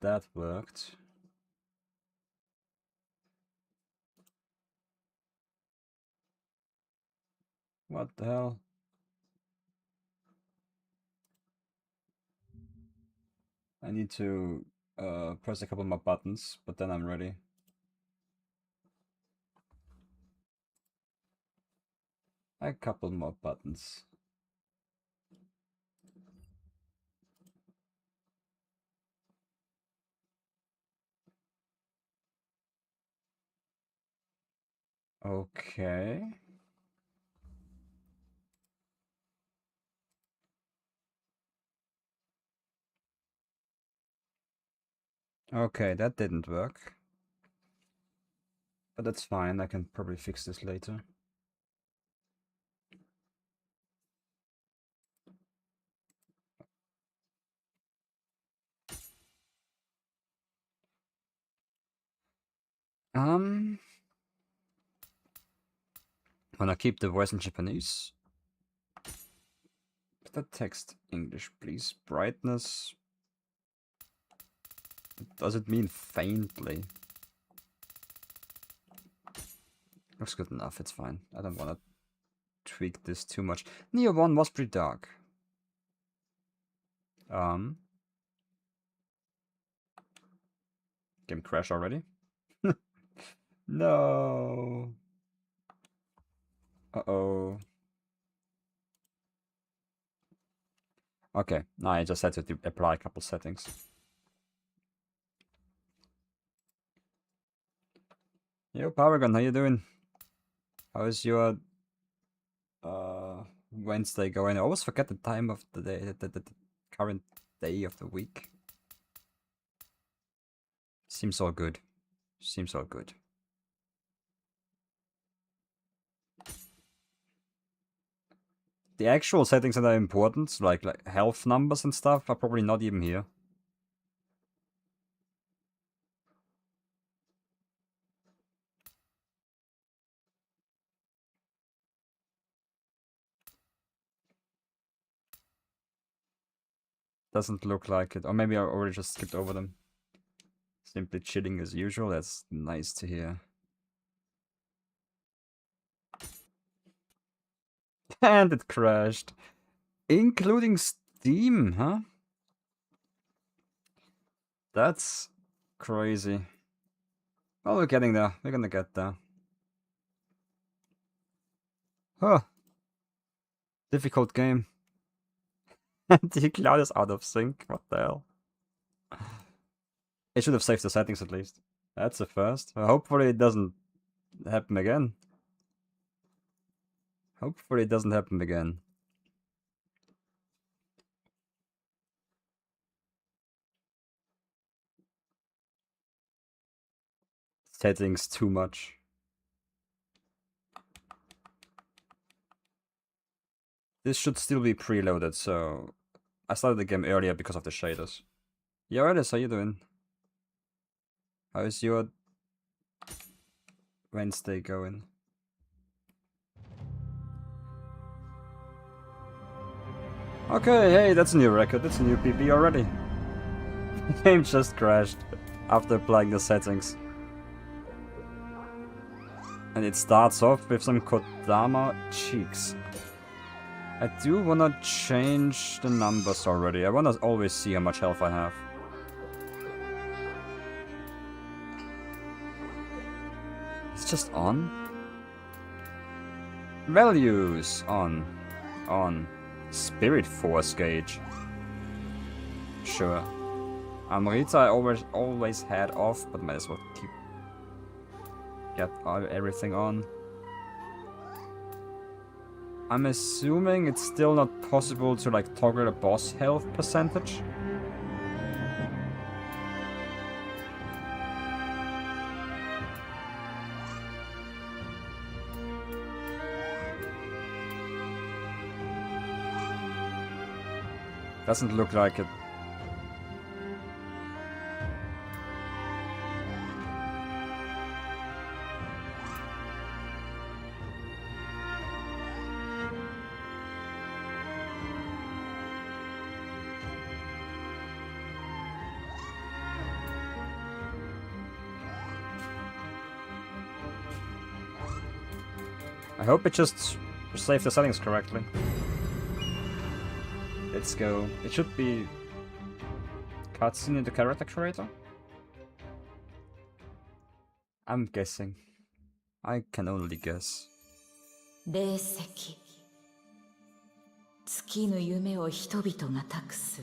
that worked. What the hell? I need to press a couple more buttons, but then I'm ready. A couple more buttons. Okay. Okay, that didn't work. But that's fine, I can probably fix this later. Wanna keep the voice in Japanese? Put that text English, please. Brightness. Does it mean faintly? Looks good enough, it's fine. I don't wanna tweak this too much. Nioh 1 was pretty dark. Game crash already? No. Uh-oh. Okay, now I just had to apply a couple settings. Yo, Paragon, how you doing? How is your Wednesday going? I always forget the time of the day, the current day of the week. Seems all good. Seems all good. The actual settings that are important, like health numbers and stuff, are probably not even here. Doesn't look like it. Or maybe I already just skipped over them. Simply chilling as usual. That's nice to hear. And it crashed. Including Steam, huh? That's crazy. Well, we're getting there. We're gonna get there. Huh. Difficult game. The cloud is out of sync. What the hell? It should have saved the settings at least. That's a first. Hopefully it doesn't happen again. Hopefully it doesn't happen again. Settings too much. This should still be preloaded, so I started the game earlier because of the shaders. Yo, Alice, how you doing? How is your Wednesday going? Okay, hey, that's a new record. That's a new PB already. The game just crashed after applying the settings. And it starts off with some Kodama cheeks. I do wanna change the numbers already. I wanna always see how much health I have. It's just on. Values on. On. Spirit Force gauge. Sure. Amrita I always had off, but might as well get everything on. I'm assuming it's still not possible to like toggle a boss health percentage. Doesn't look like it. I hope it just saved the settings correctly. Let's go. It should be cutscene in the character creator? I'm guessing. I can only guess. 霊石尽きぬ夢を人々が託す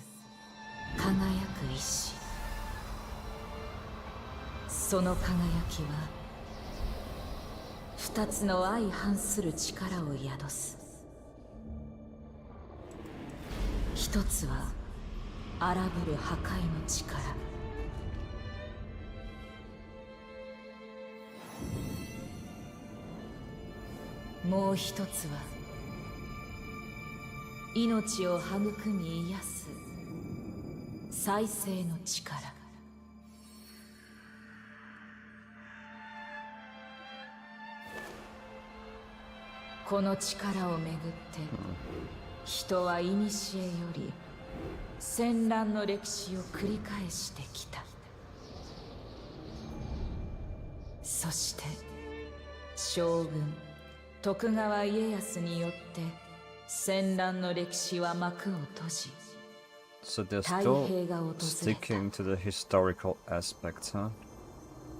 輝く石その輝きは二つの相反する力を宿す一つは荒ぶる破壊の力もう一つは命を育み癒す再生の力この力をめぐって人は古より戦乱の歴史を繰り返してきたそして将軍徳川家康によって戦乱の歴史は幕を閉じ So they're still sticking to the historical aspects, huh?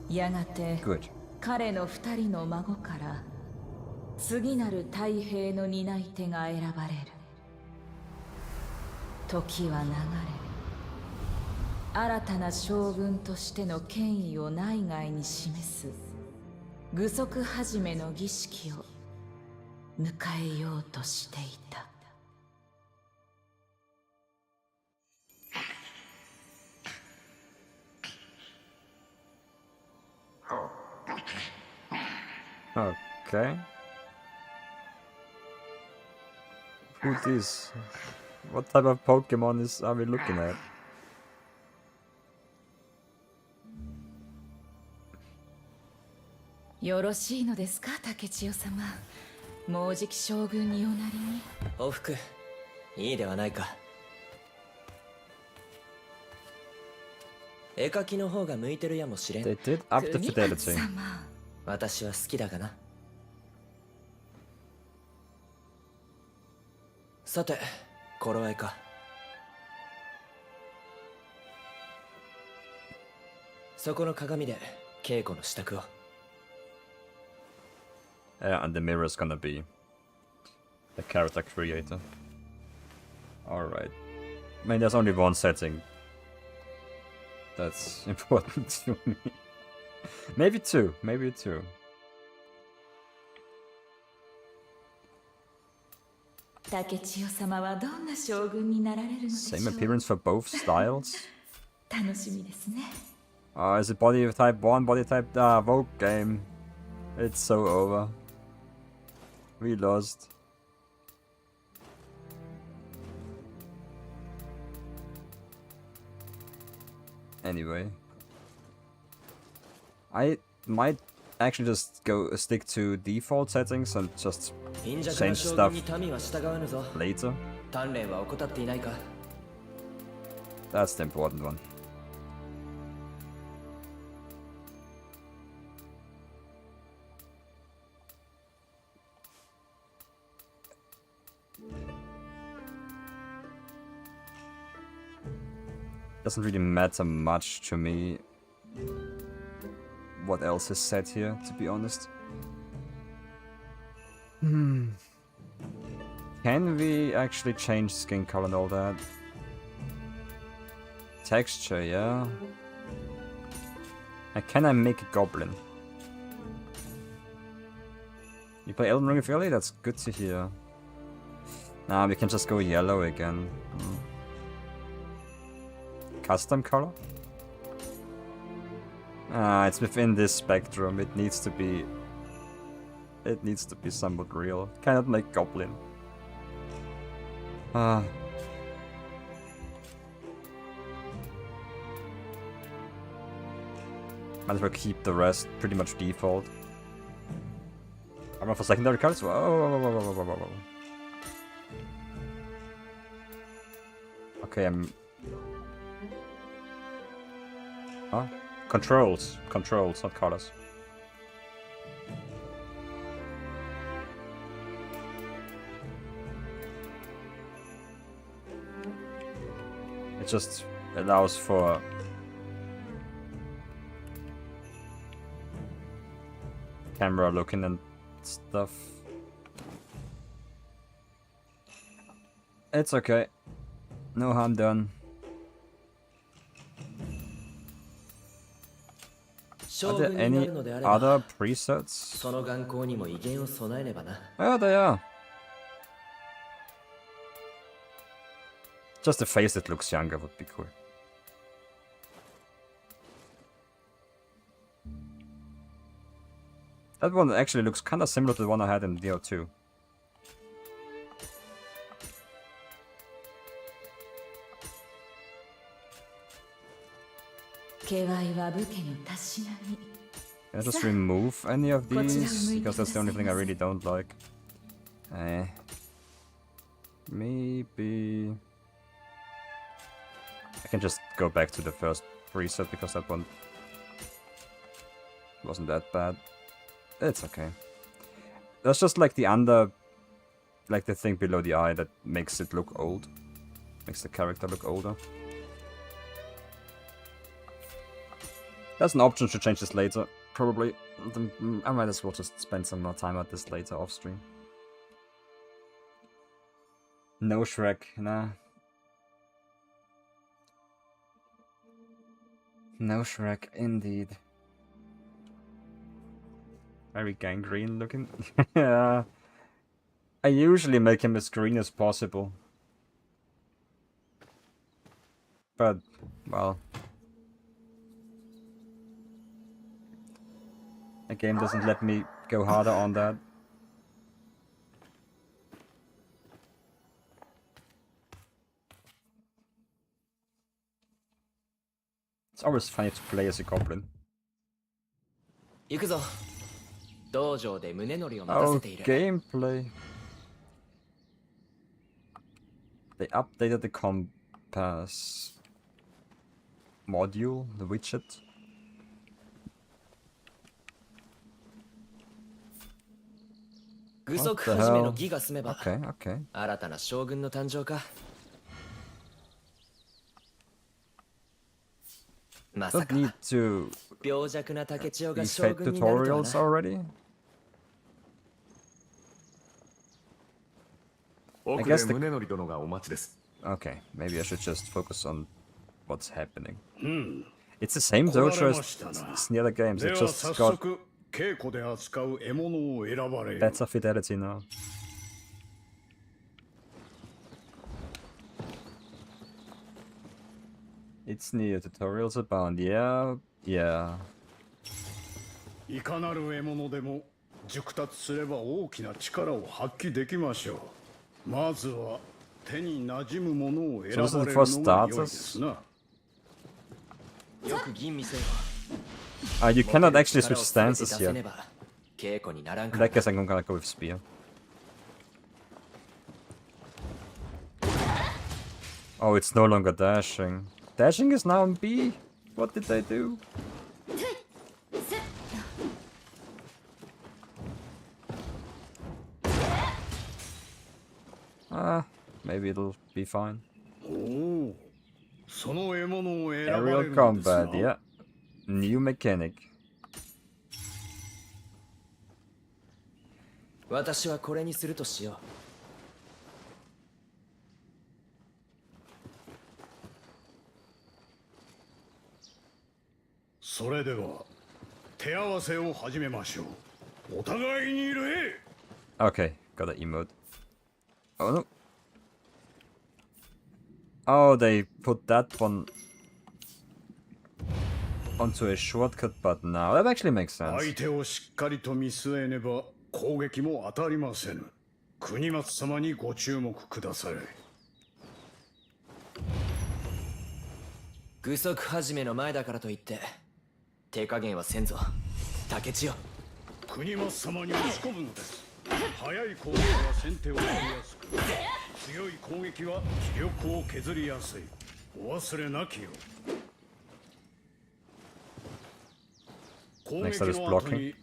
やがて Good. 彼の二人の孫から次なる太平の担い手が選ばれる時は流れ新たな将軍としての権威を内外に示す具足始めの儀式を迎えようとしていたOkay. Who this? What type of Pokemon are we looking at? よろしいのですか竹千代様もうじき将軍におなりにおふくいいではないか絵描きの方が向いてるやもしれん They did up the fidelity. 私は好きだがなさて頃合いかそこの鏡で稽古の支度を Yeah, and the mirror is gonna be the character creator. Alright. I mean, there's only one setting that's important to me. Maybe two. Maybe two. Same appearance for both styles? Is it body type 1, body type... Vogue game. It's so over. We lost. Anyway. I might actually just stick to default settings and just change stuff later. That's the important one. Doesn't really matter much to me what else is said here, to be honest. Can we actually change skin color and all that? Texture, yeah. And can I make a goblin? You play Elden Ring early? That's good to hear. Nah, we can just go yellow again. Custom color? It's within this spectrum. It needs to be somewhat real. Cannot make goblin. Might as well keep the rest pretty much default. I'm for secondary cards? Whoa. Okay, Huh? Controls, not colors. It just allows for camera looking and stuff. It's okay. No harm done. Are there any other presets? Oh, they are. Just a face that looks younger would be cool. That one actually looks kind of similar to the one I had in Nioh 2. Can I just remove any of these? Because that's the only thing I really don't like. Maybe... I can just go back to the first preset because that one wasn't that bad. It's okay. That's just like the like the thing below the eye that makes it look old. Makes the character look older. There's an option to change this later, probably. I might as well just spend some more time at this later off stream. No Shrek, nah. No Shrek, indeed. Very gangrene looking. Yeah. I usually make him as green as possible. But, well. The game doesn't let me go harder on that. It's always funny to play as a goblin. Oh, gameplay. They updated the compass module, the widget. What the hell? Okay, okay. Don't need to these fate tutorials already? I guess okay, maybe I should just focus on what's happening. It's the same dojo as the other games, it just got better fidelity now. It's Nioh, tutorials abound, yeah. いかなる獲物でも熟達すれば大きな力を発揮できましょう。まずは手に馴染むものを選ばれるのが良いですな。You cannot actually switch stances here. In that case, I'm gonna go with spear. Oh, it's no longer dashing. Dashing is now on B? What did they do? Maybe it'll be fine. Aerial combat, yeah. New mechanic. Okay, got an emote. Oh no. Oh, they put that one onto a shortcut button now. That actually makes sense. Next up is blocking.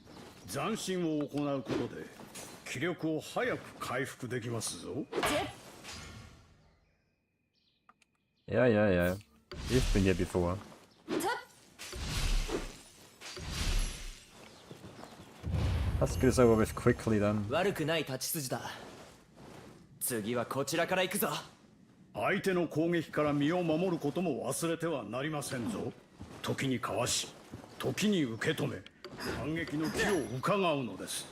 Yeah. You've been here before. Let's get this over with quickly then. 悪くない立ち筋だ。次はこちらから行くぞ。相手の攻撃から身を守ることも忘れてはなりませんぞ。時にかわし、時に受け止め、反撃の機を伺うのです。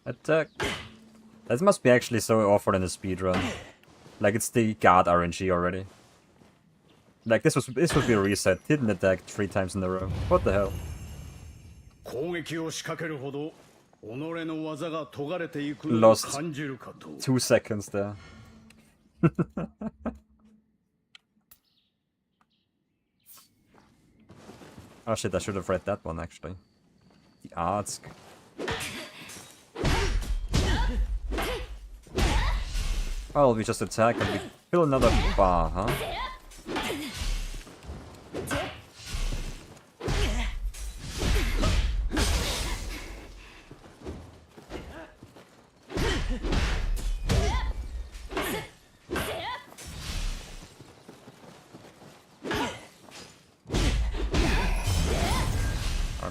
Attack. That must be actually so awful in a speedrun. Like it's the guard RNG already. Like this would be a reset. Didn't attack 3 times in a row. What the hell? 攻撃を仕掛けるほど己の技が研がれていく Lost 感じるかと。2 seconds there. Oh shit, I should have read that one actually. The arts. Well, we just attack and we fill another bar, huh?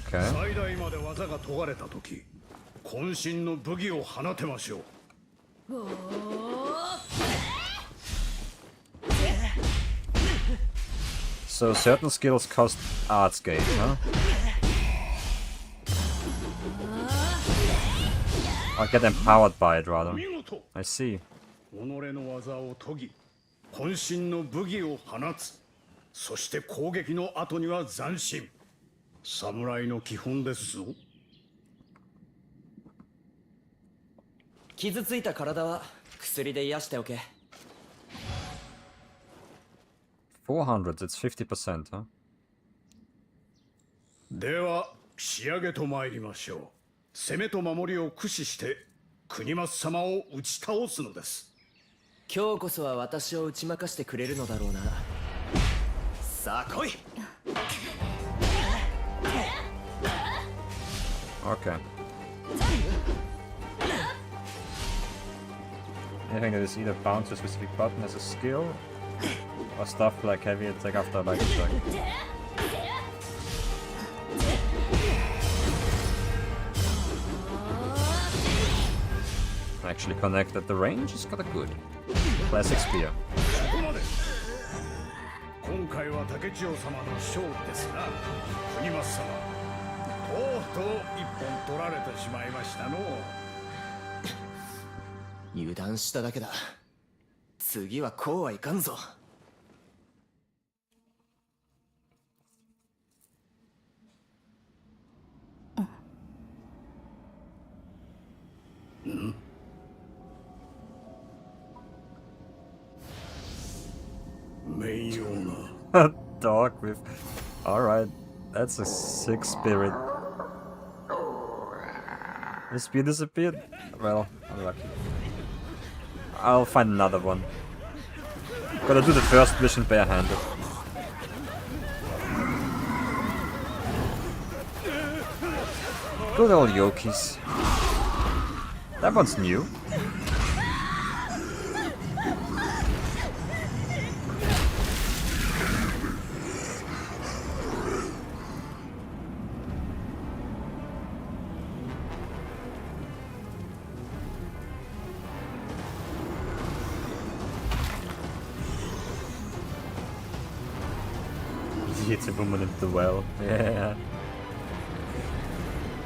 Okay. 最大まで技が研がれたとき、渾身の武技を放てましょう。So certain skills cost arts gauge, huh? Or get empowered by it rather. 見事。 I see. 己の技を研ぎ、渾身の武技を放つ。そして攻撃の後には斬新。侍の基本ですぞ。傷ついた体は薬で癒しておけ。400, it's 50%, huh? では仕上げと参りましょう。攻めと守りを駆使して国松様を打ち倒すのです。今日こそは私を打ち負かしてくれるのだろうな。さあ来い。Okay. Anything that is either bound to a specific button as a skill, or stuff like heavy attack after light attack. Actually connected. The range is kinda good. Classic spear. ここまで。今回は竹千代様の勝利ですが、国松様、とうとう一本取られてしまいましたの。油断しただけだ。次はこうはいかんぞ。名誉な。 Dog with... Alright, that's a sick spirit. The spear disappeared? Well, unlucky. I'll find another one. Gotta do the first mission barehanded. Good old Yokis. That one's new. Hits a woman into the well. Yeah.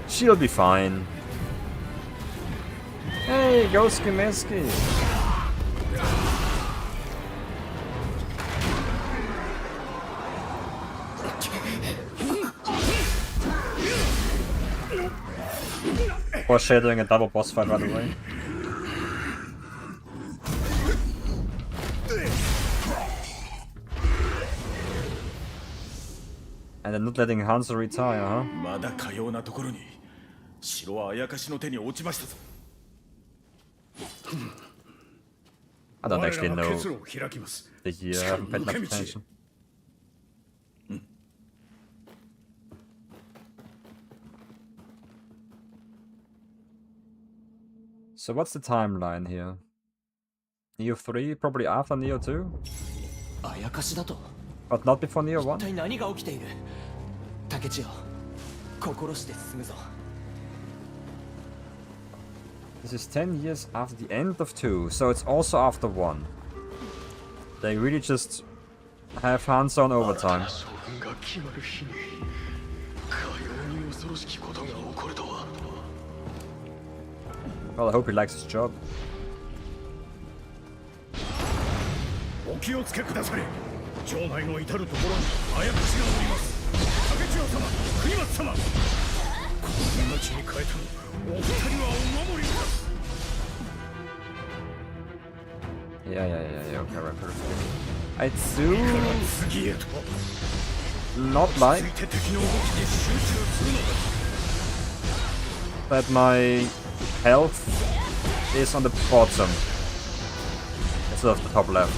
She'll be fine. Hey, go Skimeski! Foreshadowing a double boss fight right away. And then not letting Hanzo retire, huh? まだかようなところに城はあやかしの手に落ちましたぞ。 I don't actually 我ら know が結露を開きます。 the year. I haven't paid enough attention. So what's the timeline here? Nioh 3, probably after Nioh 2? ああやかしだと。 But not before Nioh 一体 1? 何が起きている。竹千代、心して進むぞ。 This is 10 years after the end of 2, so it's also after 1. They really just have hands-on overtime. 将軍が決まる日にかように恐ろしきことが起こるとは。 Well, I hope he likes his job. お気をつけくだされ。城内の至る所にあやかしがおります。竹千代様、国松様、この命に変えたのお二人はお守りだ。 Yeah, okay, right, perfect. I'd soon 次へと not つ like いて敵の動きに集中するのだ。 that my health is on the bottom instead of the top left.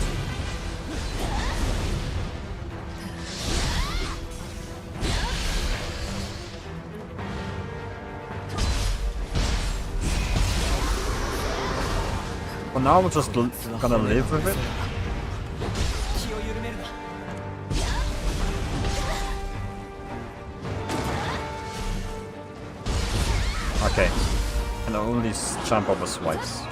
For now, we're just gonna live with it. 気を緩めるな。 Okay. Can only jump over swipes.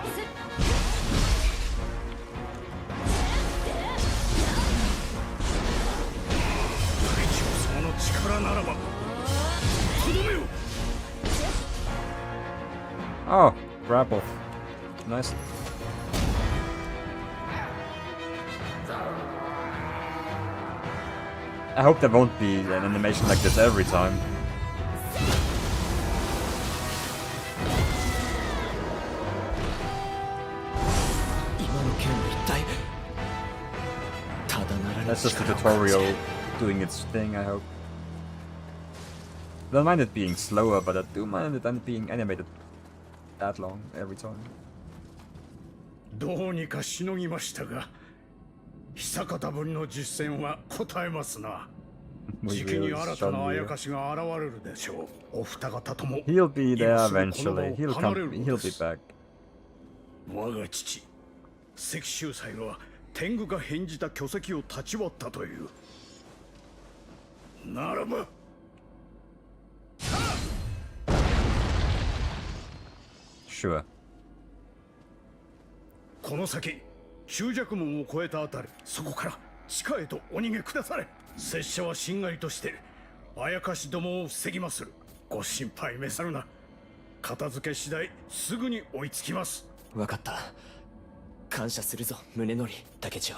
竹千代様の力ならばとどめよ。 Oh, grapple. Nice. I hope there won't be an animation like this every time. 今の剣は一体ただならぬ That's just the 力を感じる。 tutorial doing its thing, I hope. Don't mind it being slower, but I do mind it being animated that long every time. どうにかしのぎましたが、久方ぶりの実戦は答えますな。 We 時期に really 新たなあや strongly. かしが現れるでしょう。お二方とも He'll be there 今すぐこの場 eventually. を He'll 離れ come. るの He'll で be す。 back. 我が父関秀才は天狗が返じた巨石を立ち割ったという。ならば Sure. この先終弱門を越えたあたり、そこから地下へとお逃げくだされ。拙者はしんがりとしてあやかしどもを防ぎまする。ご心配召さるな。片付け次第すぐに追いつきます。わかった。感謝するぞ宗則、竹千代。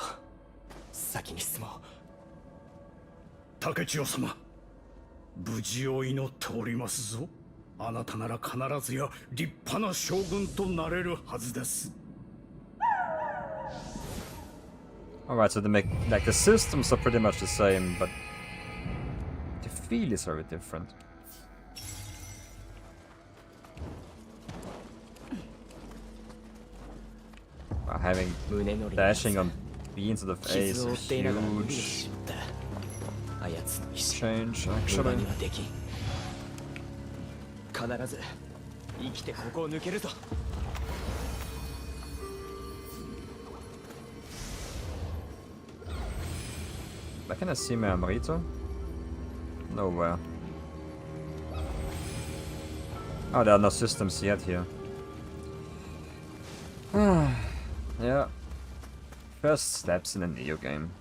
先に進もう。竹千代様、無事を祈っておりますぞ。あなたなら必ずや立派な将軍となれるはずです。 Alright, so the systems are pretty much the same, but the feel is very different. Having 宗則 dashing on B instead of A 傷 is を a 負っていながら逃げて huge しまった。あやつの意志 change, 無駄 actually. にはできん。必ず生きてここを抜けるぞ。 Where can I see my Amarito? Nowhere. Oh, there are no systems yet here. Yeah. First steps in a Nioh game.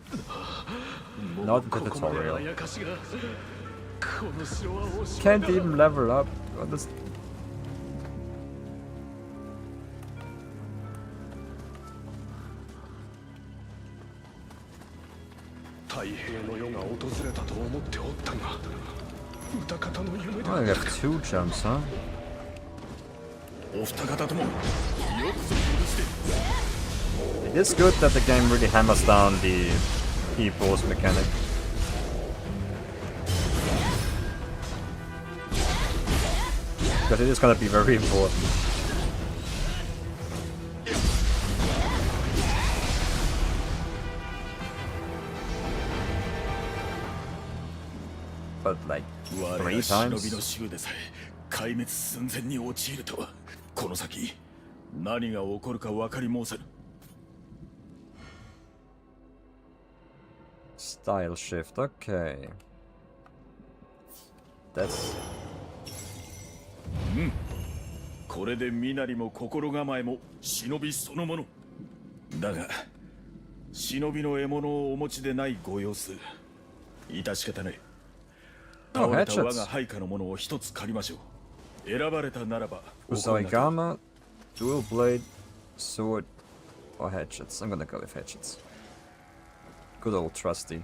Not the ここまであ tutorial. やかしがこの城はおしまい Can't だ。 even level up. What is... 太平の世が訪れたと思っておったが歌方の夢だ。 Oh, you have 2 jumps, huh? お二方ともよくぞ許して。 It is good that the game really hammers down the key-pause mechanic. Because it is gonna be very important. But like 我ら 3 忍び times? の衆でさえ壊滅寸前に陥るとは、この先何が起こるか分かり申せぬ。Style shift, okay. That's... これで身なりも心構えも忍びそのものだが忍びの獲物をお持ちでないご様子致し方ない。倒れた我が配下のものを一つ借りましょう。選ばれたならば Usaigama, dual blade, sword, or hatchets. I'm gonna go with hatchets. Good old trusty.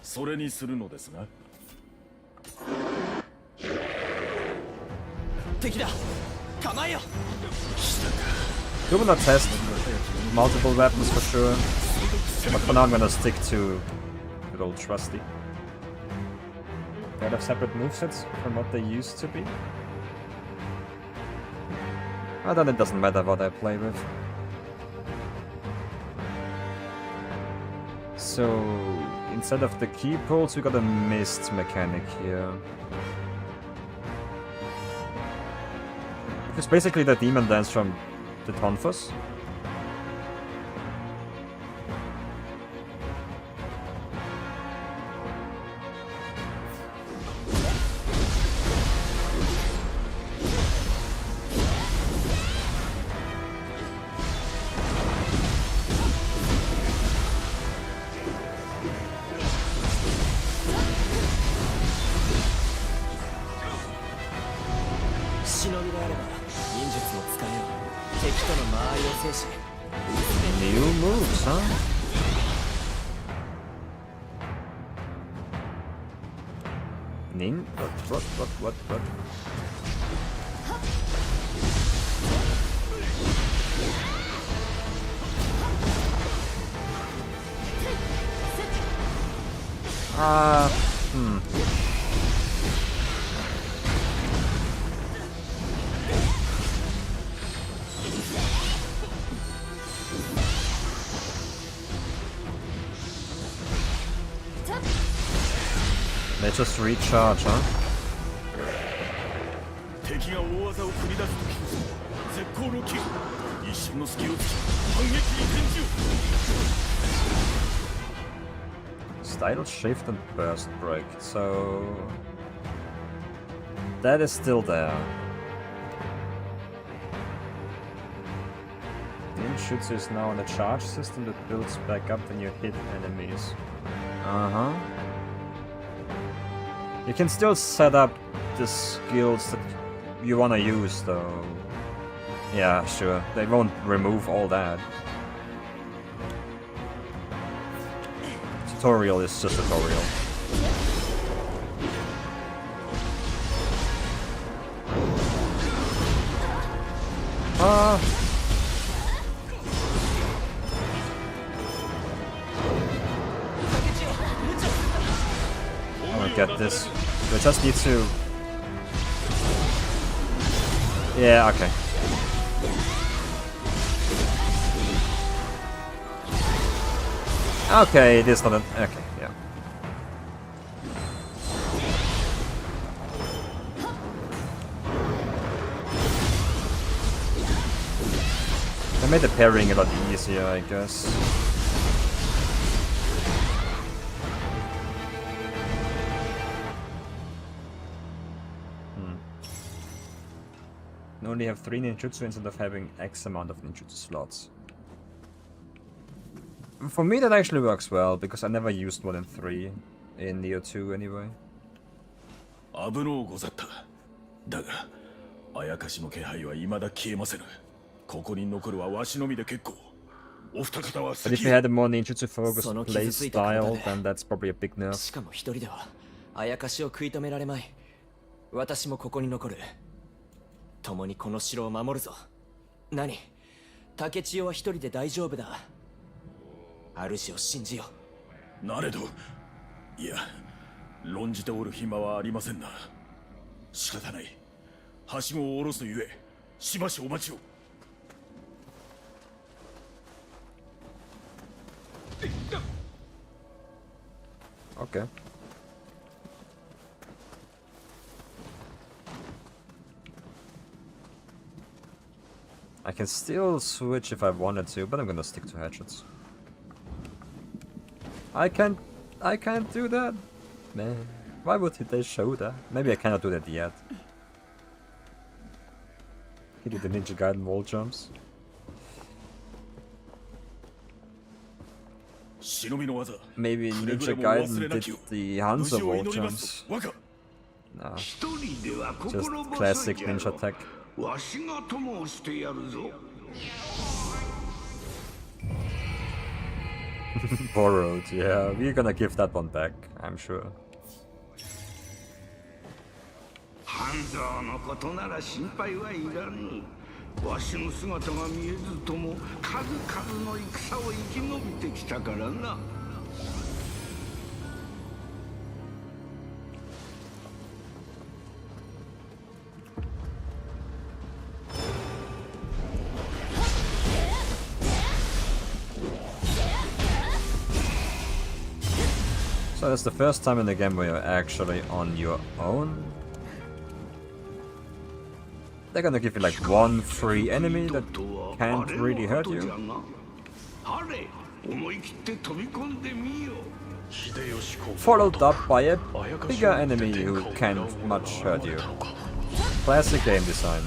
それにするのですが敵だ構えよ You're gonna test multiple weapons for sure, but for now I'm gonna stick to good old trusty. They have separate movesets from what they used to be. Then it doesn't matter what I play with. So instead of the key pulls, we got a mist mechanic here. It's basically the demon dance from the Tonfus. New moves, huh? Nin? What? They just recharge, huh? 敵が大技を繰り出す時こそ絶好の機会一瞬の隙を突き反撃に転じよ Style shift and burst break, so that is still there. Ninjutsu is now on a charge system that builds back up when you hit enemies. You can still set up the skills that you wanna use, though. Yeah, sure. They won't remove all that. Tutorial is just tutorial. I don't get this. We just need to... Yeah, okay. Okay, it is not an... Okay, yeah. I made the parrying a lot easier, I guess. You only have 3 ninjutsu instead of having X amount of ninjutsu slots. For me that actually works well, because I never used more than 3 in Nioh 2 anyway. 危のうござった。だが、あやかしの気配は未だ消えませぬ。ここに残るはわしのみで結構。お二方は But if you had a more ninjutsu focused play style, then that's probably a big nerf. しかも一人ではあやかしを食い止められまい。私もここに残る。共にこの城を守るぞ。何？竹千代は一人で大丈夫だ。主を信じよう。なれど、いや、論じておる暇はありませんな。仕方ない。はしごを下ろすゆえ、しばしお待ちを。Okay. I can still switch if I wanted to, but I'm gonna stick to hatchets. I can't do that, man. Why would they show that? Maybe I cannot do that yet. He did the Ninja Gaiden wall jumps. 忍びの技 Maybe くれぐ Ninja れも忘 Gaiden れな did きよ the Hanzo 無事を wall 祈ります jumps. 若 No, 一人では just 心細 classic いじゃ ninja ろ tech. わしが友をしてやるぞ Borrowed, yeah. We're gonna give that one back, I'm sure. 半蔵のことなら心配はいらぬわしの姿が見えずとも数々の戦を生き延びてきたからな So that's the first time in the game where you're actually on your own. They're gonna give you like one free enemy that can't really hurt you. あれ思い切って飛び込んでみよ Followed up by a bigger enemy who can't much hurt you. Classic game design.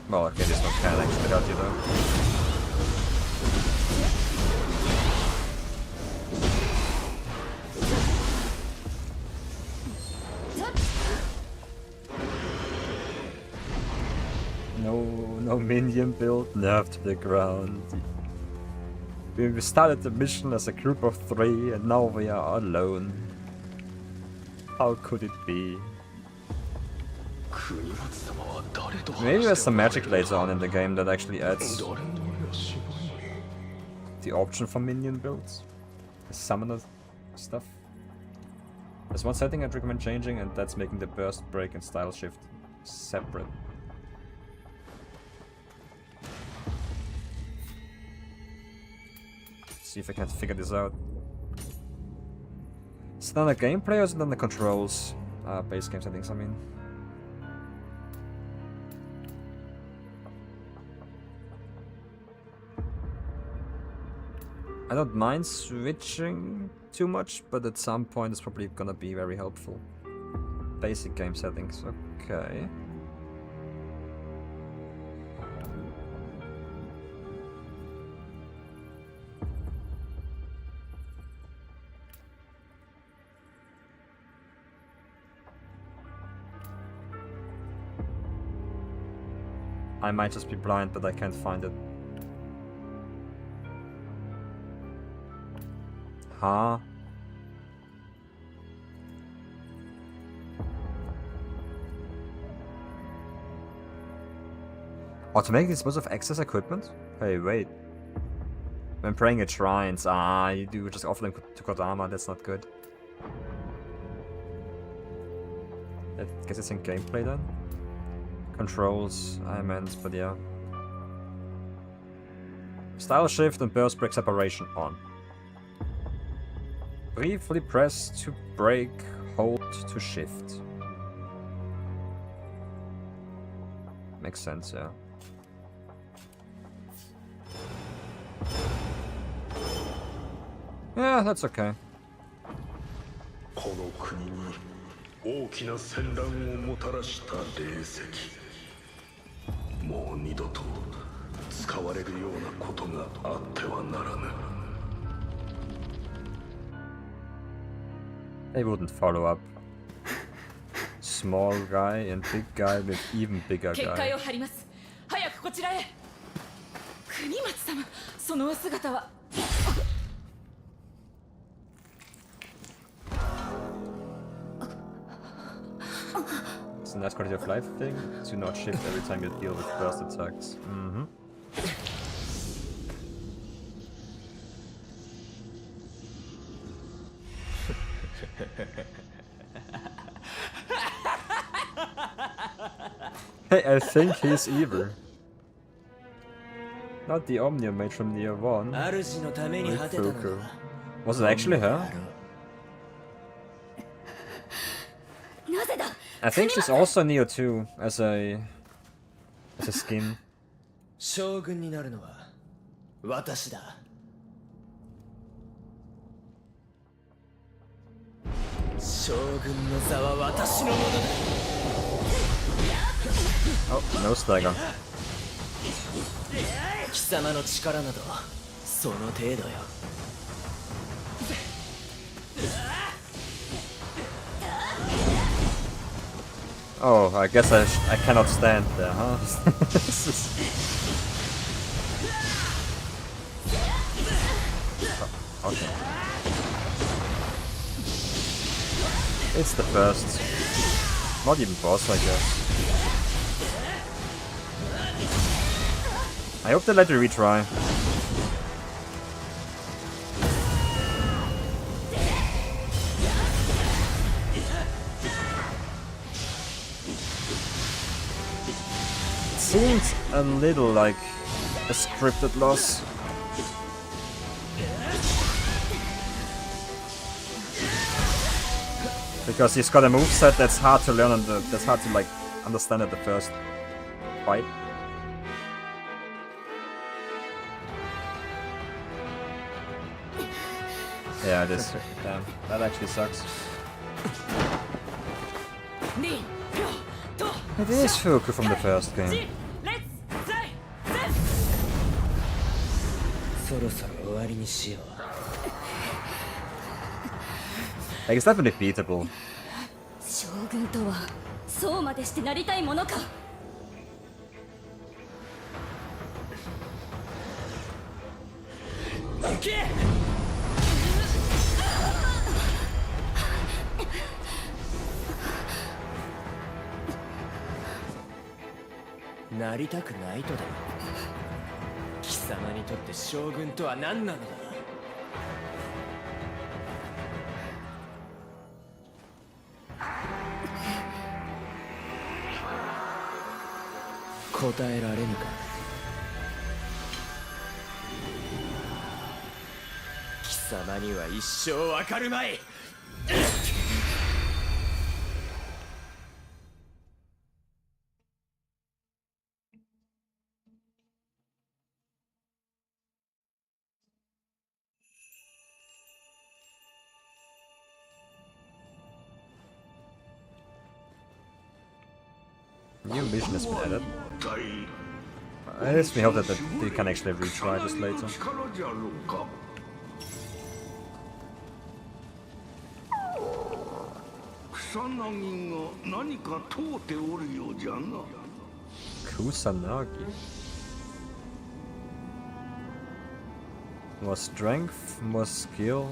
Well, okay, this one can actually hurt you though. No minion build, nerfed to the ground. We started the mission as a group of 3 and now we are alone. How could it be? Maybe there's some magic later on in the game that actually adds the option for minion builds. The summoner stuff. There's one setting I'd recommend changing, and that's making the burst break and style shift separate. See if I can figure this out. Is it on the gameplay or is it on the controls? Base game settings, I mean. I don't mind switching too much, but at some point it's probably gonna be very helpful. Basic game settings, okay. I might just be blind, but I can't find it. Huh? Automatic dispose of excess equipment? Hey, wait. When praying at shrines, you do just offer them to Kodama, that's not good. I guess it's in gameplay then? Controls, I meant, but yeah. Style shift and burst break separation on. Briefly press to break, hold to shift. Makes sense, yeah. Yeah, that's okay. この国に大きな戦乱をもたらした霊石もう二度と使われるようなことがあってはならぬ They wouldn't follow up. Small guy and big guy with even bigger 結 guy. 界を張ります。早くこちらへ。国松様、そのお姿は。It's a nice quality of life thing to not shift every time you deal with burst attacks. Mm-hmm. Hey, I think he's evil. Not the Omnia mage from Nioh 1. 主のために果てたの Fuku. だ Was it actually her? なぜだ I think she's also Nioh too, as a skin. 将軍になるのは私だ。将軍の座は私のものだ。 Oh, no stagger. 貴様の力などその程度よ。 Oh, I guess I cannot stand there, huh? Oh, okay. It's the first. Not even boss, I guess. I hope they let you retry. Seems a little like a scripted loss. Because he's got a moveset that's hard to learn and that's hard to like understand at the first fight. Yeah, it is. Damn, that actually sucks. It is Fuku from the first game. そろそろ終わりにしよう。 Like, it's definitely beatable. 将軍とはそうまでしてなりたいものか。行け。なりたくないとでも。貴様にとって将軍とは何なのだ。答えられぬか。貴様には一生わかるまい。New mission has been added. It makes me hope that they can actually retry this later. 草薙が何か問うておるようじゃな。 Kusanagi. More strength, more skill.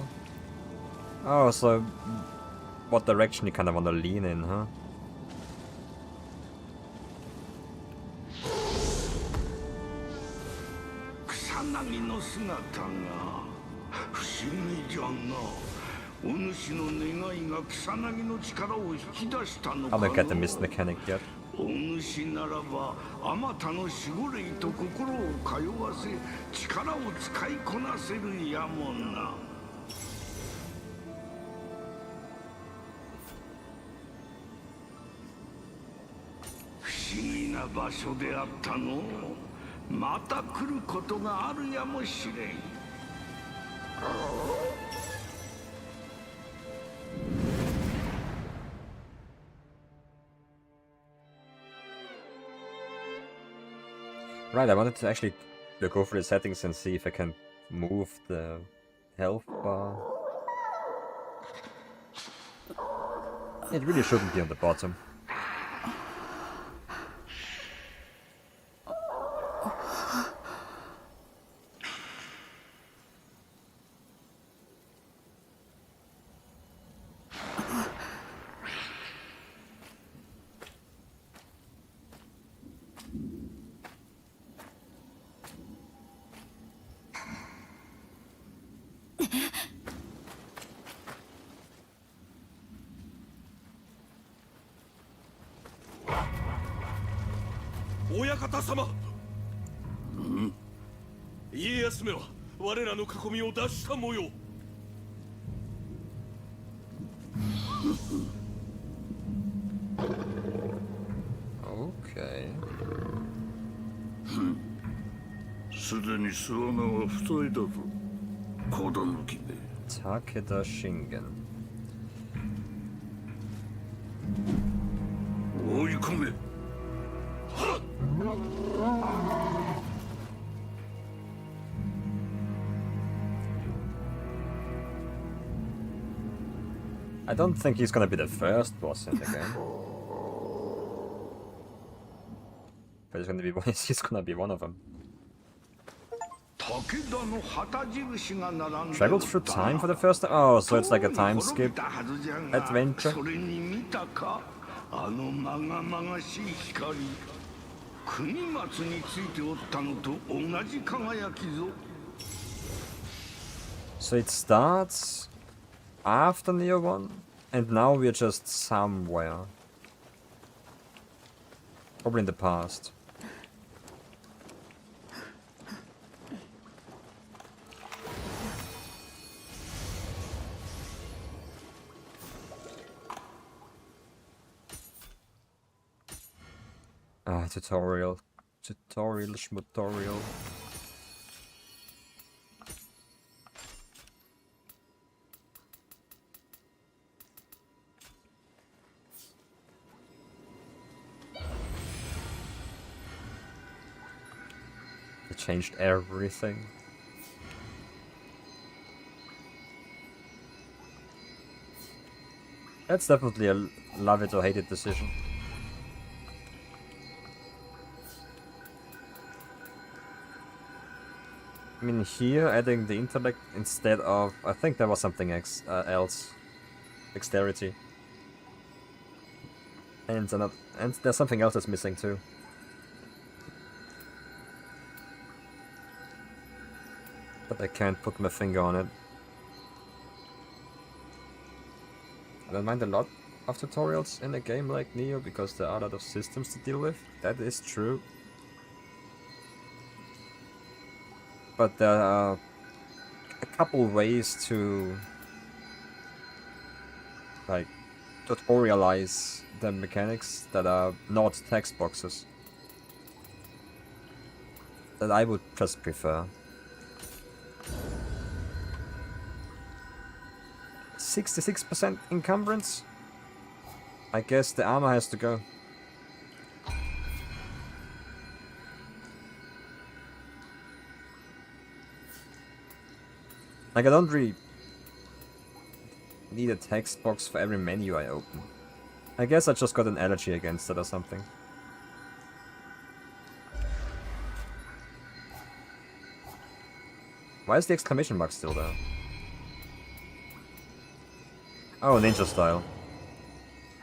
Oh, so what direction you kind of want to lean in, huh? 草薙の姿が不思議じゃな。お主の願いが草薙の力を引き出したのか I な。 don't get the mist mechanic yet. お主ならばあまたの守護霊と心を通わせ力を使いこなせるやもんな。不思議な場所であったの。また来ることがあるやもしれん。Right, I wanted to actually go through the settings and see if I can move the health bar. It really shouldn't be on the bottom. Hmm? 家康めは我らの囲みを脱した模様。すでに巣穴は塞いだぞ。子抜きめ。Takeda Shingen. 追い込め。I don't think he's gonna be the first boss in the game. But he's gonna be one of them. Traveled through time for the first time? Oh, so it's like a time skip adventure? あのまがまがしい光、国松についておったのと同じ輝きぞ。 So it starts after Nioh 1, and now we're just somewhere. Probably in the past. Ah, tutorial. Tutorial, schmutorial. They changed everything. That's definitely a love it or hate it decision. I mean, here adding the intellect instead of, I think there was something else, dexterity, and there's something else that's missing too. But I can't put my finger on it. I don't mind a lot of tutorials in a game like Nioh because there are a lot of systems to deal with. That is true. But there are a couple ways to like tutorialize the mechanics that are not text boxes that I would just prefer. 66% encumbrance? I guess the armor has to go. Like, I don't really need a text box for every menu I open. I guess I just got an allergy against it or something. Why is the exclamation mark still there? Oh, ninja style.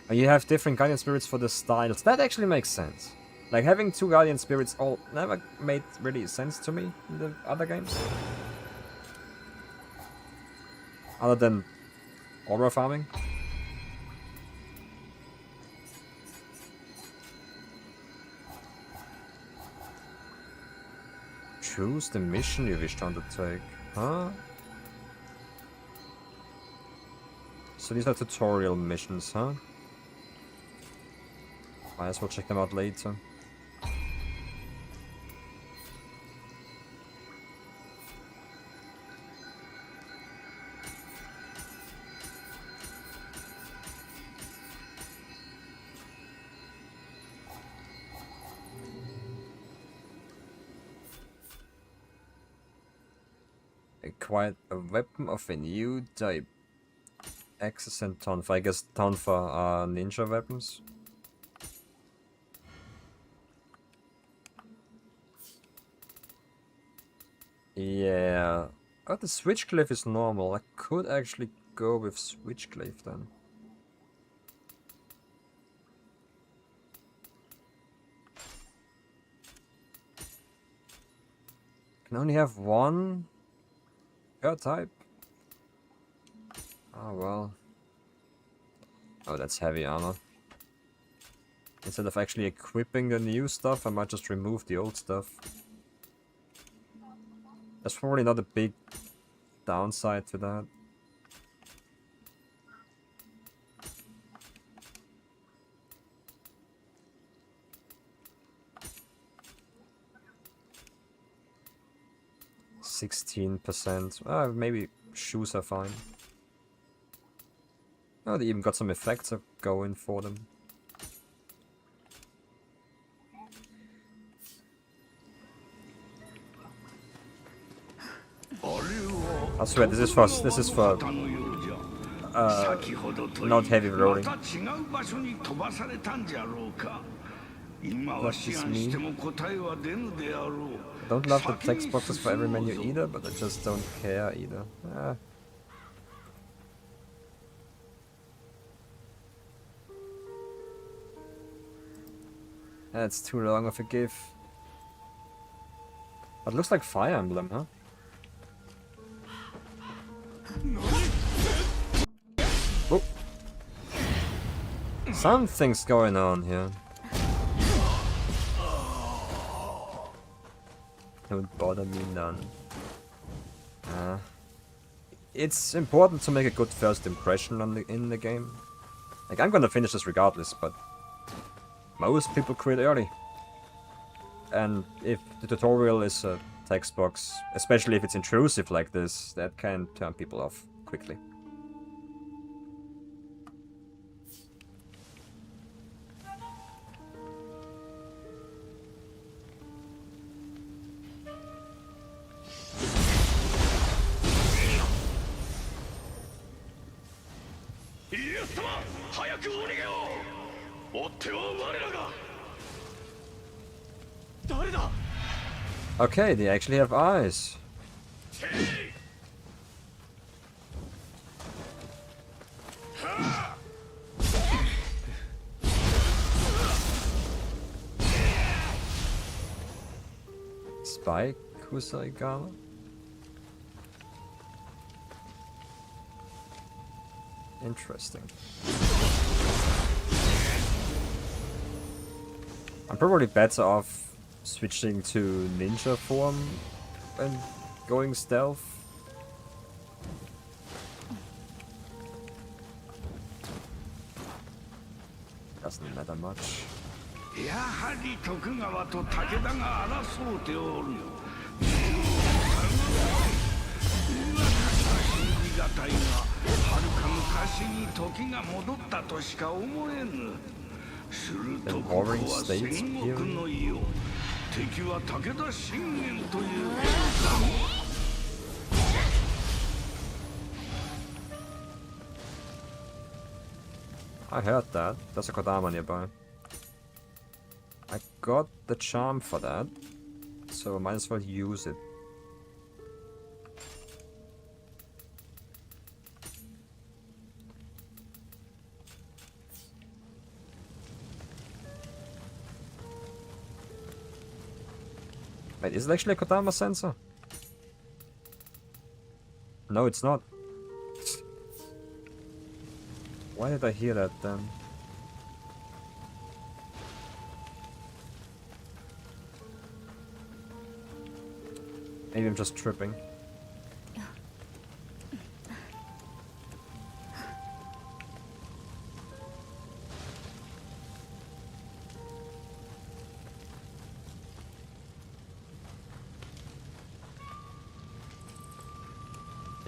Oh, you have different guardian spirits for the styles. That actually makes sense. Like, having two guardian spirits all never made really sense to me in the other games. Other than aura farming. Choose the mission you wish to undertake. Huh? So these are tutorial missions, huh? Might as well check them out later. Acquired a weapon of a new type. Axes and Tonfa. I guess Tonfa are ninja weapons. Yeah. Oh, the Switchcliffe is normal. I could actually go with Switchcliffe then. Can only have one per type. Oh well. Oh, that's heavy armor. Instead of actually equipping the new stuff, I might just remove the old stuff. That's probably not a big downside to that. 16%. Maybe shoes are fine. Oh, they even got some effects going for them. I swear, this is for not heavy rolling. What does this mean? I don't love the text boxes for every menu either, but I just don't care either. That's too long of a gif. But it looks like Fire Emblem, huh? Oh. Something's going on here. Don't bother me none. It's important to make a good first impression in the game. Like, I'm gonna finish this regardless, but most people quit early. And if the tutorial is a text box, especially if it's intrusive like this, that can turn people off quickly. Okay, they actually have eyes. Spike Kusaigala? Interesting. I'm probably better off switching to ninja form and going stealth. Doesn't matter much. The warring states period. I heard that. There's a Kodama nearby. I got the charm for that, so I might as well use it. Wait, is it actually a Kodama sensor? No, it's not. Why did I hear that then? Maybe I'm just tripping.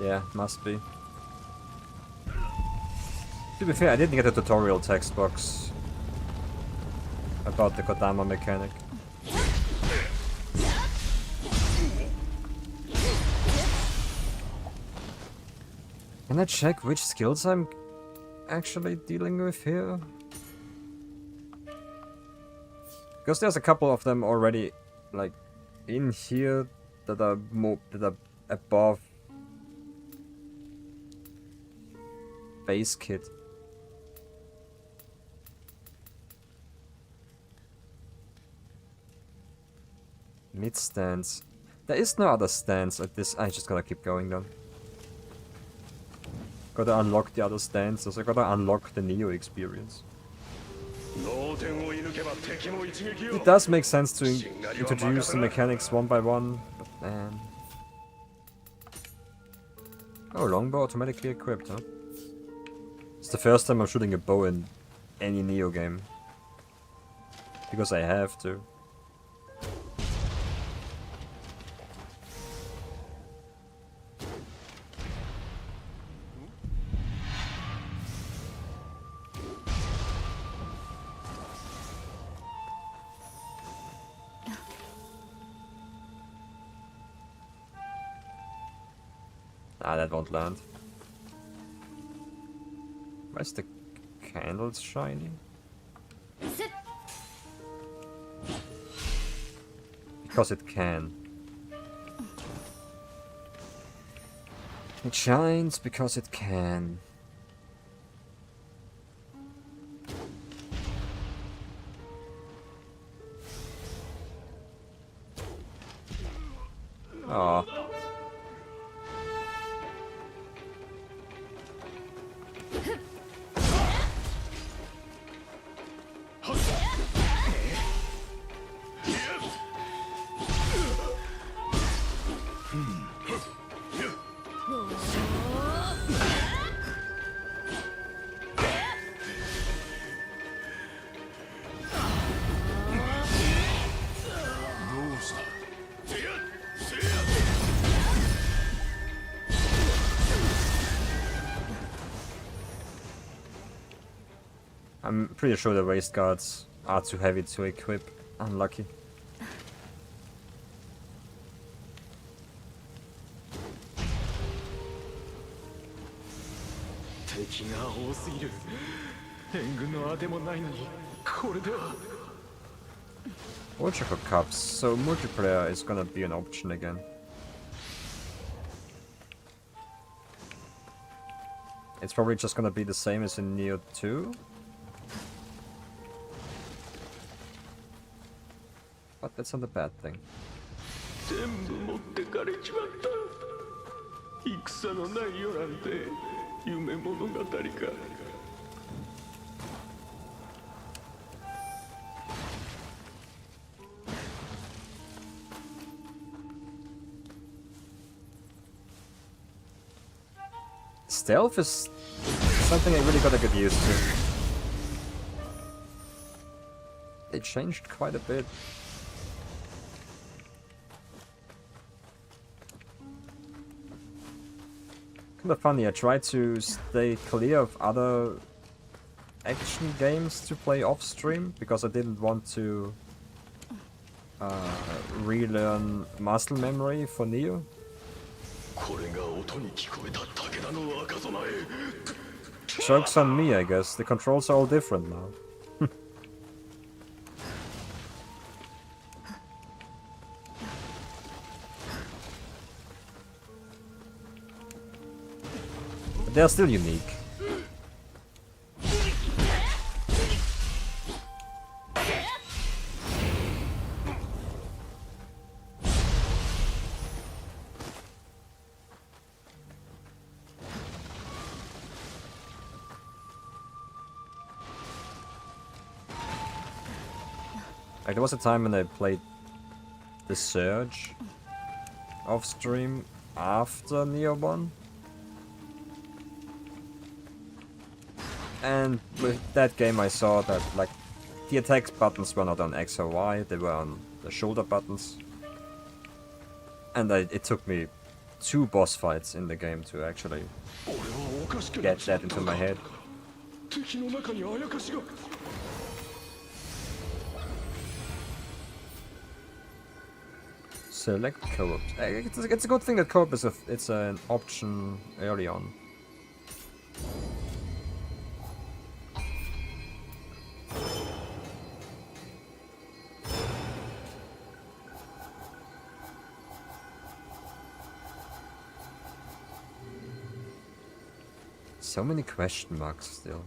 Yeah, must be. To be fair, I didn't get a tutorial text box about the Kodama mechanic. Can I check which skills I'm actually dealing with here? Because there's a couple of them already, like, in here that are above base kit. Mid stance. There is no other stance at this. I just gotta keep going then. Gotta unlock the other stances. I gotta unlock the Nioh experience. It does make sense to introduce the mechanics one by one, but man. Oh, longbow automatically equipped, huh? It's the first time I'm shooting a bow in any Nioh game. Because I have to. Ah, that won't land. Why's the candles shiny? Because it can. It shines because it can. Aw. I'm pretty sure the waist guards are too heavy to equip. Unlucky. Ultra Cups, so multiplayer is gonna be an option again. It's probably just gonna be the same as in Nioh 2. But that's not a bad thing. Stealth is something I really gotta get used to. They changed quite a bit. Kinda funny, I tried to stay clear of other action games to play off stream because I didn't want to relearn muscle memory for Nioh. Joke's on me, I guess. The controls are all different now. But they're still unique. Like, there was a time when I played the Surge off stream after Nioh 1. And with that game I saw that, like, the attack buttons were not on X or Y, they were on the shoulder buttons. And it took me 2 boss fights in the game to actually get that into my head. Select co-op. It's a good thing that co-op is it's an option early on. So many question marks still.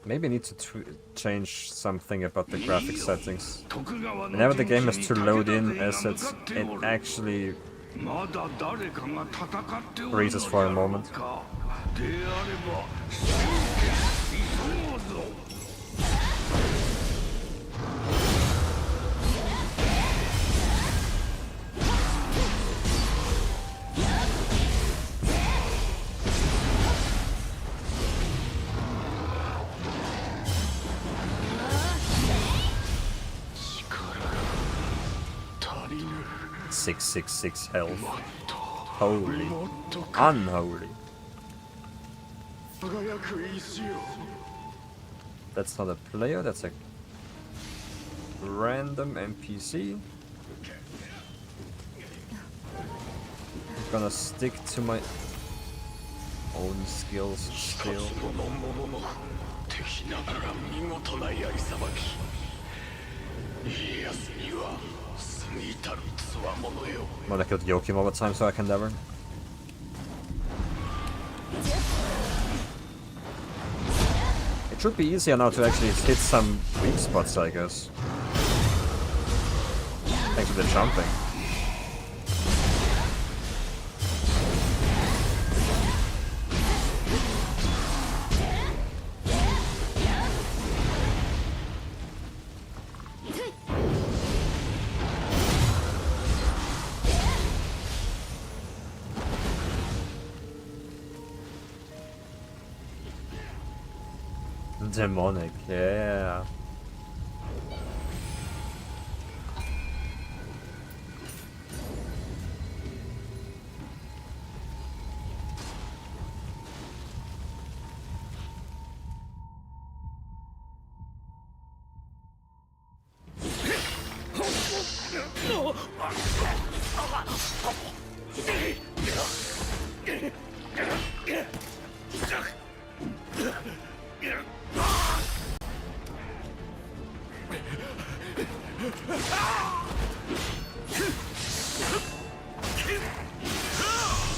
Maybe I need to change something about the graphic settings. Whenever the game has to load in assets, it actually freezes for a moment. .666 health. Holy. Unholy. That's not a player, that's a random NPC. I'm gonna stick to my own skills still. 敵ながら見事な槍さばき。家康には過ぎたるつわものよ。 I'm gonna kill Yokimo all the time so I can never. It should be easier now to actually hit some weak spots, I guess. Thanks for the jumping. Demonic, yeah.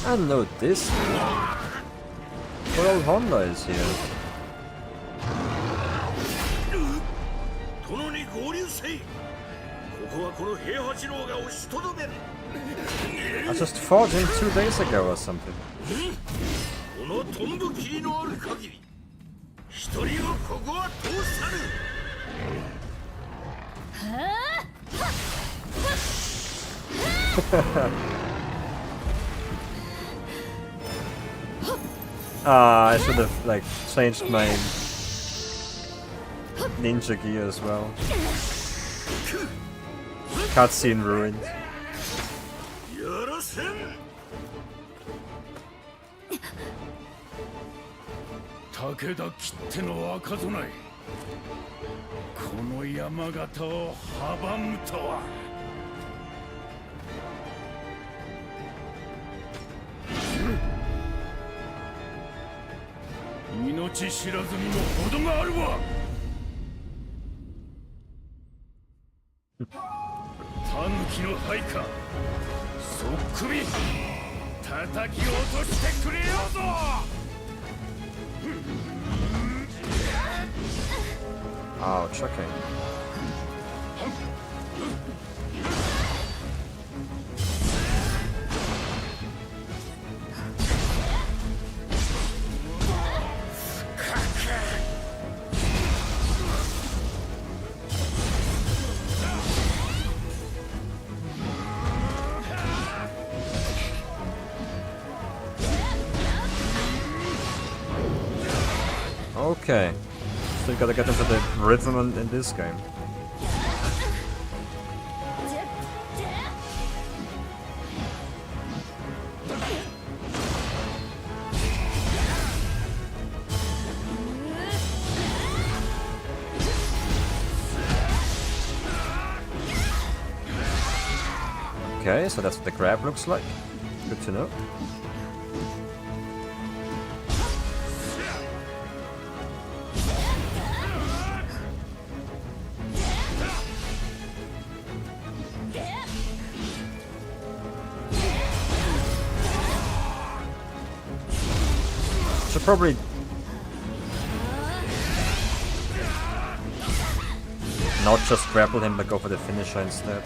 I know this. What old Honda is here? I just fought him 2 days ago or something. I should have like changed my ninja gear as well. Cutscene ruined. 武田きっての赤備え。この山形を阻むとは。命知らずにも程があるわ。狸の配下、そっくり叩き落としてくれようぞ。Ouch, okay. Okay. Still gotta get into the rhythm in this game. Okay, so that's what the grab looks like. Good to know. Should probably not just grapple him but go for the finisher instead.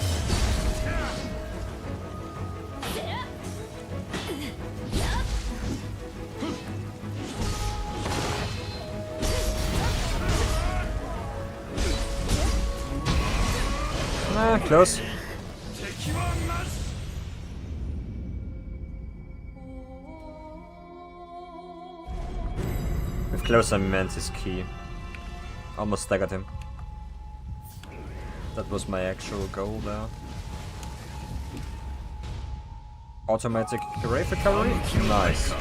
Ah, close. With close I meant his key. Almost staggered him. That was my actual goal there. Automatic grave recovery? Nice.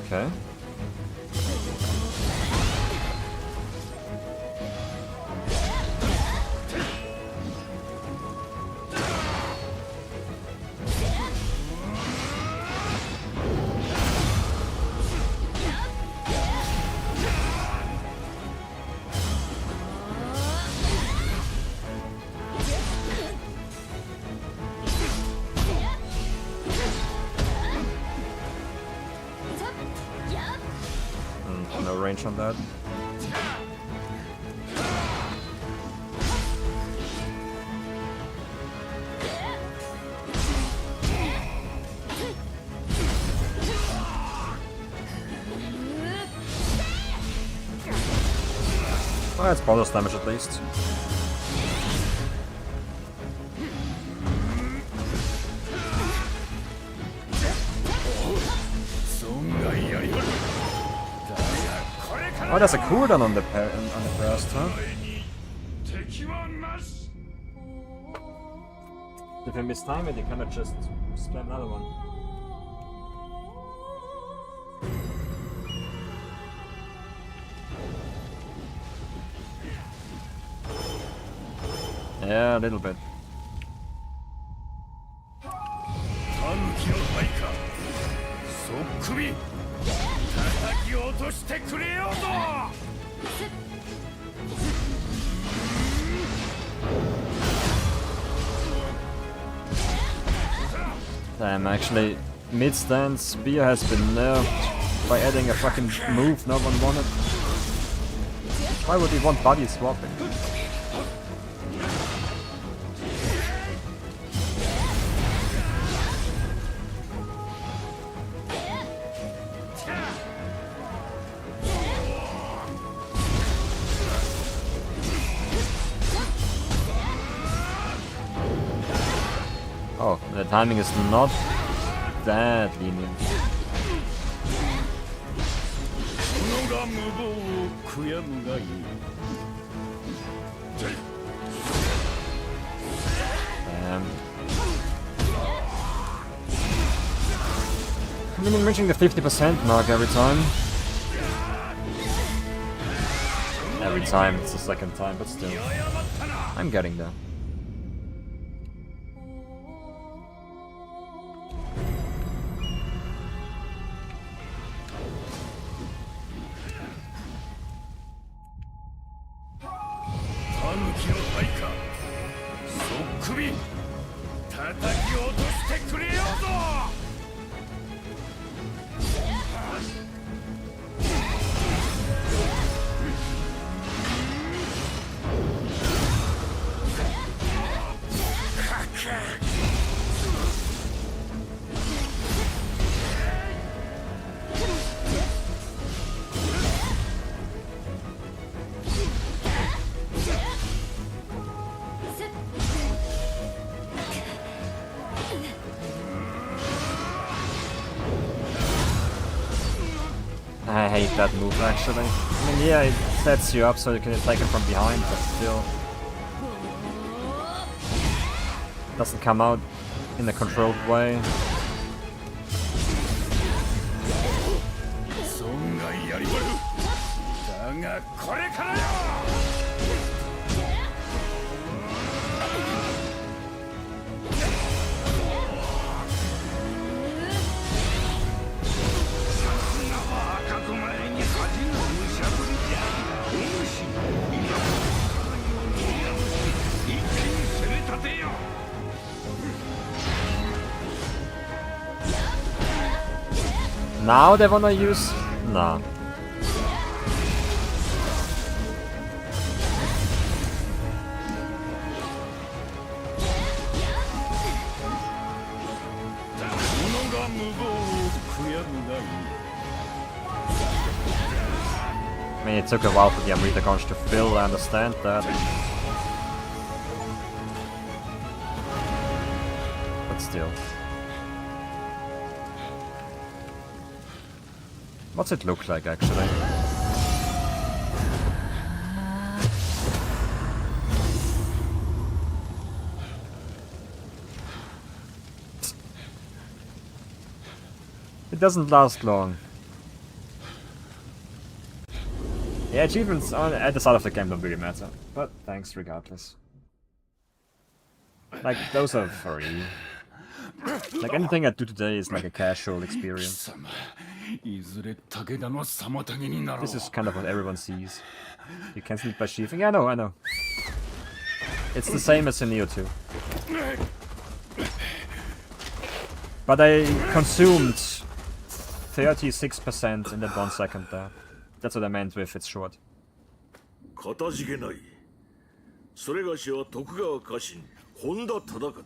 Okay. No range on that. Well, it's bonus damage at least. Oh, there's a cooldown on the burst, huh? If you mistime it, you cannot just spam another one. Yeah, a little bit. Damn, actually, mid-stand spear has been nerfed by adding a fucking move no one wanted. Why would he want body swapping? Oh, the timing is not that lenient. Damn. I mean, I'm reaching the 50% mark every time. Every time, it's the second time, but still. I'm getting there. I hate that move actually. I mean, yeah, it sets you up so you can attack it from behind, but still. Doesn't come out in a controlled way. Now they wanna use... Nah. I mean, it took a while for the Amrita Conch to fill, I understand that. But still. What's it look like, actually? It doesn't last long. Yeah, achievements at the start of the game don't really matter, but thanks regardless. Like, those are free. Like, anything I do today is like a casual experience. This is kind of what everyone sees. You cancel it by sheathing. Yeah, I know. It's the same as in Nioh 2. But I consumed 36% in that 1 second there. That's what I meant with it's short. かたじけない。それがしは徳川家臣本田忠勝。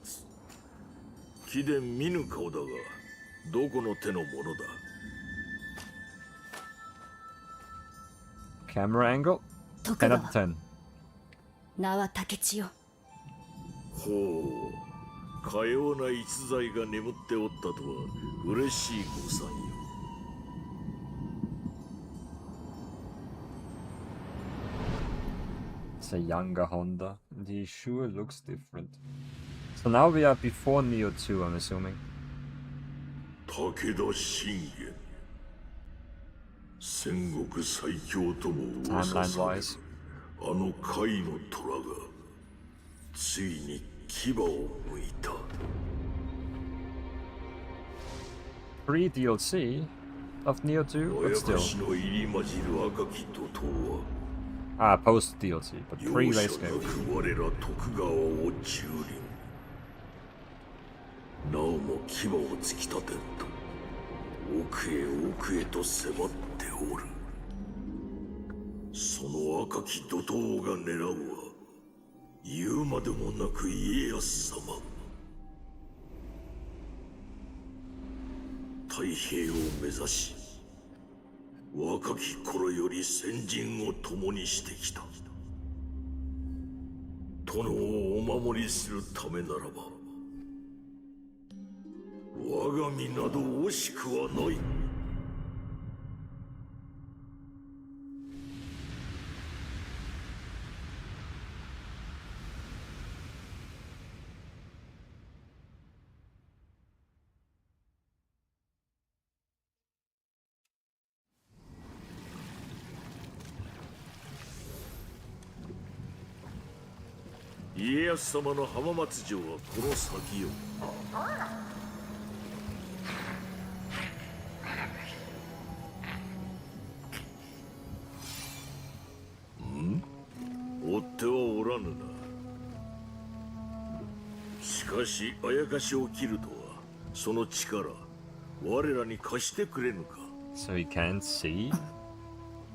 貴殿見ぬ顔だが、どこの手のものだ。Camera angle? 10 out of 10. 名は竹千代。ほう、かような逸材が眠っておったとは嬉しいごさんよ。It's a younger Honda, and he sure looks different. So now we are before Nioh 2, I'm assuming. 武田信玄、戦国最強とも噂されるあの甲斐の虎がついに牙を剥いた。Pre DLC of Nioh 2, but still. の入り混じる赤き怒涛は post DLC, but pre-race game. 我ら徳川を蹂躙。なおも牙を突き立てんと奥へ奥へと迫っておる。その赤き怒涛が狙うは言うまでもなく家康様。太平を目指し若き頃より先陣を共にしてきた。殿をお守りするためならば我が身など惜しくはない。家康様の浜松城はこの先よ。追ってはおらぬな。しかしあやかしを切るとはその力我らに貸してくれぬか。 So he can't see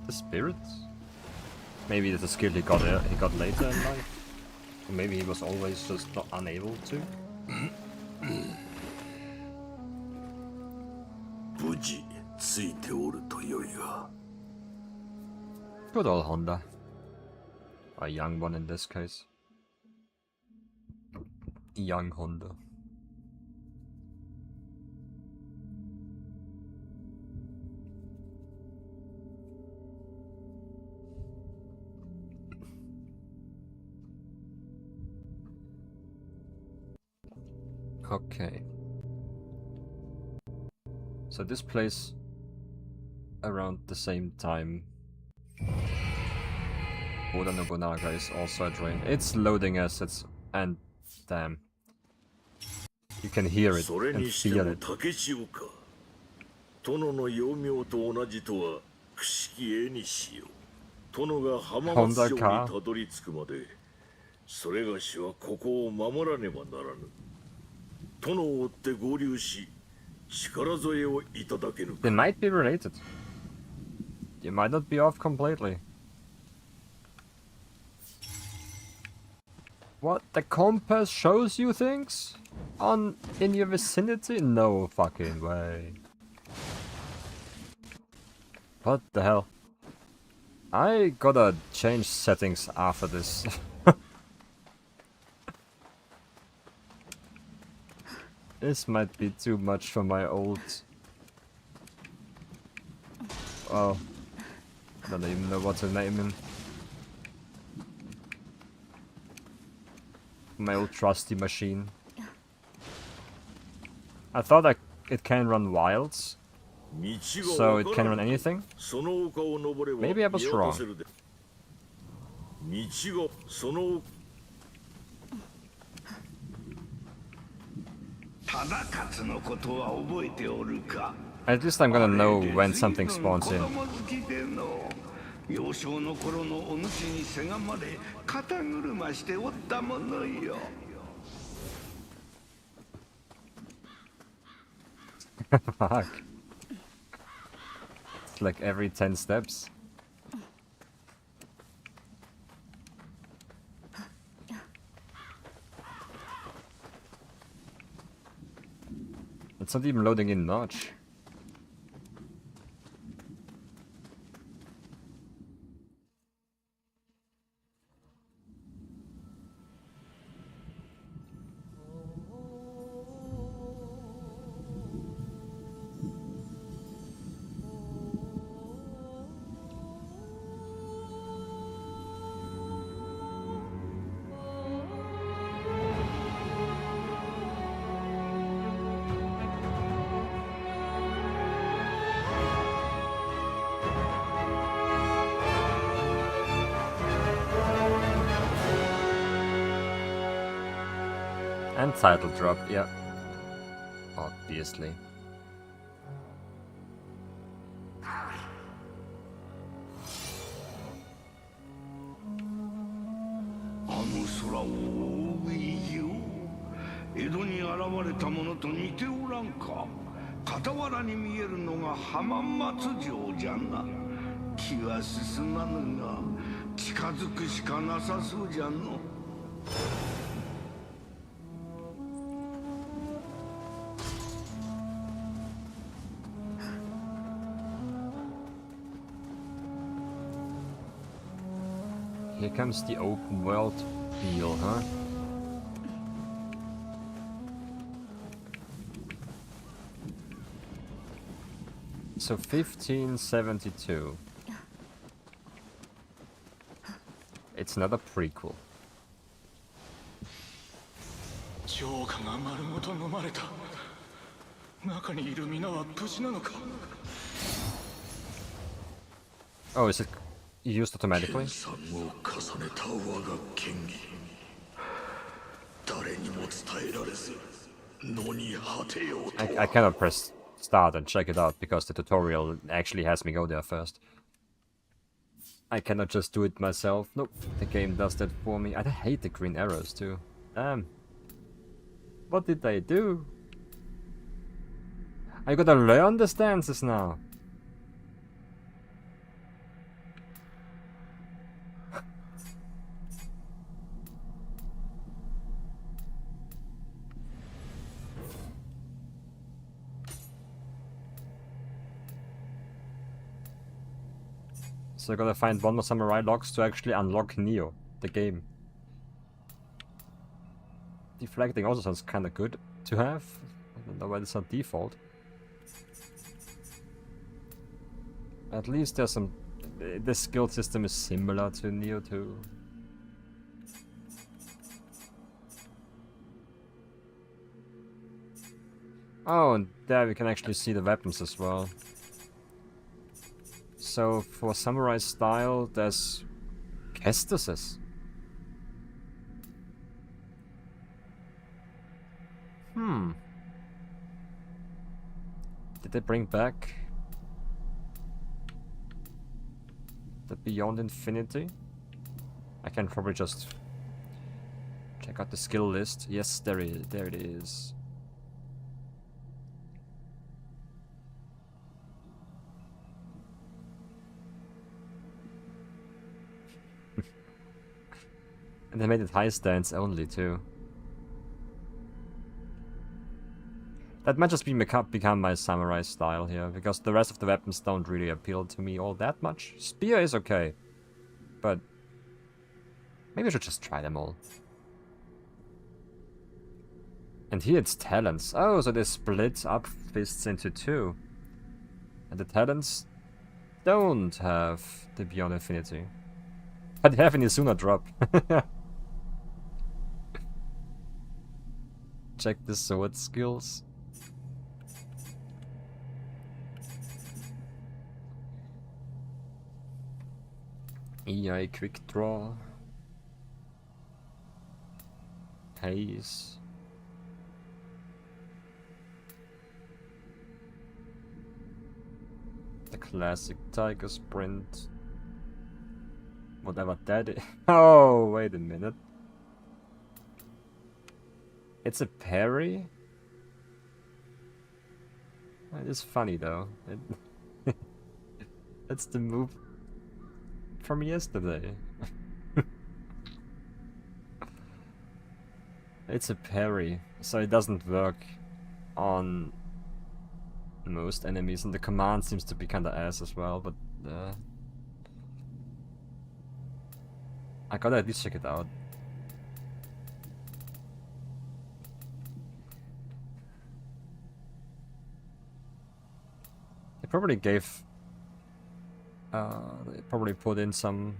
the spirits? Maybe that's a skill he got later in life? Or maybe he was always just not unable to? 無事ついておるとよいが。 Good old Honda. A young one in this case. Young Honda. Okay. So this plays around the same time. Oda Nobunaga is also a drain. It's loading assets and damn. You can hear it and feel it. 殿の幼名と同じとはくしき絵にしよう。殿が浜松城にたどり着くまでそれがしはここを守らねばならぬ。殿を追って合流し力添えをいただけぬか。 They might be related. You might not be off completely. What? The compass shows you things? In your vicinity? No fucking way. What the hell? I gotta change settings after this. This might be too much for my old... Oh. I don't even know what to name him. My old trusty machine. I thought it can run wilds, So it can run anything? Maybe I was wrong. 忠勝のことは覚えておるか。 At least I'm gonna know when something spawns in. 子供好きでの幼少の頃のお主にせがまれ肩車しておったものよ。 Fuck. It's like every 10 steps. It's not even loading in much. And title drop, yeah. Obviously. Here comes the open world deal, huh? So 1572. It's not a prequel. ジョーカが丸ごと飲まれた。中にいる皆は無事なのか。 Oh, is it used automatically? I cannot press start and check it out because the tutorial actually has me go there first. I cannot just do it myself. Nope, the game does that for me. I hate the green arrows too. Damn. What did they do? I gotta learn the stances now. So I gotta find one more samurai logs to actually unlock Nioh, the game. Deflecting also sounds kinda good to have. I don't know why it's not default. At least there's some... The skill system is similar to Nioh 2. Oh, and there we can actually see the weapons as well. So for samurai style, there's Kestis's. Did they bring back the Beyond Infinity? I can probably just check out the skill list. Yes, there it is. And they made it high stance only too. That might just become my samurai style here, because the rest of the weapons don't really appeal to me all that much. Spear is okay, but maybe I should just try them all. And here it's talents. Oh, so they split up fists into two. And the talents don't have the Beyond Infinity. But they have an Izuna drop. Check the sword skills. EI quick draw. Haze. The classic Tiger Sprint. Whatever that is. Oh, wait a minute. It's a parry? It is funny though. It's the move from yesterday. It's a parry, so it doesn't work on most enemies, and the command seems to be kinda ass as well, but I gotta at least check it out. They probably gave... they probably put in some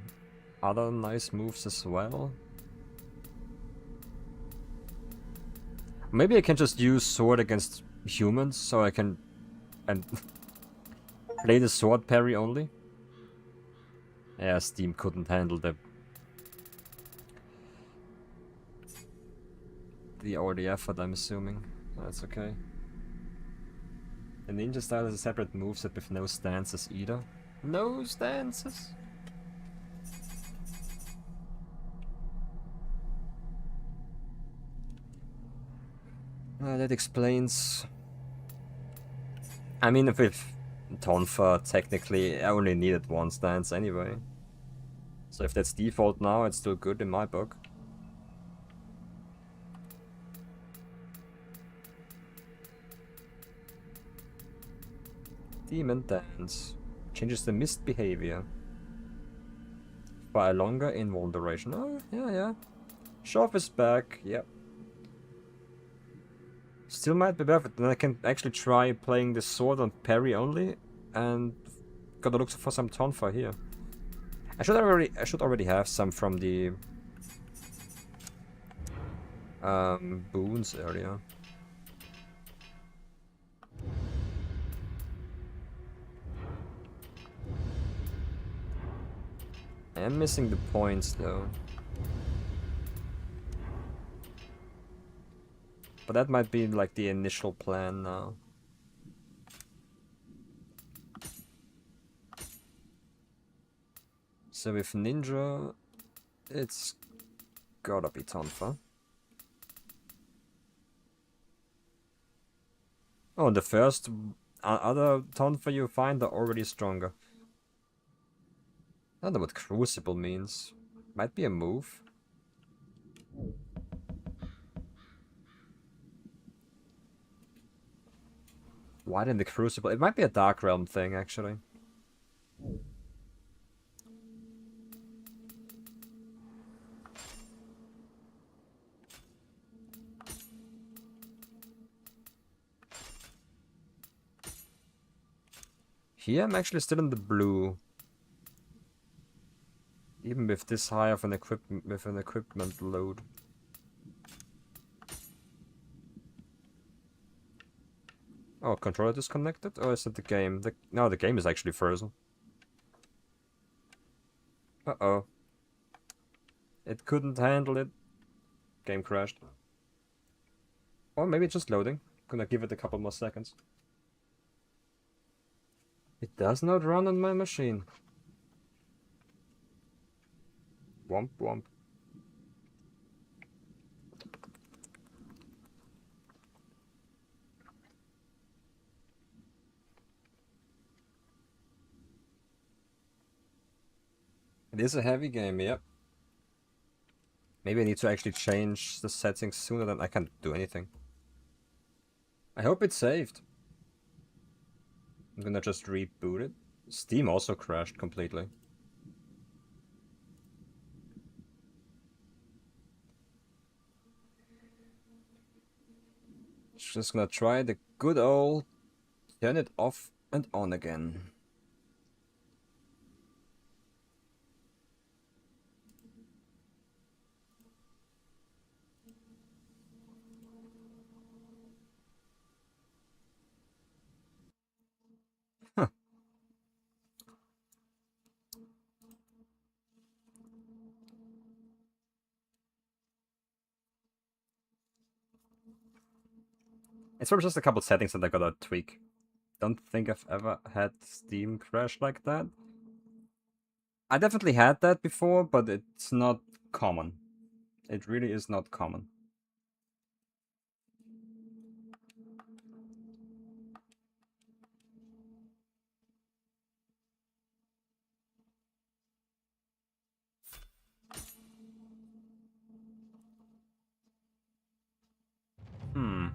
other nice moves as well. Maybe I can just use sword against humans, so I can... and play the sword parry only. Yeah, Steam couldn't handle the already effort, I'm assuming. That's okay. The ninja style is a separate moveset with no stances either. No stances? That explains... I mean, with Tonfa, technically, I only needed one stance anyway. So if that's default now, it's still good in my book. Demon Dance. Changes the mist behavior. For a longer invuln duration. Oh, yeah. Shove is back, yep. Still might be worth it. Then I can actually try playing the sword on parry only. And gotta look for some Tonfa here. I should already have some from the boons earlier. I am missing the points though. But that might be like the initial plan now. So with ninja, it's gotta be Tonfa. Oh, the first other Tonfa you find are already stronger. I don't know what Crucible means. Might be a move. Why didn't the Crucible? It might be a Dark Realm thing, actually. Here I'm actually still in the blue. Even with this high of an equipment load. Oh, controller disconnected? Or is it the game? No, the game is actually frozen. Uh-oh. It couldn't handle it. Game crashed. Or maybe it's just loading. Gonna give it a couple more seconds. It does not run on my machine. Womp womp. It is a heavy game, yep. Maybe I need to actually change the settings sooner than I can't do anything. I hope it's saved. I'm gonna just reboot it. Steam also crashed completely. Just gonna try the good old turn it off and on again. Huh. It's probably just a couple settings that I gotta tweak. Don't think I've ever had Steam crash like that. I definitely had that before, but it's not common. It really is not common. Hmm.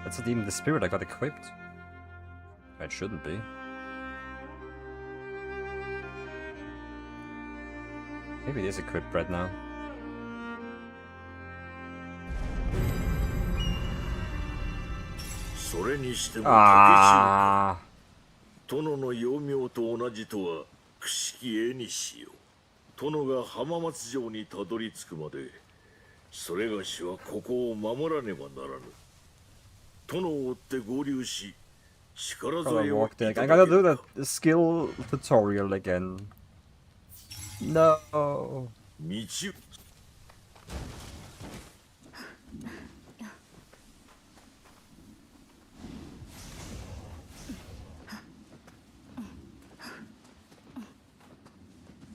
That's not even the spirit I got equipped. It shouldn't be. Maybe it is equipped right now. Ah. 殿の幼名と同じとは朽木絵にしよう。殿が浜松城にたどり着くまで、それがしはここを守らねばならぬ。殿を追って合流し、力添えをいただけ I るか。 gotta do that skill tutorial again. No. 道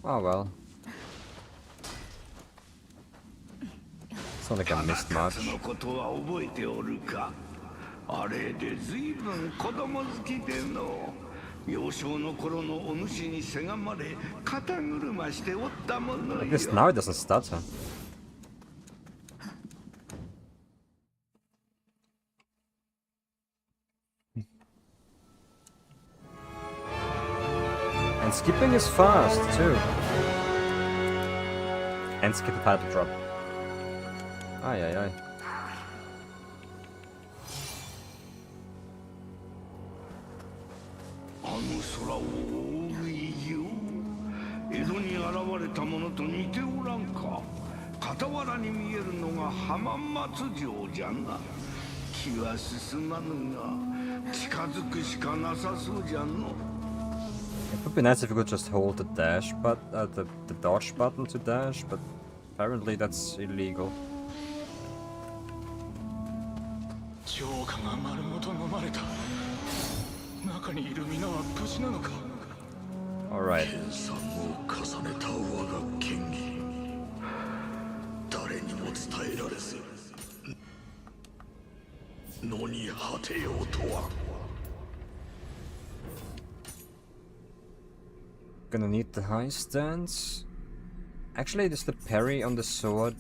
Oh well. It's not like I missed much. のことは覚えておるか。あれで随分子供好きでの。幼少の頃のお主にせがまれ肩車しておったもの I よ。 guess now it doesn't stutter. And skipping is fast too. And skip the title drop. Aye aye aye. あの空を覆う異様。江戸に現れたものと似ておらんか。傍らに見えるのが浜松城じゃな。気は進まぬが近づくしかなさそうじゃの。 It would be nice if you could just hold the dash the dodge button to dash, but apparently that's illegal. 城下が丸ごと飲まれた。中にいる皆は無事なのか。 Alright. 研鑽を重ねた我が剣技。誰にも伝えられず。野に果てようとは。 Gonna need the high stance. Actually, there's the parry on the sword.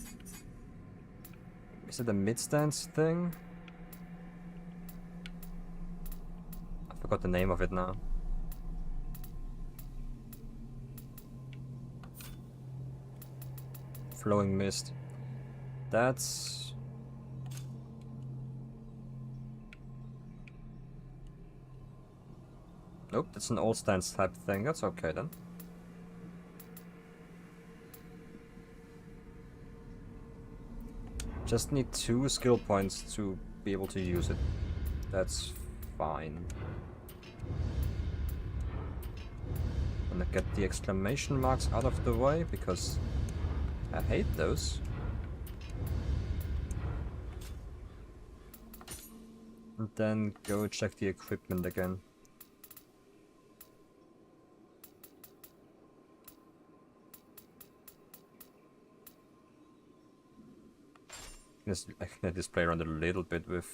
Is it a mid stance thing? I forgot the name of it now. Flowing mist. That's... Nope, that's an all stance type thing. That's okay then. Just need 2 skill points to be able to use it. That's fine. Gonna get the exclamation marks out of the way because I hate those. And then go check the equipment again. I can display around a little bit with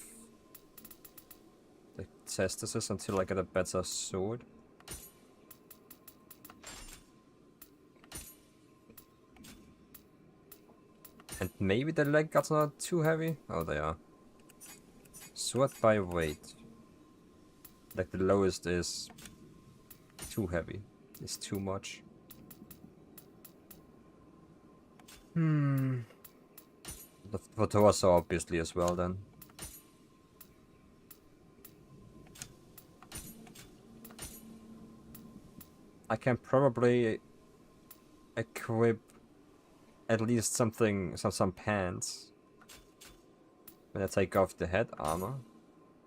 the testers until I get a better sword. And maybe the leg guards are not too heavy? Oh, they are. Sword by weight. Like the lowest is too heavy. It's too much. The torso obviously as well then. I can probably equip at least something, some pants. When I take off the head armor.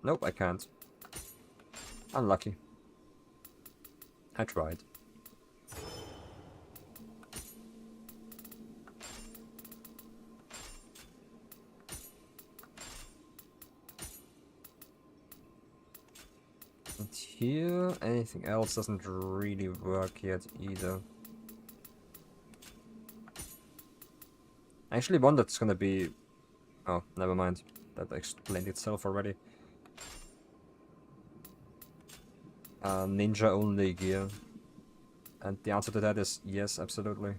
Nope, I can't. Unlucky. I tried. And here, anything else doesn't really work yet either. I actually wonder it's gonna be... Oh, never mind. That explained itself already. Ninja only gear. And the answer to that is yes, absolutely.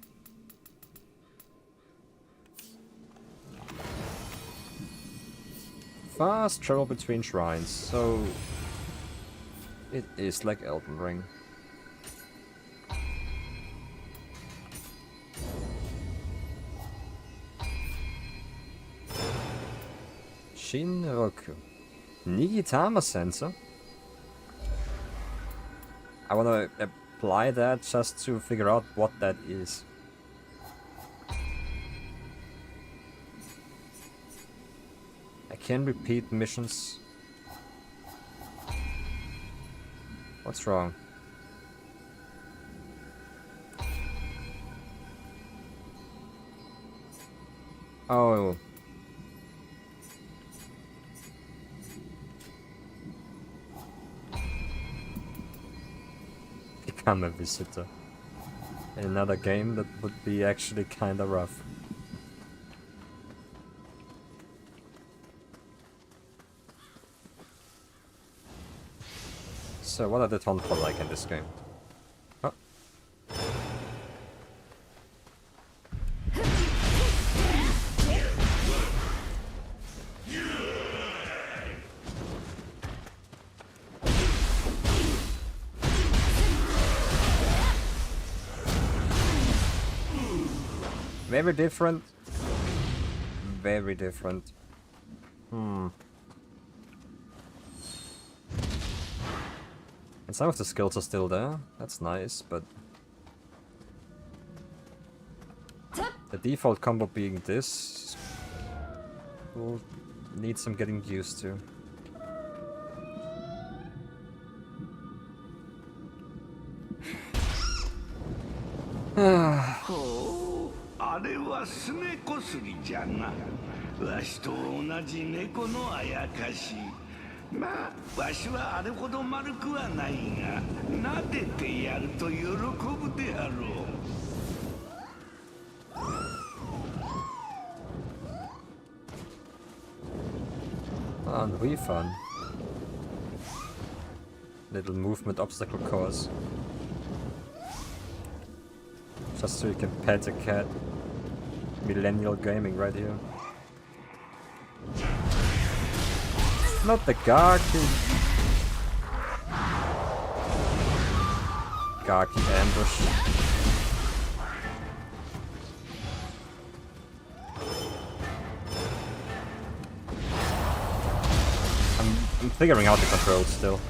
Fast travel between shrines, so it is like Elden Ring. Shinroku. Nigitama sensor? I wanna apply that just to figure out what that is. I can repeat missions. What's wrong? Oh. Become a visitor. In another game that would be actually kinda rough. So what are the Tonfa like in this game? Oh. Very different. Very different. And some of the skills are still there. That's nice, but the default combo being this will need some getting used to. ほう、あれはすねこすりじゃな。わしと同じ猫のあやかし。まあ、わしはあれほど丸くはないが、撫でてやると喜ぶであろう。And we fun. Little movement obstacle course. Just so you can pet a cat. Millennial gaming right here. Not the Gaki. Gaki ambush. I'm figuring out the controls still.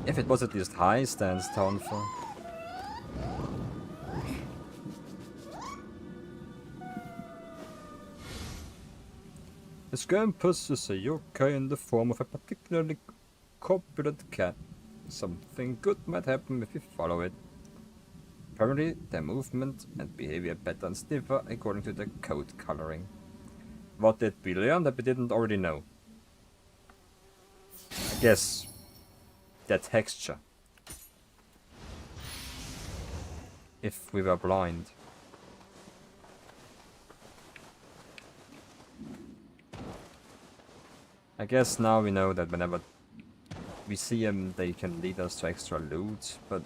If it was at least high stance tone for. This game possesses a yokai in the form of a particularly corpulent cat. Something good might happen if you follow it. Apparently, their movement and behavior patterns differ according to the coat coloring. What did we learn that we didn't already know? I guess their texture. If we were blind. I guess now we know that whenever we see them, they can lead us to extra loot, but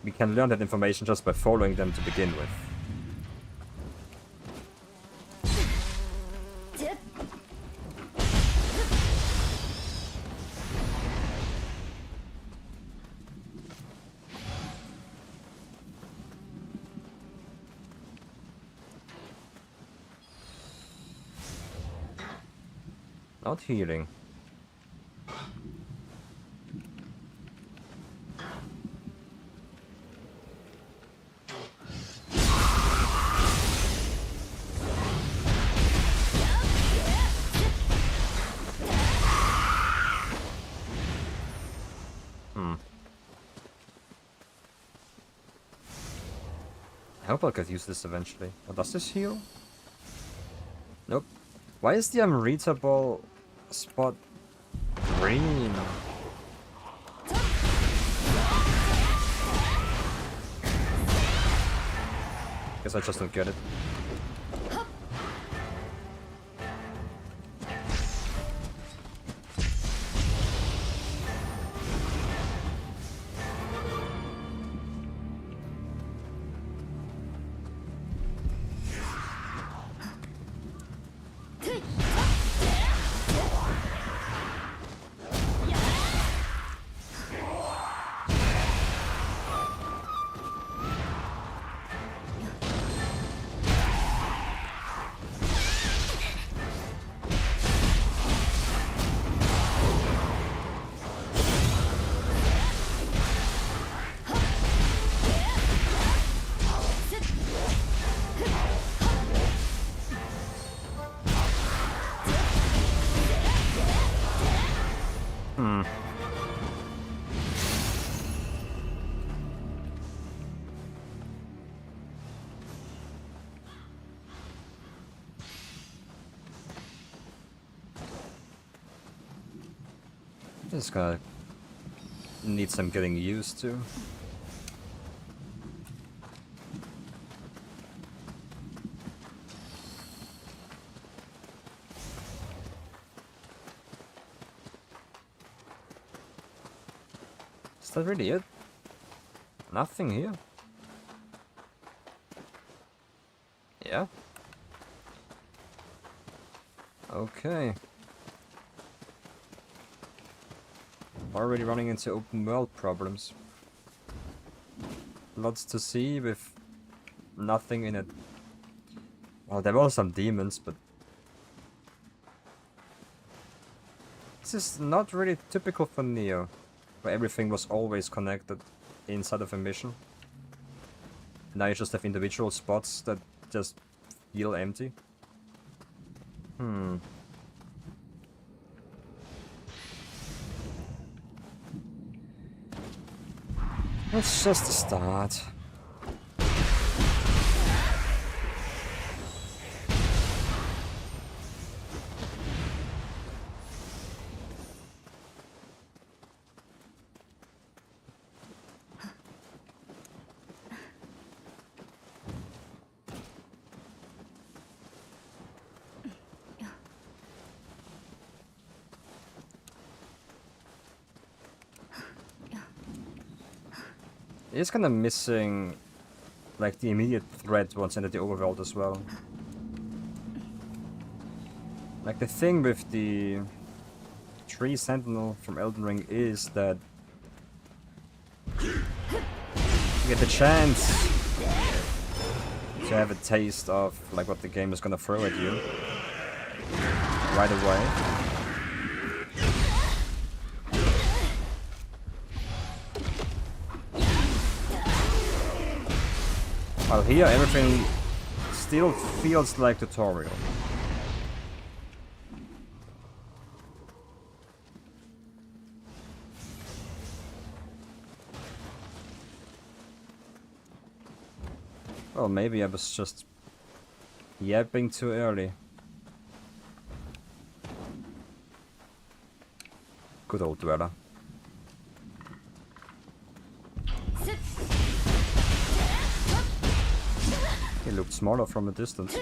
we can learn that information just by following them to begin with. Not healing. I hope I could use this eventually. Oh, does this heal? Nope. Why is the unreachable spot green? Guess I just don't get it. This guy needs some getting used to. Is that really it? Nothing here? Yeah? Okay. Already running into open world problems. Lots to see with nothing in it. Well, there were some demons, but this is not really typical for Nioh, where everything was always connected inside of a mission. Now you just have individual spots that just feel empty. It's just a start. It's kind of missing, like, the immediate threat once into the overworld as well. Like, the thing with the Tree Sentinel from Elden Ring is that you get the chance to have a taste of, like, what the game is gonna throw at you right away. While here, everything still feels like tutorial. Well, maybe I was just yapping too early. Good old Dweller. He looked smaller from a distance.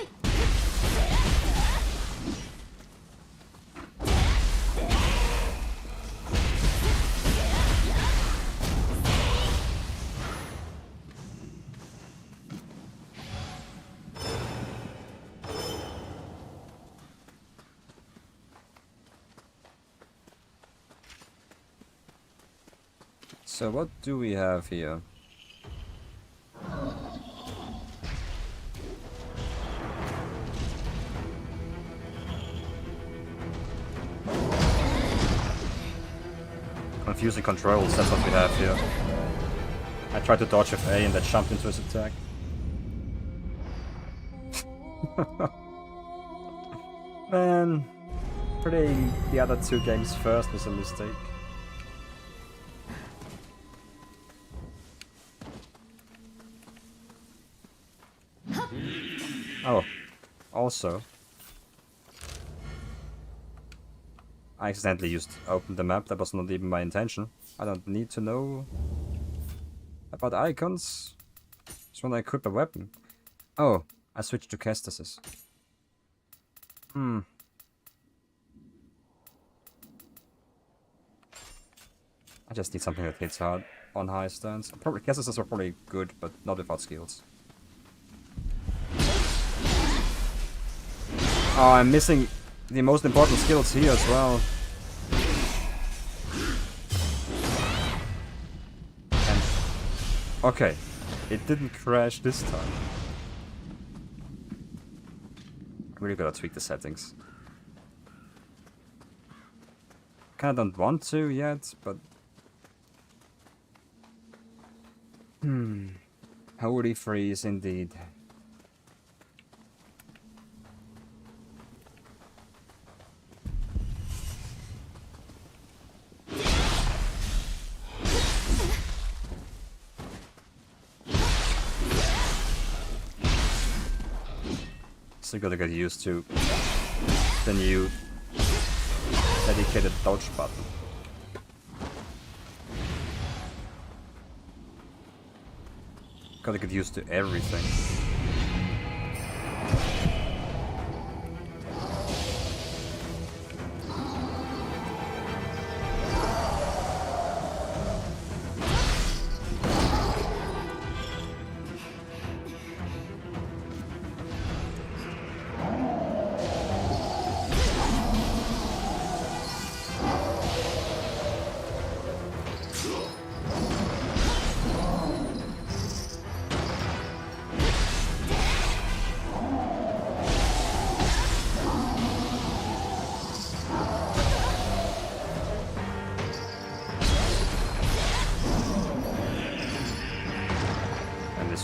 So what do we have here? Confusing controls, that's what we have here. I tried to dodge with A and that jumped into his attack. Man, playing the other two games first was a mistake. Oh, also, I accidentally opened the map. That was not even my intention. I don't need to know about icons. Just when I equip a weapon. Oh, I switched to Kestasis. I just need something that hits hard on high stance. Probably Kestasis are probably good, but not without skills. Oh, I'm missing the most important skills here as well. And okay, it didn't crash this time. I really gotta tweak the settings. Kinda don't want to yet, but holy freeze indeed. So you gotta get used to the new dedicated dodge button. Gotta get used to everything.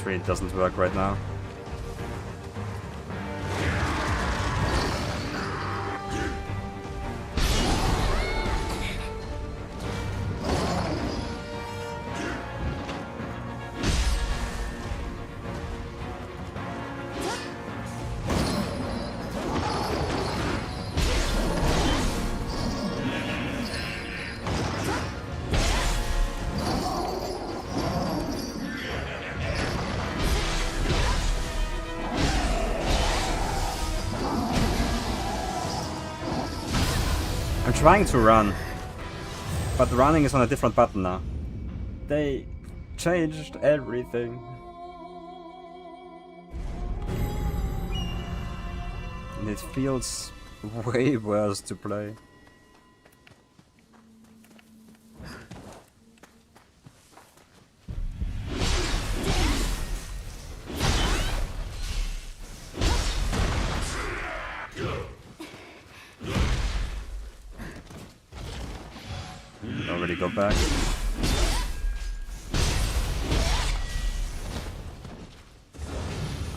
It doesn't work right now. I'm trying to run, but running is on a different button now. They changed everything. And it feels way worse to play. Already go back.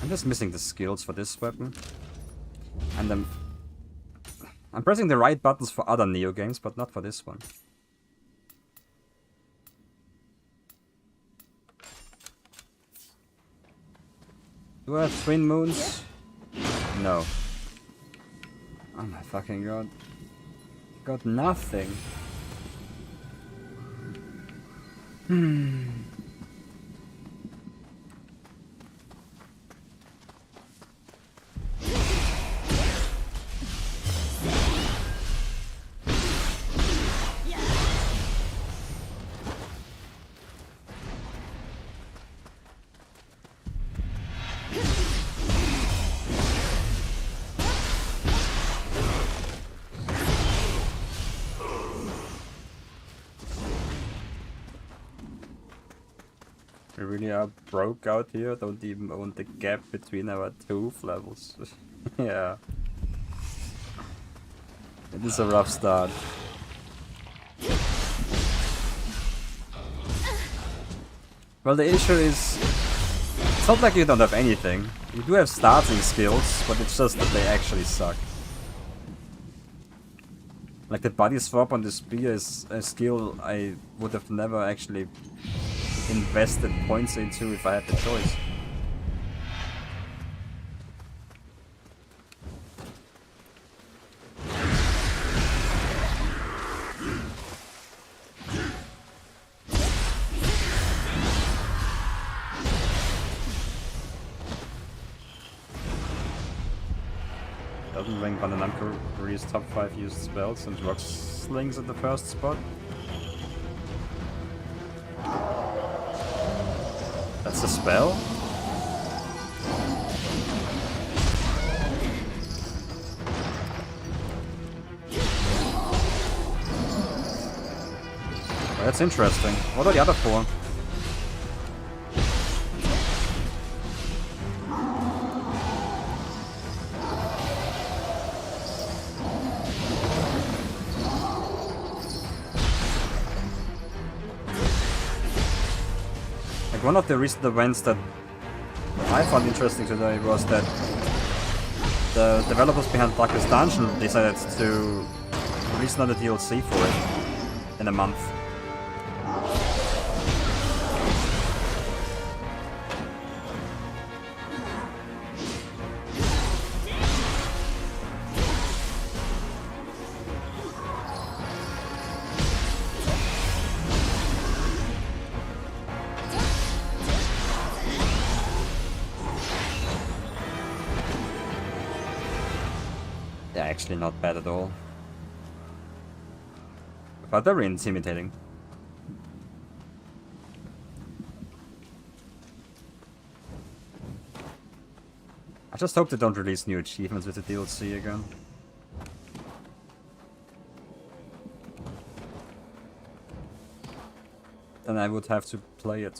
I'm just missing the skills for this weapon. And I'm pressing the right buttons for other Nioh games, but not for this one. Do I have twin moons? No. Oh my fucking god. Got nothing. We really are broke out here, don't even own the gap between our two levels. Yeah. It is a rough start. Well, the issue is, it's not like you don't have anything. You do have starting skills, but it's just that they actually suck. Like the body swap on the spear is a skill I would have never actually invested points into if I had the choice. Doesn't rank Bananamkuri's top 5 used spells and Rock Slings at the first spot. That's a spell? Well, that's interesting. What are the other 4? One of the recent events that I found interesting today was that the developers behind Darkest Dungeon decided to release another DLC for it in a month. Actually not bad at all. But very intimidating. I just hope they don't release new achievements with the DLC again. Then I would have to play it.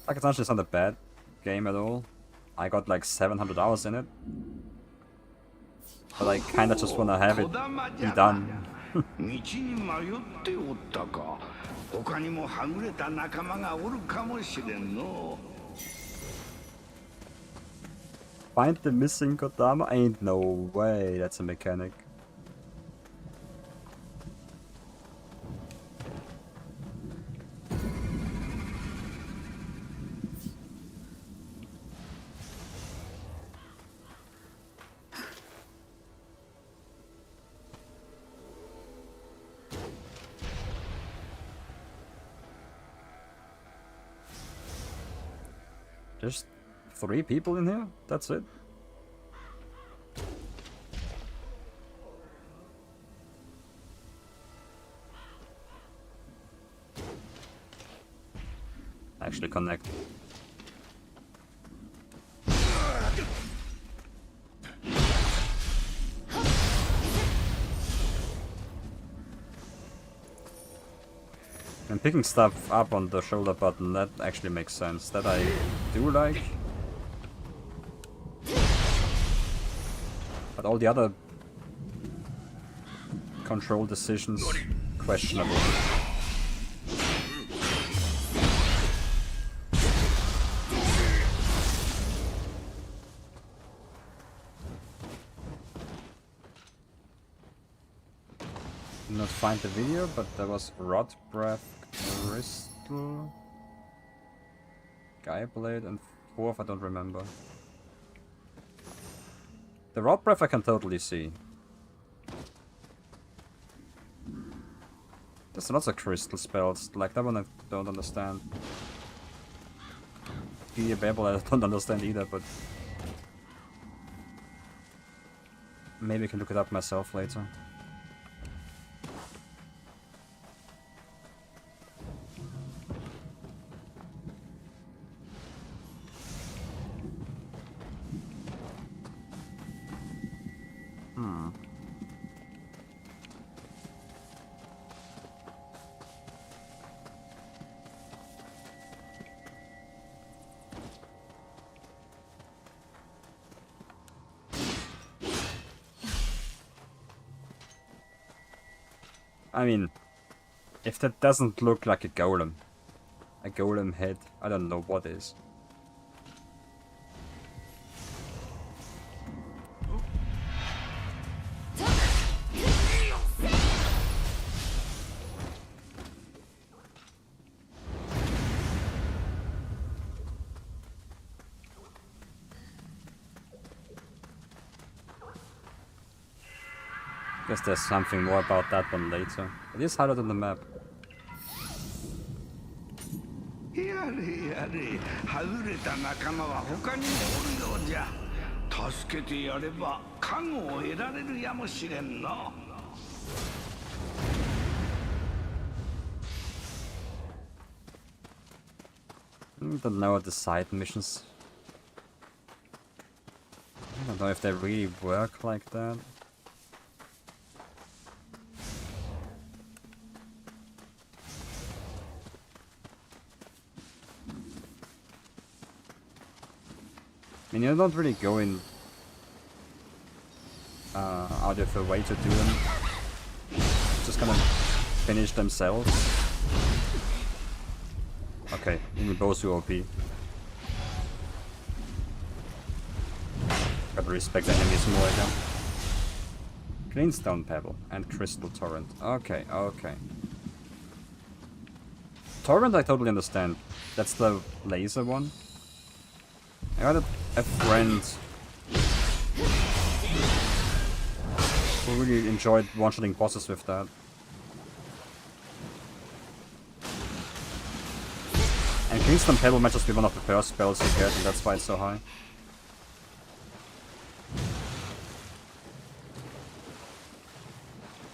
Like, it's actually not a bad game at all. I got like 700 hours in it. But I kinda just wanna have it be done. Find the missing Kodama? Ain't no way that's a mechanic. There's 3 people in here? That's it? Actually connect. And picking stuff up on the shoulder button, that actually makes sense. That I do like. But all the other control decisions, questionable. Did not find the video, but there was Rod Breath, Crystal, Gaia Blade, and 4th I don't remember. The Rod Breath I can totally see. There's lots of crystal spells, like that one I don't understand. Be a Babel I don't understand either, but maybe I can look it up myself later. I mean, if that doesn't look like a golem head, I don't know what is. Guess there's something more about that one later. It is highlighted on the map. やれやれ、はぐれた仲間は他にもおるようじゃ。助けてやれば加護を得られるやもしれんの。Don't know the side missions. I don't know if they really work like that. I mean, you don't really go in out of your way to do them. Just gonna finish themselves. Okay, Bosu OP. Gotta respect enemies more again. Greenstone Pebble and Crystal Torrent. Okay, okay. Torrent I totally understand. That's the laser one. I got a friend who really enjoyed one-shotting bosses with that. And Kingston Pebble might just be one of the first spells you get, and that's why it's so high.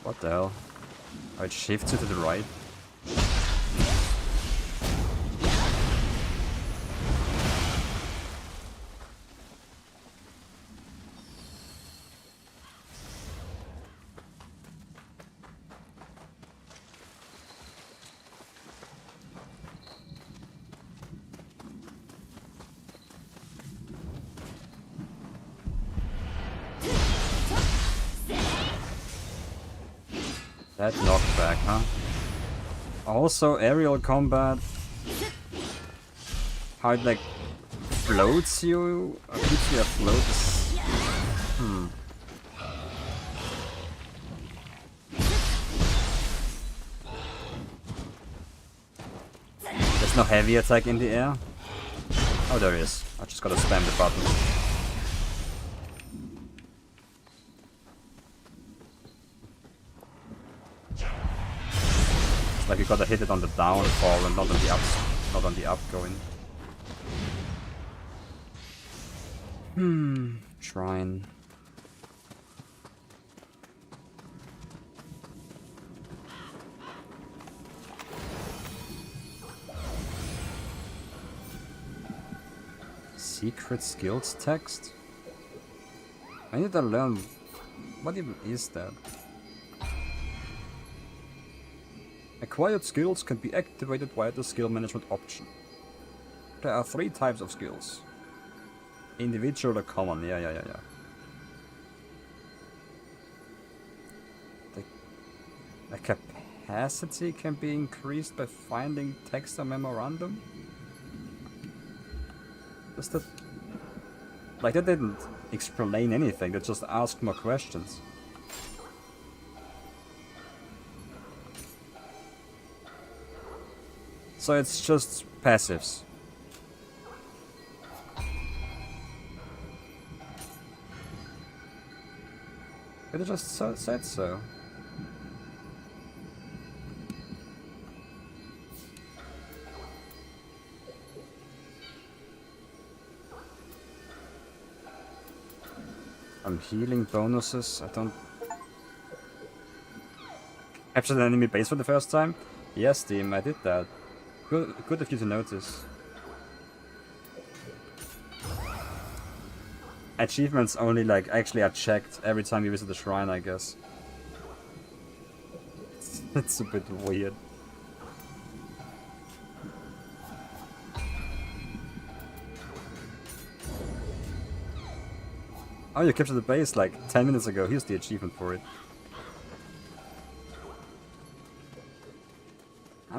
What the hell? Oh, it shifts it to the right. That knockback, huh? Also, aerial combat. How it like floats you or keeps you afloat is... There's no heavy attack in the air? Oh, there is. I just gotta spam the button. Like you gotta hit it on the downfall and not on the upgoing. Shrine. Secret skills text? I need to learn what even is that? Acquired skills can be activated via the skill management option. There are 3 types of skills. Individual or common, yeah. The capacity can be increased by finding text or memorandum? Does that... Like, that didn't explain anything, they just asked more questions. So it's just passives. But it just said so. Healing bonuses, I don't... Captured an enemy base for the first time? Yes, team, I did that. Good of you to notice. Achievements only like actually are checked every time you visit the shrine, I guess. It's a bit weird. Oh, you captured the base like 10 minutes ago. Here's the achievement for it.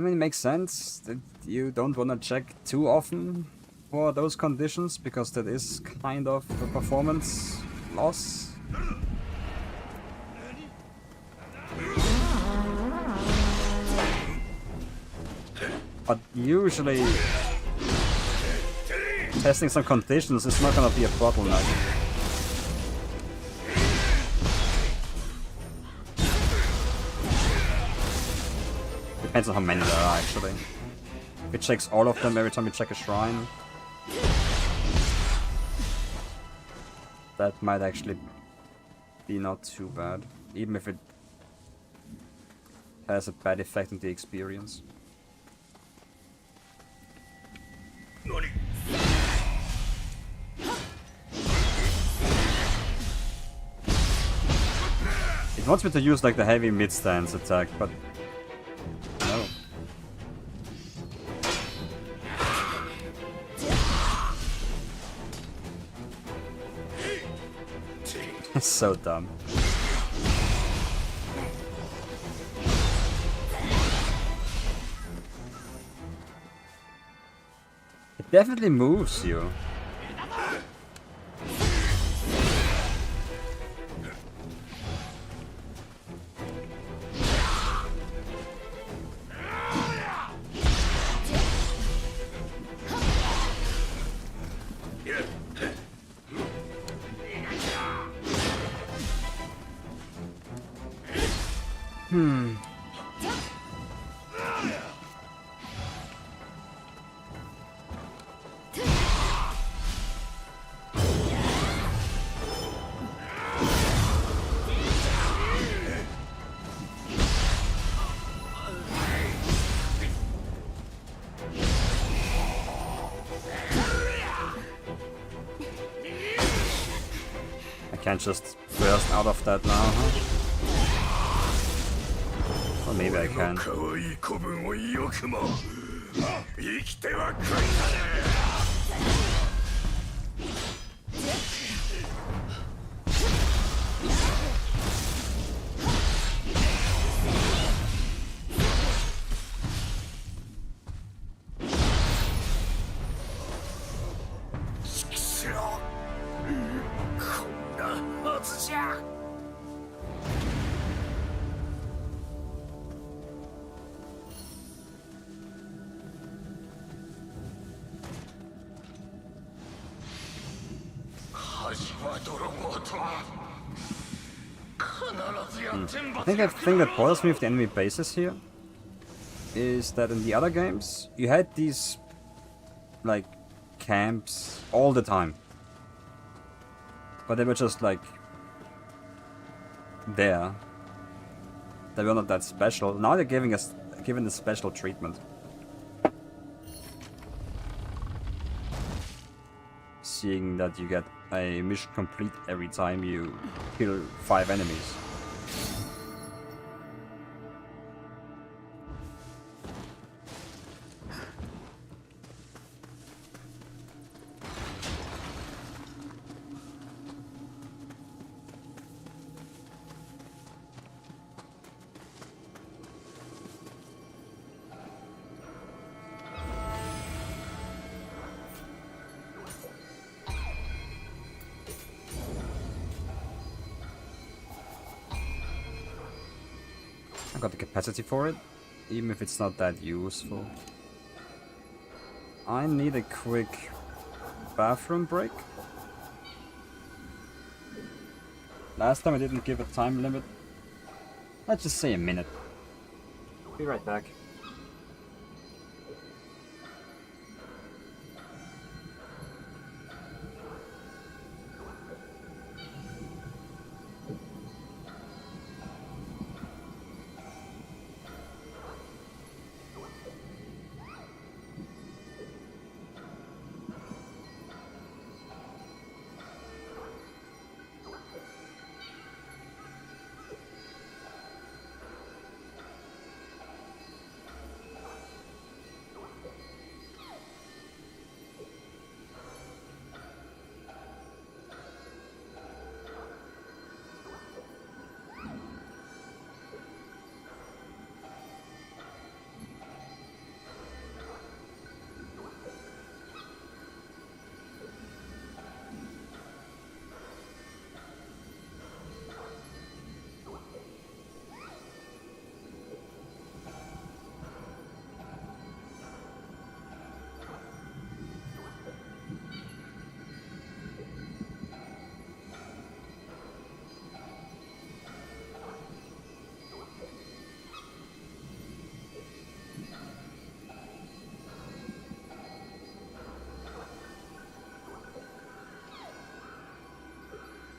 mean, it makes sense that you don't want to check too often for those conditions, because that is kind of a performance loss. But usually, testing some conditions is not gonna be a bottleneck. Depends on how many there are, actually. If it checks all of them every time you check a shrine, that might actually be not too bad, even if it has a bad effect on the experience. It wants me to use like the heavy mid-stance attack, but no. It's so dumb. It definitely moves you. Can't just burst out of that now, huh? Or maybe I can. I think the thing that bothers me with the enemy bases here is that in the other games you had these like camps all the time, but they were just like there. They were not that special. Now they're giving a special treatment. Seeing that you get a mission complete every time you kill 5 enemies. I got the capacity for it, even if it's not that useful. I need a quick bathroom break. Last time I didn't give a time limit. Let's just say a minute. Be right back.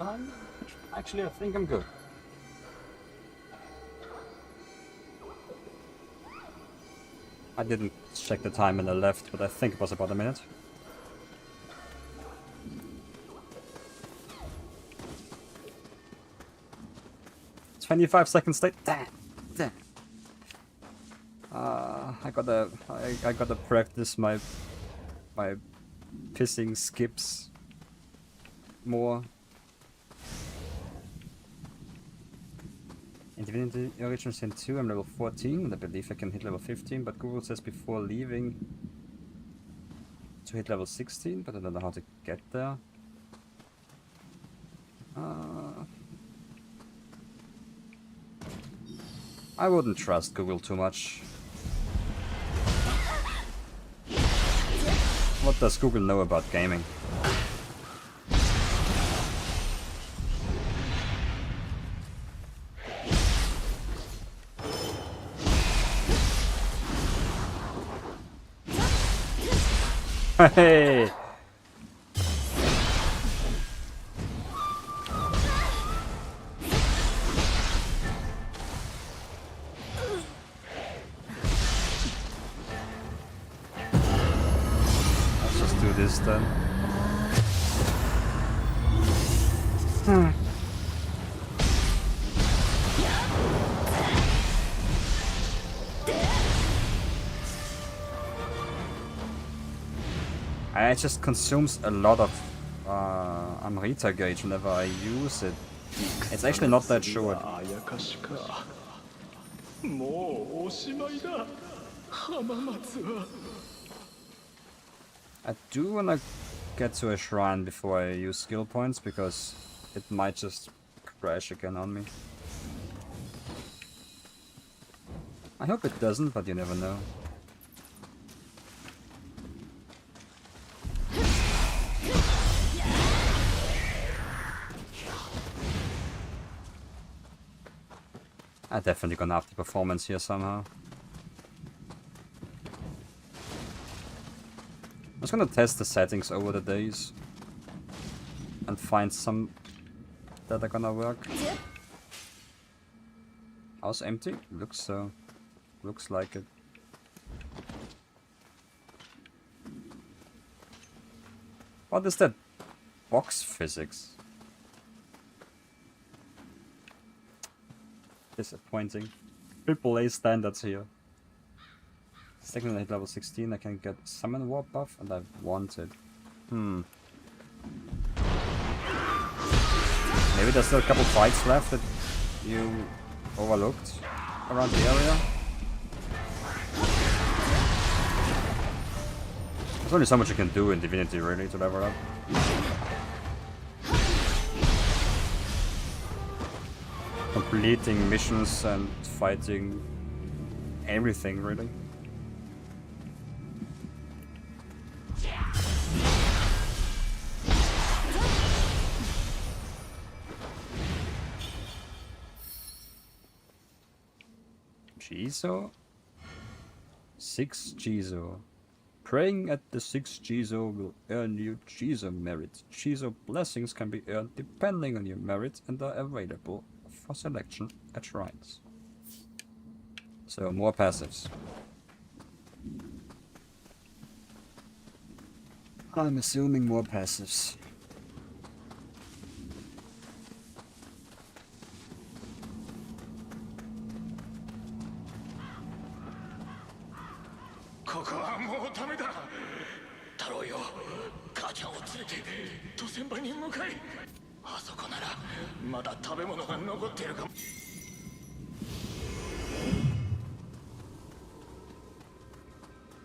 time? Actually, I think I'm good. I didn't check the time when I left, but I think it was about a minute. "25 seconds late." Damn. I gotta practice my pissing skips more. In Divinity Original Sin 2, I'm level 14, and I believe I can hit level 15, but Google says before leaving to hit level 16, but I don't know how to get there. I wouldn't trust Google too much. What does Google know about gaming? Hey! Let's just do this then. It just consumes a lot of Amrita gauge whenever I use it. It's actually not that short. I do wanna get to a shrine before I use skill points, because it might just crash again on me. I hope it doesn't, but you never know. I'm definitely gonna up the performance here somehow. I'm just gonna test the settings over the days and find some that are gonna work. House empty? Looks so. Looks like it. What is that box physics? Disappointing. AAA standards here. Second at level 16, I can get summon warp buff, and I want it. Maybe there's still a couple fights left that you overlooked around the area. There's only so much you can do in Divinity, really, to level up. Completing missions and fighting everything, really. Jizo? 6 Jizo. Praying at the 6 Jizo will earn you Jizo merit. Jizo blessings can be earned depending on your merit and are available for selection at shrines. So more passives. I'm assuming more passives.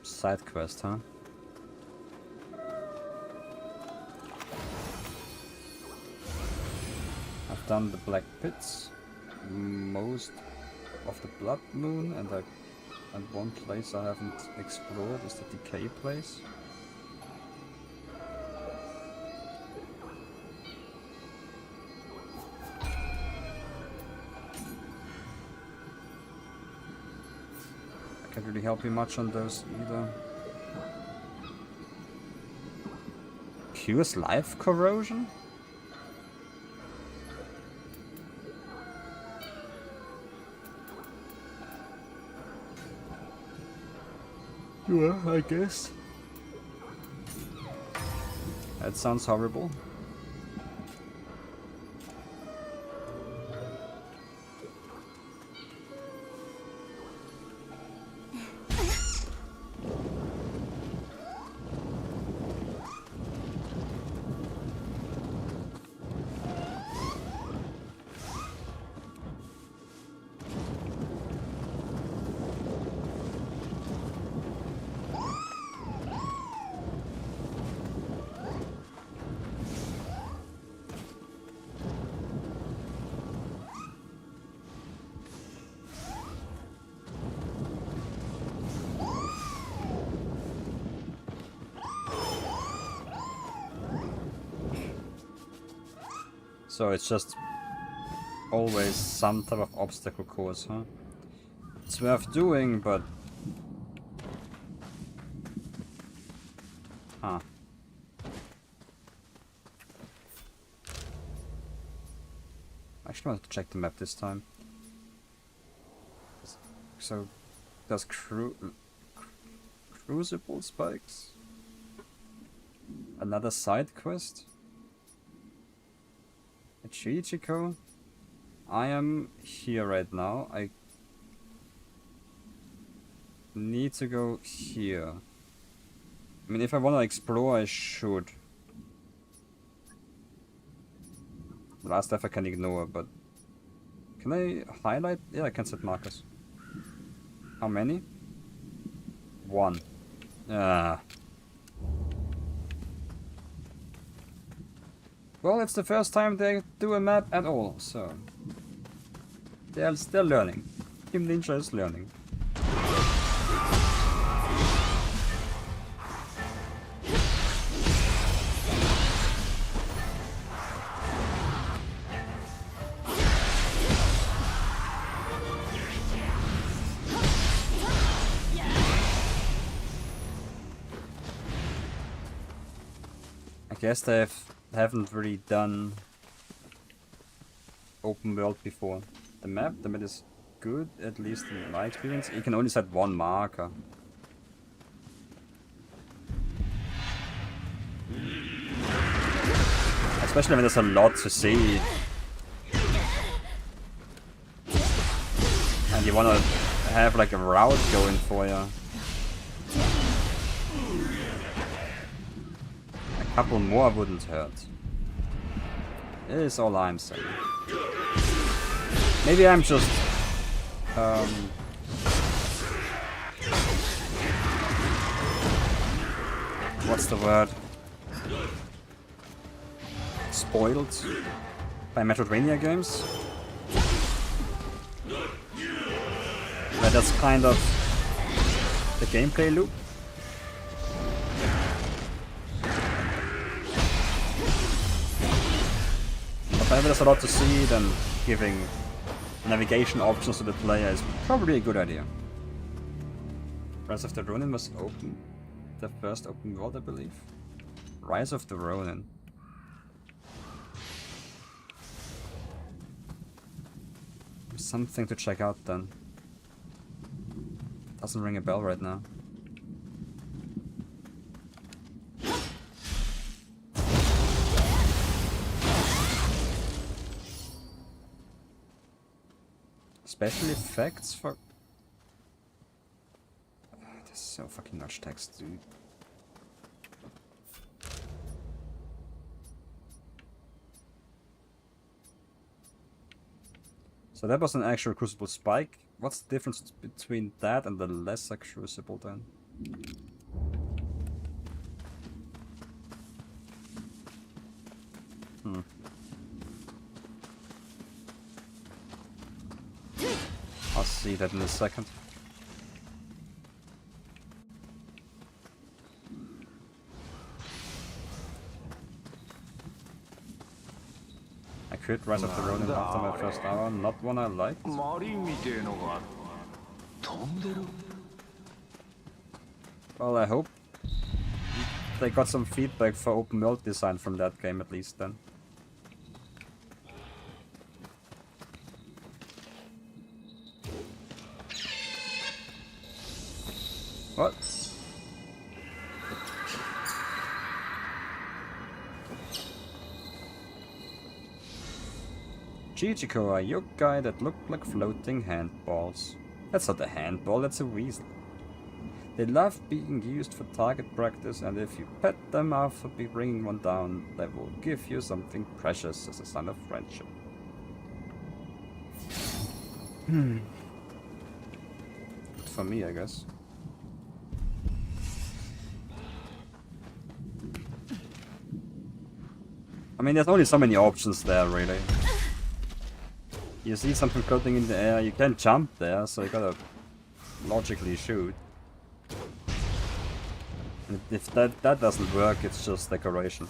Side quest, huh? I've done the Black Pits, most of the Blood Moon, and one place I haven't explored is the Decay place. I can't really help you much on those either. Cures life corrosion? Well, I guess. That sounds horrible. So it's just always some type of obstacle course, huh? It's worth doing, but... Huh. I actually want to check the map this time. So, there's crucible spikes? Another side quest? Chichiko? I am here right now. I need to go here. I mean, if I want to explore, I should. The last stuff I can ignore, but... Can I highlight? Yeah, I can set markers. How many? 1. Ah. Well, it's the first time they do a map at all, so... They're still learning. Team Ninja is learning. I guess they haven't really done open world before. The map is good, at least in my experience. You can only set 1 marker. Especially when there's a lot to see. And you wanna have like a route going for you. A couple more wouldn't hurt. Is all I'm saying. Maybe I'm just what's the word? Spoiled by Metroidvania games? Where that's kind of the gameplay loop. But whenever there's a lot to see, then giving navigation options to the player is probably a good idea. Rise of the Ronin was open. The first open world, I believe. Rise of the Ronin. Something to check out then. Doesn't ring a bell right now. Special effects for... There's so fucking much text, dude. So that was an actual crucible spike. What's the difference between that and the lesser crucible then? I'll see that in a second. I quit Rise of the Ronin after my first hour, not one I liked. Well, I hope they got some feedback for open world design from that game at least then. What? Chichiko, a yokai that looked like floating handballs. That's not a handball, that's a weasel. They love being used for target practice, and if you pet them after bringing one down, they will give you something precious as a sign of friendship. Good for me, I guess. I mean, there's only so many options there, really. You see something floating in the air, you can't jump there, so you gotta logically shoot. And if that doesn't work, it's just decoration.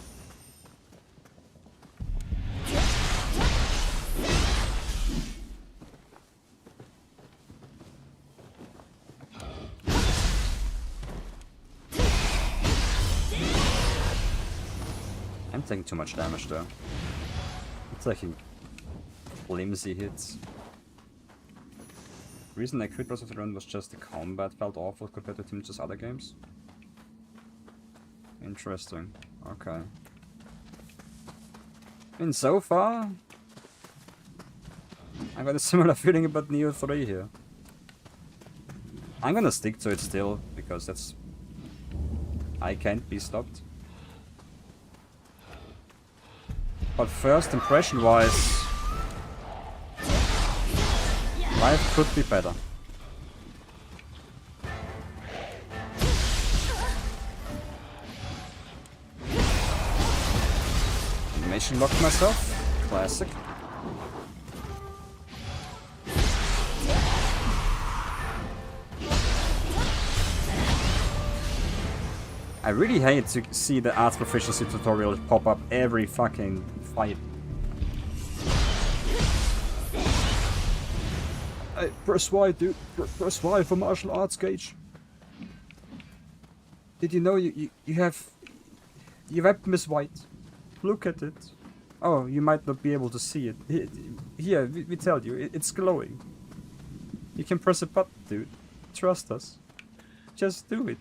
I'm taking too much damage though. I'm taking flimsy hits. The reason I quit Breath of the Wild was just the combat felt awful compared to Tim's other games. Interesting. Okay. And so far, I got a similar feeling about Nioh 3 here. I'm gonna stick to it still, because that's... I can't be stopped. But first impression wise, life could be better. Animation locked myself. Classic. I really hate to see the art proficiency tutorial pop up every fucking fight. Hey, press Y, dude. Press Y for martial arts, Gage. Did you know you have... Your weapon is white. Look at it. Oh, you might not be able to see it. Here, we tell you, it's glowing. You can press a button, dude. Trust us. Just do it.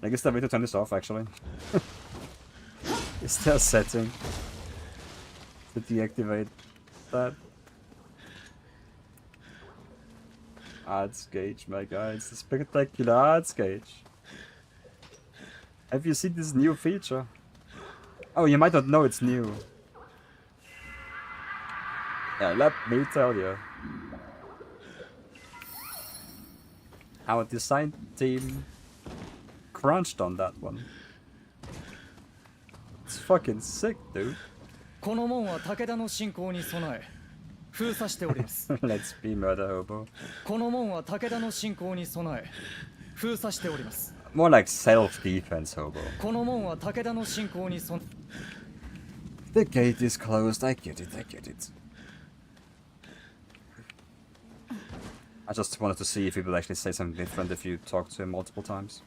I guess that way to turn this off, actually. Is there a setting to deactivate that? Arts gauge, my guy. It's a spectacular arts gauge. Have you seen this new feature? Oh, you might not know it's new. Yeah, let me tell you. Our design team crunched on that one. It's fucking sick, dude. Let's be murder hobo. More like self-defense hobo. The gate is closed, I get it. I just wanted to see if he would actually say something different if you talk to him multiple times.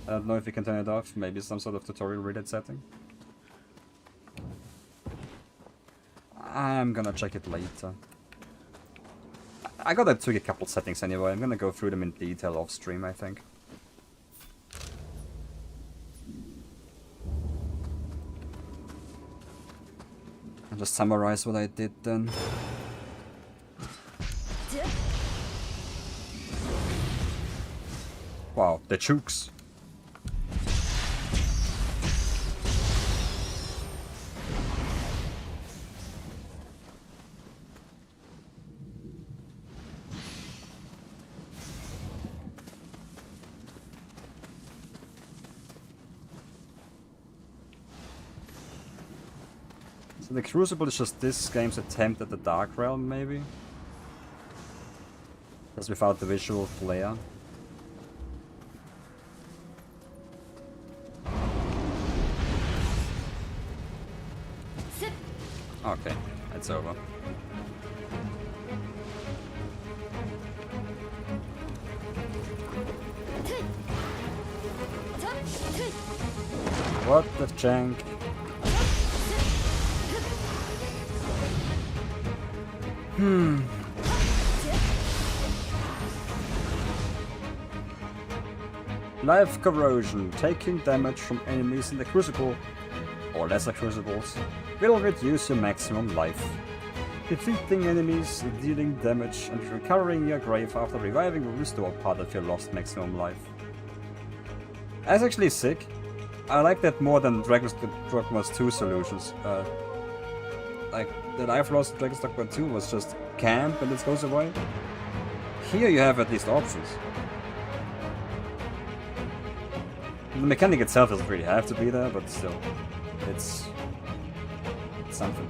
I don't know if you can turn it off, maybe some sort of tutorial read setting. I'm gonna check it later. I gotta tweak a couple settings anyway, I'm gonna go through them in detail off stream, I think. I'll just summarize what I did then. Wow, the chooks. So the Crucible is just this game's attempt at the Dark Realm, maybe? Just without the visual flair. Okay, it's over. What the jank? Life corrosion. Taking damage from enemies in the Crucible or lesser crucibles, will reduce your maximum life. Defeating enemies, dealing damage, and recovering your grave after reviving will restore part of your lost maximum life. That's actually sick. I like that more than Dragon's Dogma's 2 solutions. Like, the life lost in Dragon's Dogma 2 was just camp and it goes away. Here you have at least options. The mechanic itself doesn't really have to be there, but still, it's something.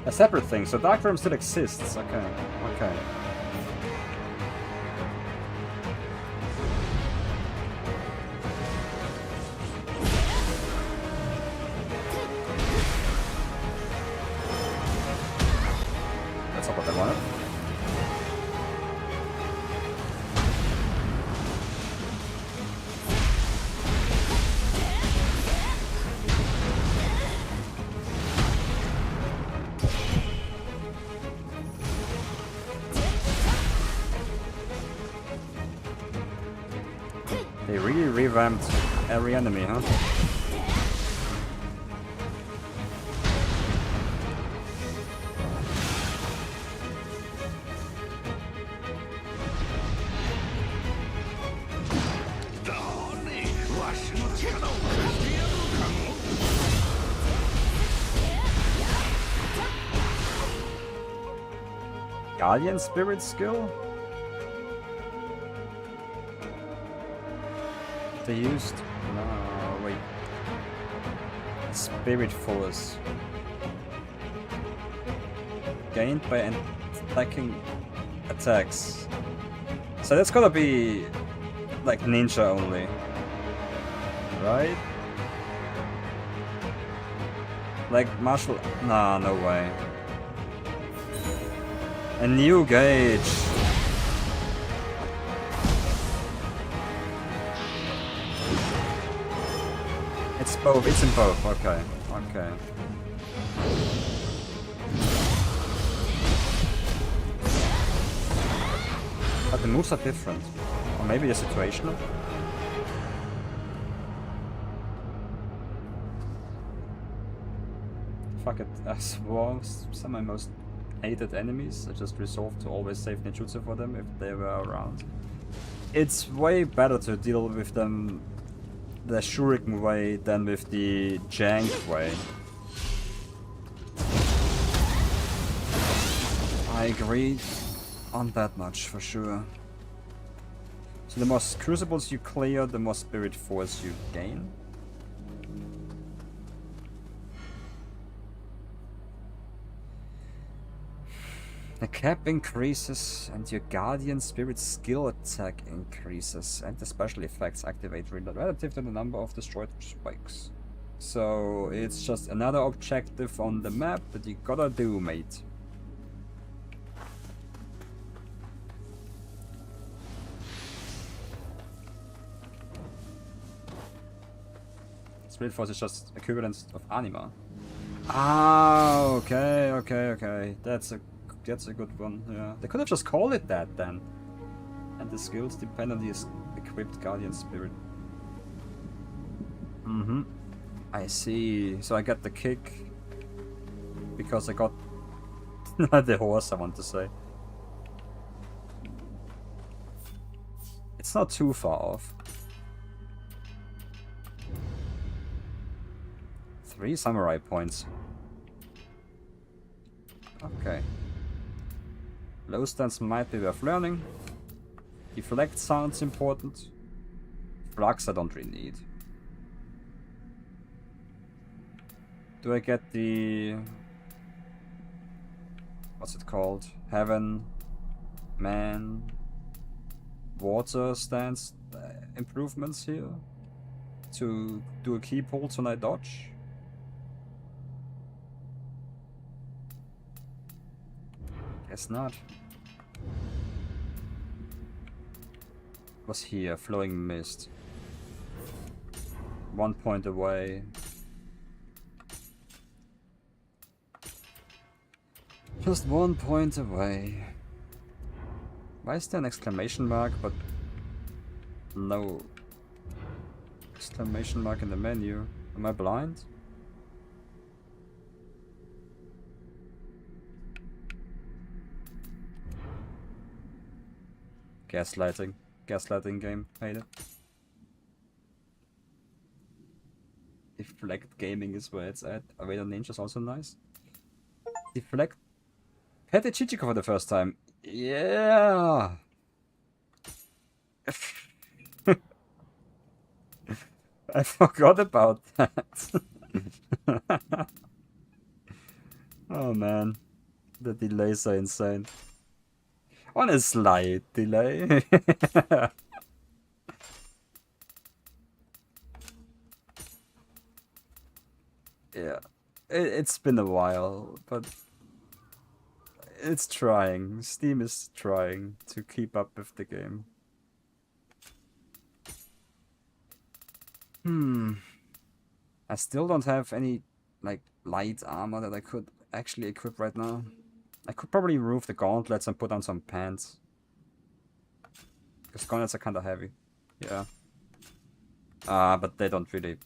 A separate thing, so Dark Realm still exists. Okay, okay. That's not what I wanted. They really revamped every enemy, huh? Guardian Spirit skill? They used... No, wait. Spirit Force. Gained by attacking attacks. So that's gotta be... like ninja only. Right? Like martial... Nah, no way. A new gauge. It's both, it's in both, okay, okay. But the moves are different. Or maybe they're situational? Fuck it, swarms, some of my most hated enemies. I just resolved to always save ninjutsu for them if they were around. It's way better to deal with them the shuriken way than with the jank way. I agree on that much for sure. So the more crucibles you clear, the more spirit force you gain. The cap increases and your guardian spirit skill attack increases and the special effects activate relative to the number of destroyed spikes. So it's just another objective on the map that you gotta do, mate. Spirit force is just equivalent of anima. Ah, okay, okay, okay. That's a good one, yeah. They could have just called it that then. And the skills depend on the equipped guardian spirit. Mm-hmm. I see. So I got the kick because I got the horse, I want to say. It's not too far off. 3 samurai points. Okay. Low stance might be worth learning. Deflect sounds important. Flux I don't really need. Do I get the... what's it called? Heaven, Man, Water stance improvements here? To do a key pull when I dodge? Guess not. What's here? Flowing mist. 1 point away. Just 1 point away. Why is there an exclamation mark but no exclamation mark in the menu? Am I blind? Gaslighting. Gaslighting game. Hate it. Deflect gaming is where it's at. Arena Ninja's also nice. Deflect. Had a Chichiko for the first time. Yeah. I forgot about that. Oh man. The delays are insane. On a slight delay. Yeah. It's been a while, but it's trying. Steam is trying to keep up with the game. I still don't have any, like, light armor that I could actually equip right now. I could probably remove the gauntlets and put on some pants. Because gauntlets are kinda heavy. Yeah. But they don't really...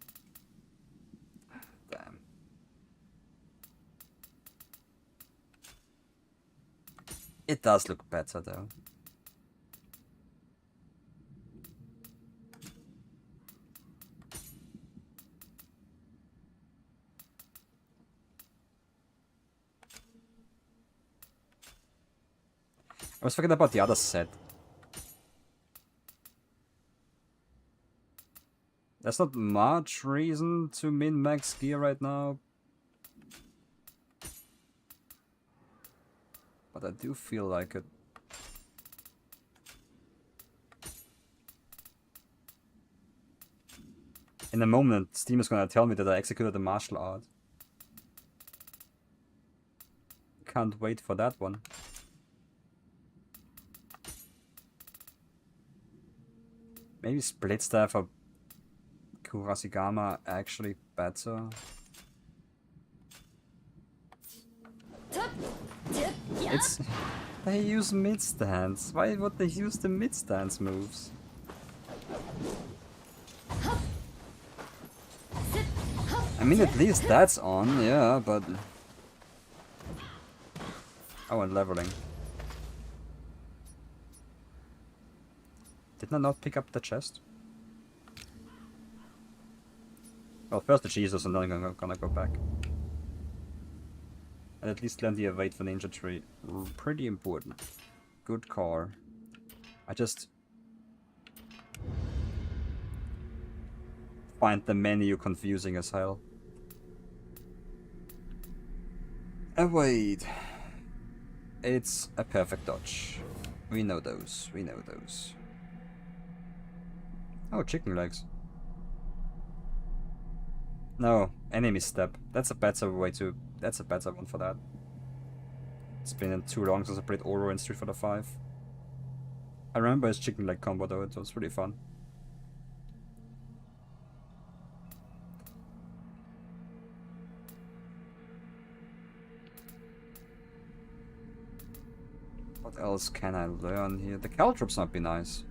Damn. It does look better though. I was forgetting about the other set. There's not much reason to min-max gear right now. But I do feel like it. In a moment, Steam is gonna tell me that I executed a martial art. Can't wait for that one. Maybe Split Staff or Kurasigama actually better. It's... They use mid-stance. Why would they use the mid-stance moves? I mean, at least that's on, yeah, but... Oh, and leveling. Didn't I not pick up the chest? Well, first the Jesus and then I'm gonna go back. And at least learn the evade for ninja tree. Pretty important. Good car. I just... find the menu confusing as hell. Evade. It's a perfect dodge. We know those. We know those. Oh, chicken legs. No, enemy step. That's a better way to... That's a better one for that. It's been too long since I played Oro in Street Fighter 5. I remember his chicken leg combo though, it was really fun. What else can I learn here? The caltrops might be nice.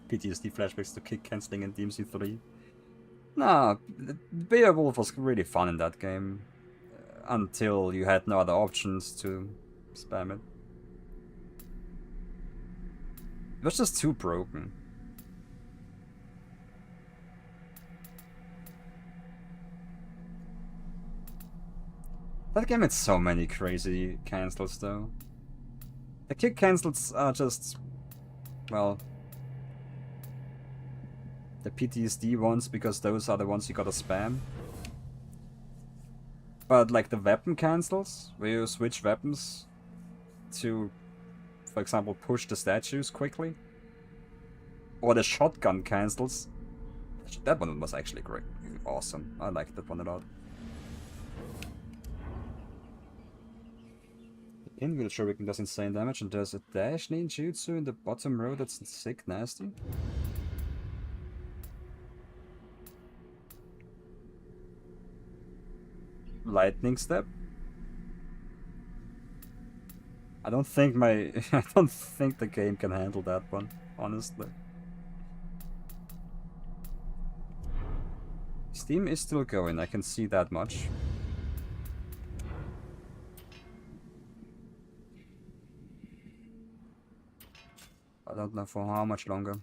PTSD flashbacks to kick cancelling in DMC 3. Nah, Beowulf was really fun in that game. Until you had no other options to spam it. It was just too broken. That game had so many crazy cancels though. The kick cancels are just... well... the PTSD ones, because those are the ones you gotta spam. But like the weapon cancels, where you switch weapons to, for example, push the statues quickly. Or the shotgun cancels. That one was actually great. Awesome. I liked that one a lot. The Pinwheel Shuriken does insane damage and there's a dash ninjutsu in the bottom row that's sick nasty. Lightning step. I don't think I don't think the game can handle that one, honestly. Steam is still going, I can see that much. I don't know for how much longer.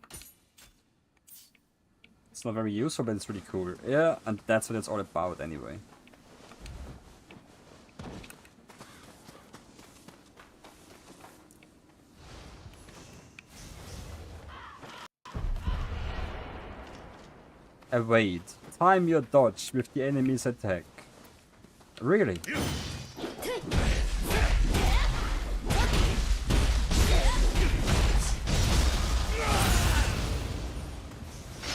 It's not very useful, but it's really cool. Yeah, and that's what it's all about anyway. Evade. Time your dodge with the enemy's attack. Really?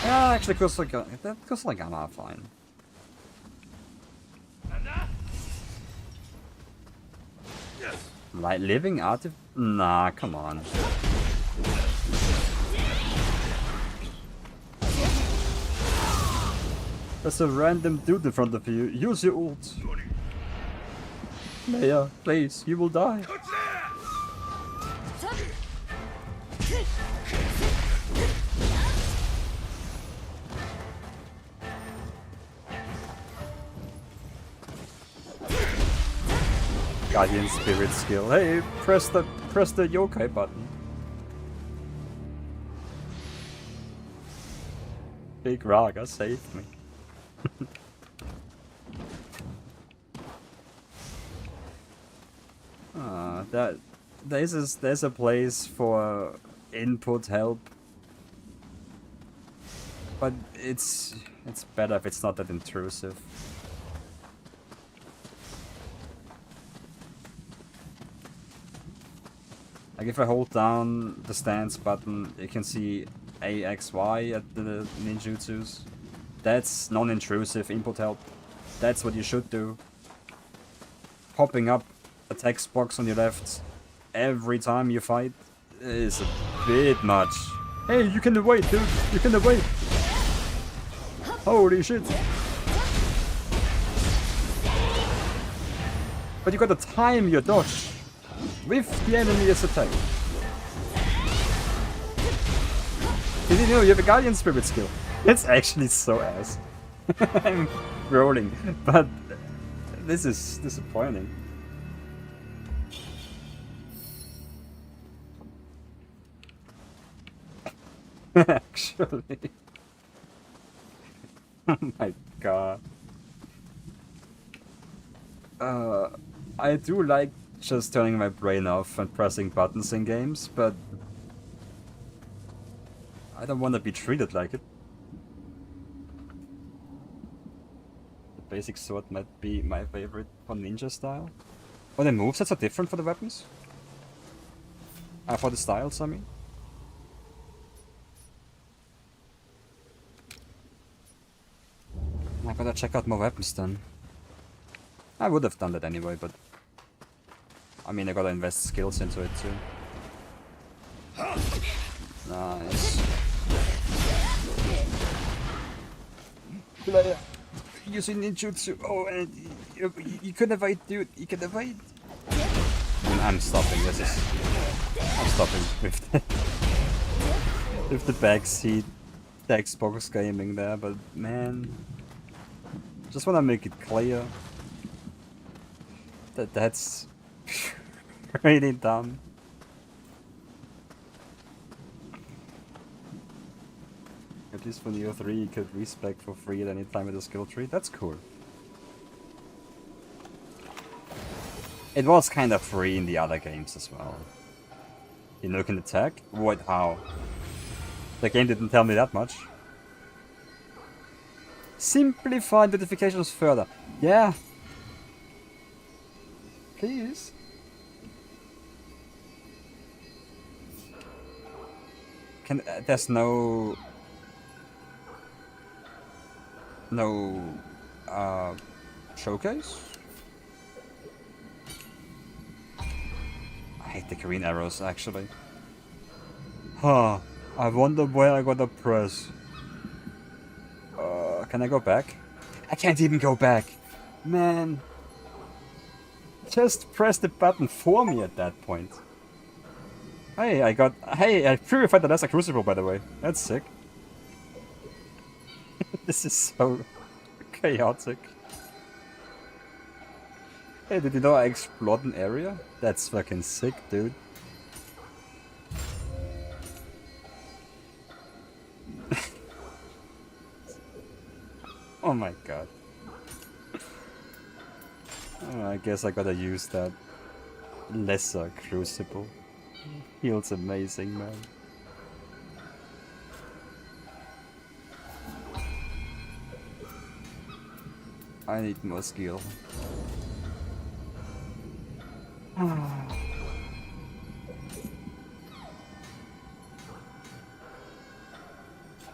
Yeah, actually, Kusarigama are fine. Like living artifact? Nah, come on. There's a random dude in front of you. Use your ult. Leia, please, you will die. Guardian Spirit skill. Hey, press the yokai button. Big Raga saved me. There's a place for input help, but it's better if it's not that intrusive. Like if I hold down the stance button, you can see AXY at the ninjutsus. That's non-intrusive input help. That's what you should do. Popping up a text box on your left every time you fight is a bit much. Hey, you can evade, dude! You can evade! Holy shit! But you gotta time your dodge with the enemy's attack. Did you know you have a Guardian Spirit skill? It's actually so ass. I'm rolling, but this is disappointing. Actually. Oh my god. I do like just turning my brain off and pressing buttons in games, but I don't want to be treated like it. The basic sword might be my favorite for ninja style. Oh, the movesets are different for the weapons? For the styles, I mean. I gotta check out more weapons then. I would have done that anyway, but I mean, I gotta invest skills into it too. Nice. Player, using ninjutsu. Oh, and you can evade, dude. You can evade. I'm stopping. I'm stopping with the backseat Xbox gaming there, but man, just wanna make it clear that that's really dumb. At least for Nioh 3 you could respec for free at any time with a skill tree. That's cool. It was kind of free in the other games as well. You know, can attack? What? How? The game didn't tell me that much. Simplify notifications further. Yeah. Please. There's no showcase? I hate the green arrows actually. Huh, I wonder where I gotta press. Can I go back? I can't even go back. Man. Just press the button for me at that point. Hey, I purified the Lesser Crucible, by the way. That's sick. This is so chaotic. Hey, did you know I explored an area? That's fucking sick, dude. Oh my god. Oh, I guess I gotta use that lesser crucible. Feels amazing, man. I need more skill.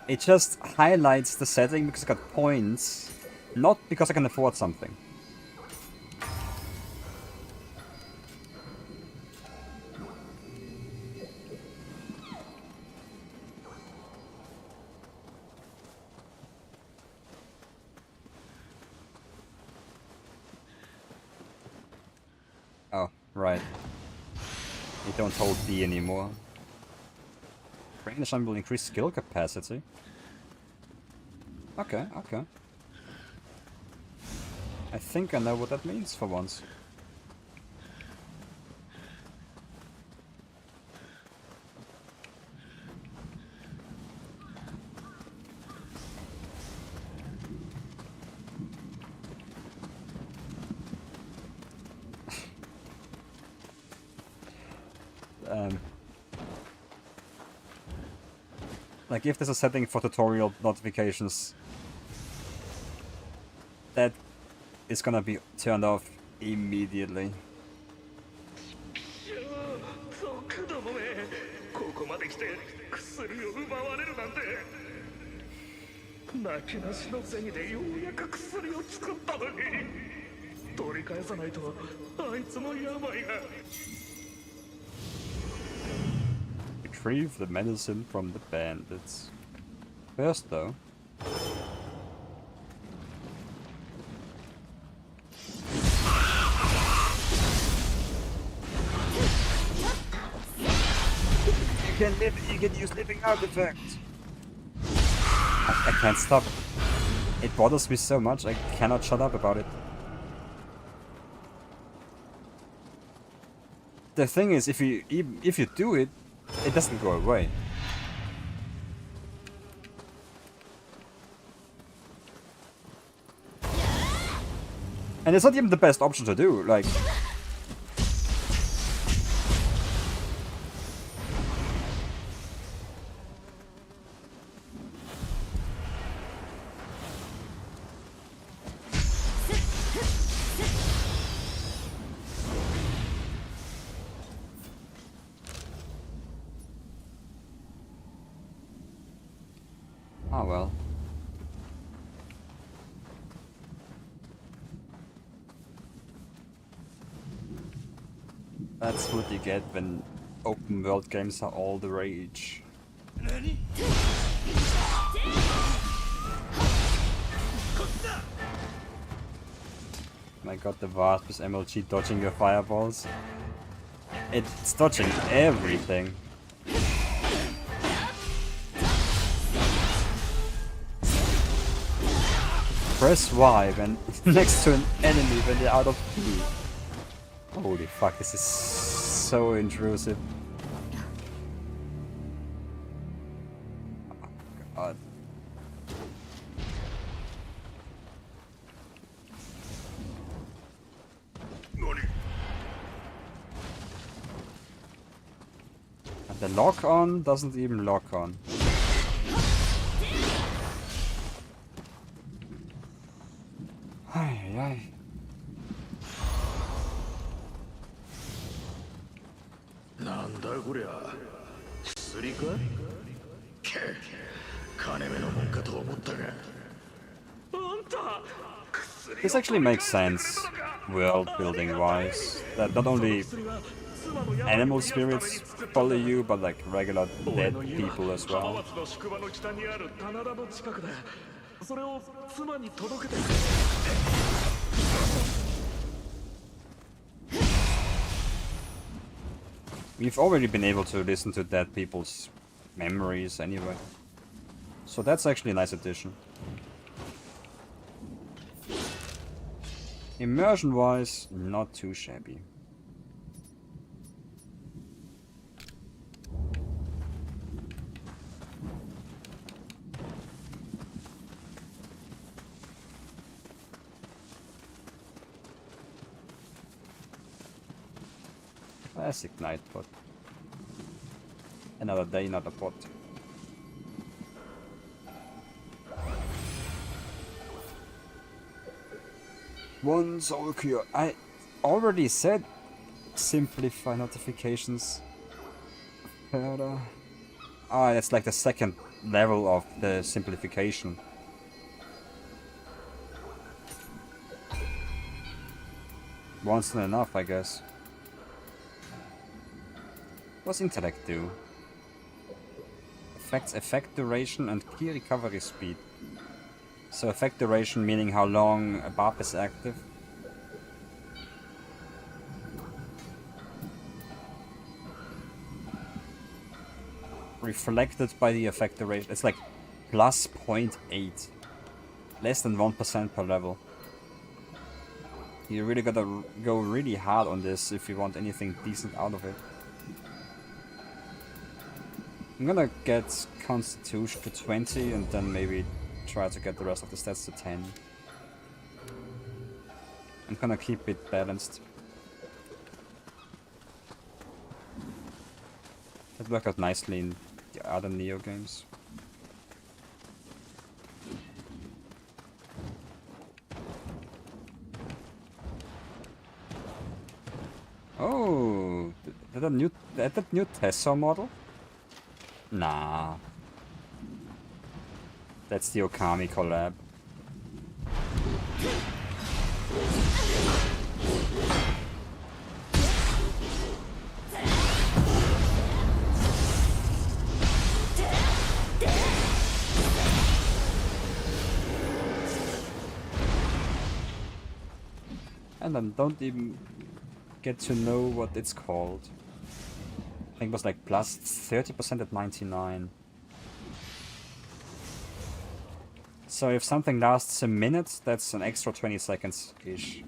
It just highlights the setting because I got points, not because I can afford something. Oh, right. You don't hold B anymore. Brain Shine will increase skill capacity. Okay, okay. I think I know what that means for once. Like if there's a setting for tutorial notifications, that is gonna be turned off immediately. そうかどもめここまで来て薬を奪われるなんてなきなしの銭でようやく薬を作ったのに取り返さないとあいつの病が Retrieve the medicine from the bandits. First though, you can use living artifacts. I can't stop. It bothers me so much, I cannot shut up about it. The thing is, if you do it, it doesn't go away. And it's not even the best option to do, like... Oh well. That's what you get when open world games are all the rage. My god, the Wasp is MLG dodging your fireballs. It's dodging everything. Press Y when next to an enemy when they're out of food. Holy fuck, this is so intrusive. Oh god. And the lock on doesn't even lock on. Ay, ay. This actually makes sense, world building wise, that not only animal spirits follow you, but like regular dead people as well. We've already been able to listen to dead people's memories anyway. So that's actually a nice addition. Immersion wise, not too shabby. Classic night pot. Another day, another pot. One soul cure. I already said simplify notifications further. Ah, that's like the second level of the simplification. Once not enough, I guess. What's intellect do? Affects effect duration and key recovery speed. So effect duration meaning how long a buff is active. Reflected by the effect duration. It's like plus 0.8. Less than 1% per level. You really gotta go really hard on this if you want anything decent out of it. I'm gonna get Constitution to 20 and then maybe try to get the rest of the stats to 10. I'm gonna keep it balanced. That worked out nicely in the other Nioh games. Oh, that new Tessor model? Nah. That's the Okami collab. And I don't even get to know what it's called. I think it was like plus 30% at 99. So if something lasts a minute, that's an extra 20 seconds-ish.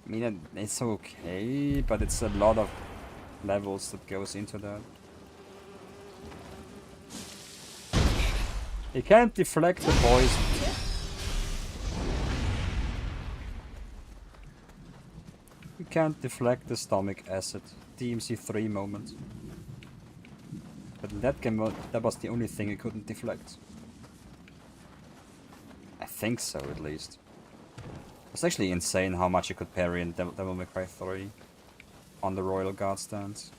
I mean, it's okay, but it's a lot of levels that goes into that. You can't deflect the poison. You can't deflect the stomach acid. DMC3 moment. But in that game, that was the only thing you couldn't deflect. I think so, at least. It's actually insane how much you could parry in Devil May Cry 3 on the Royal Guard stance.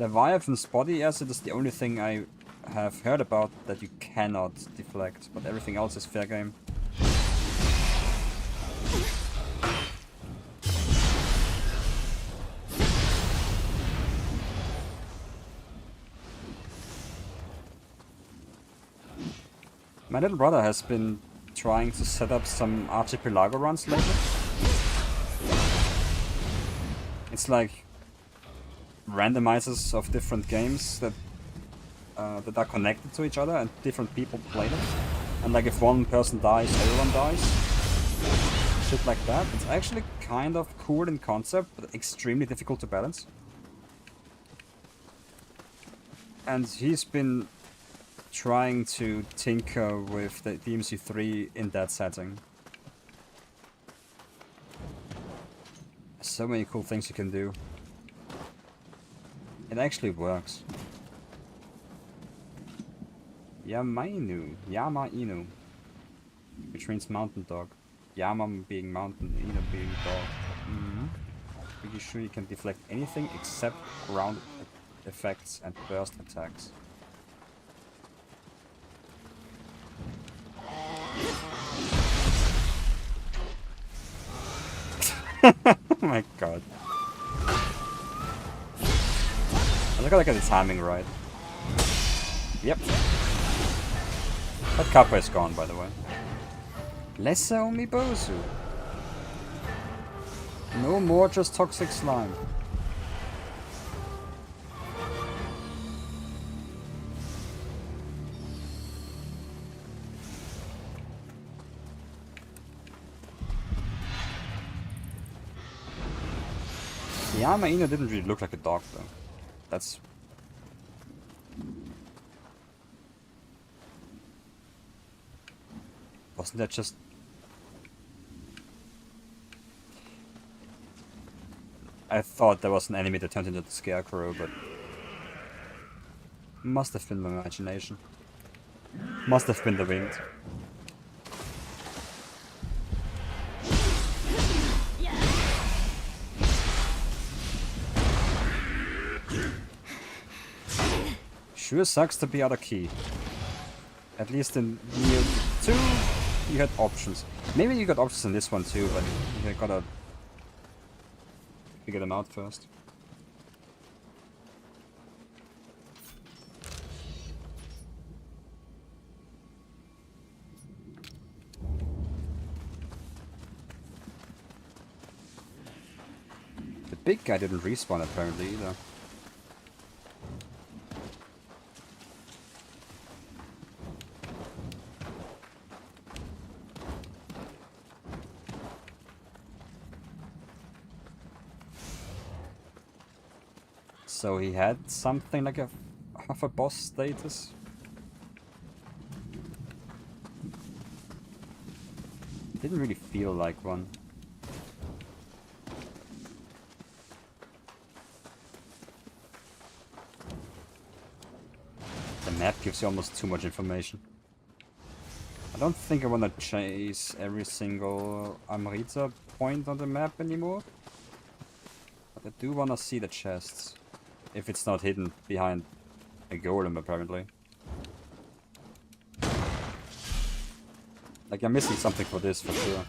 Leviathan's body acid is the only thing I have heard about that you cannot deflect, but everything else is fair game. My little brother has been trying to set up some Archipelago runs lately. It's like randomizers of different games that are connected to each other and different people play them. And like if one person dies, everyone dies. Shit like that. It's actually kind of cool in concept, but extremely difficult to balance. And he's been trying to tinker with the DMC3 in that setting. So many cool things you can do. It actually works. Yama-Inu, which means mountain dog. Yama being mountain, Inu being dog. Pretty sure you can deflect anything except ground effects and burst attacks. Oh my god. I gotta get the timing right. Yep. That Kappa is gone, by the way. Lesser Omibozu. No more just toxic slime. Yama-Inu didn't really look like a dog though. That's... Wasn't that just... I thought there was an enemy that turned into the Scarecrow, but... Must have been my imagination. Must have been the wind. Sure sucks to be out of key. At least in Nioh 2, you had options. Maybe you got options in this one too, but you gotta figure them out first. The big guy didn't respawn apparently either. So he had something like of a boss status. Didn't really feel like one. The map gives you almost too much information. I don't think I want to chase every single Amrita point on the map anymore. But I do want to see the chests. If it's not hidden behind a golem, apparently. Like, I'm missing something for this, for sure.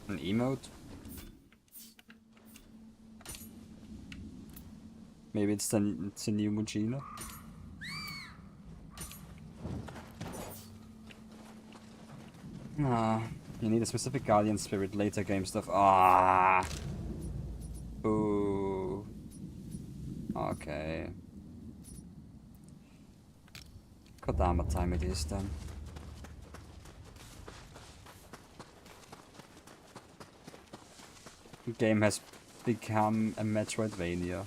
An emote? Maybe it's the new Mujina? Ah, you need a specific guardian spirit, later game stuff. Ah! Ooh. Okay. Kodama time it is then. The game has become a Metroidvania.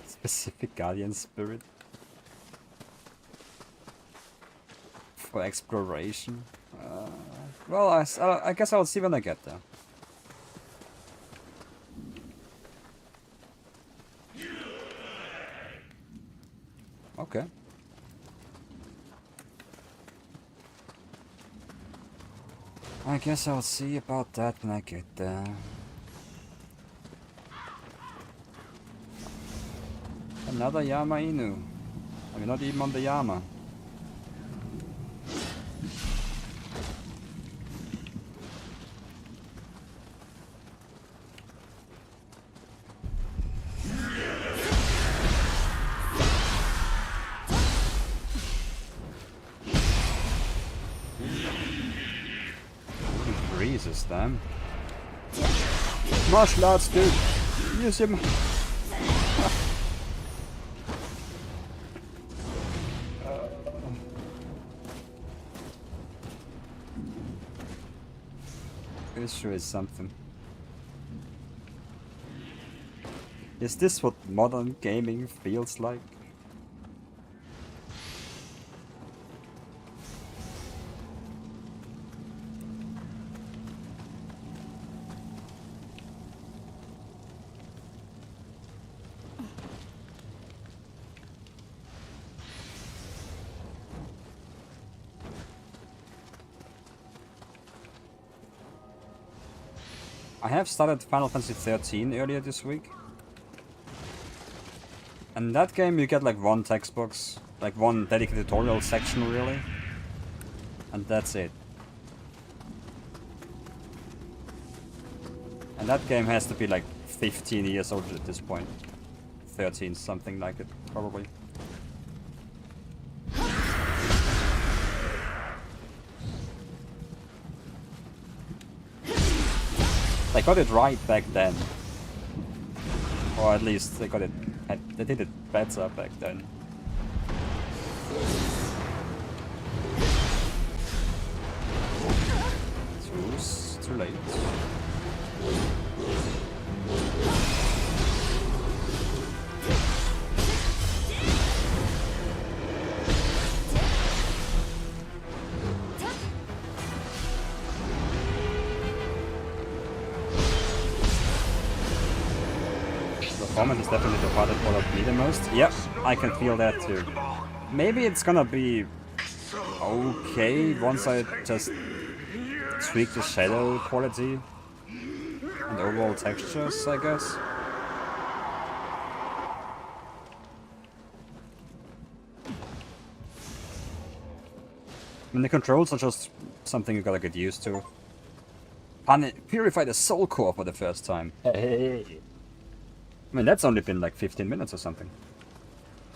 Specific guardian spirit. For exploration. Well, I guess I'll see when I get there. Okay. I guess I'll see about that when I get there. Another Yama Inu. I mean, not even on the Yama. Freezes them. Martial arts, dude. Use him. This sure is something. Is this what modern gaming feels like? I have started Final Fantasy 13 earlier this week. And that game you get like one text box, like one dedicated tutorial section really. And that's it. And that game has to be like 15 years old at this point. 13, something like it, probably. They got it right back then. Or at least they got it, they did it better back then. Too late. performance is definitely the part that bothered me the most. Yep, I can feel that too. Maybe it's gonna be okay once I just tweak the shadow quality and overall textures, I guess. I mean, the controls are just something you gotta get used to. Purify the soul core for the first time. Hey. I mean, that's only been like 15 minutes or something.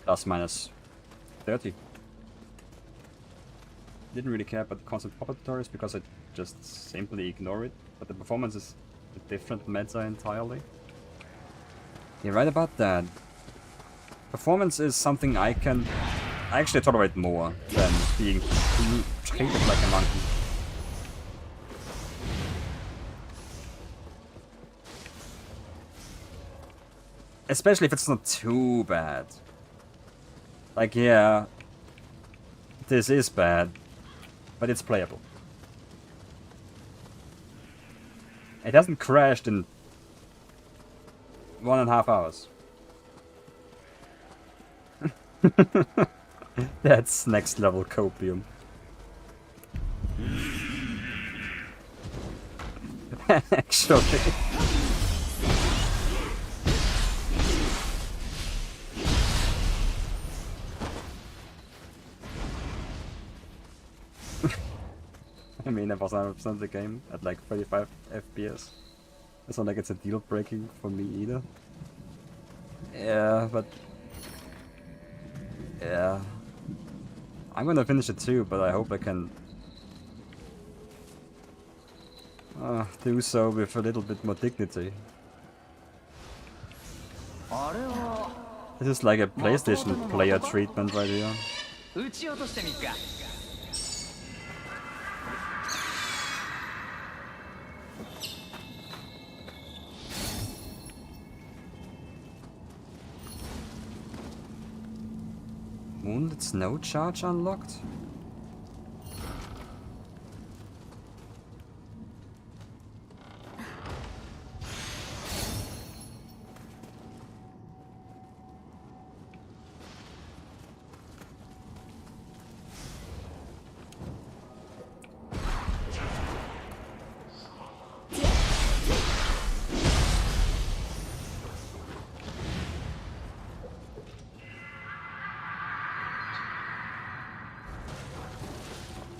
Plus minus 30. Didn't really care about the constant pop-up tutorials because I just simply ignore it. But the performance is a different meta entirely. You're right about that. Performance is something I actually tolerate more than being treated like a monkey. Especially if it's not too bad. Like, yeah, this is bad, but it's playable. It hasn't crashed in 1.5 hours. That's next level copium. Actually. I mean, I was 100% the game at like 35 FPS. It's not like it's a deal breaking for me either. Yeah, but yeah, I'm gonna finish it too, but I hope I can do so with a little bit more dignity. This is like a PlayStation player treatment right here. Wounded Snow Charge unlocked?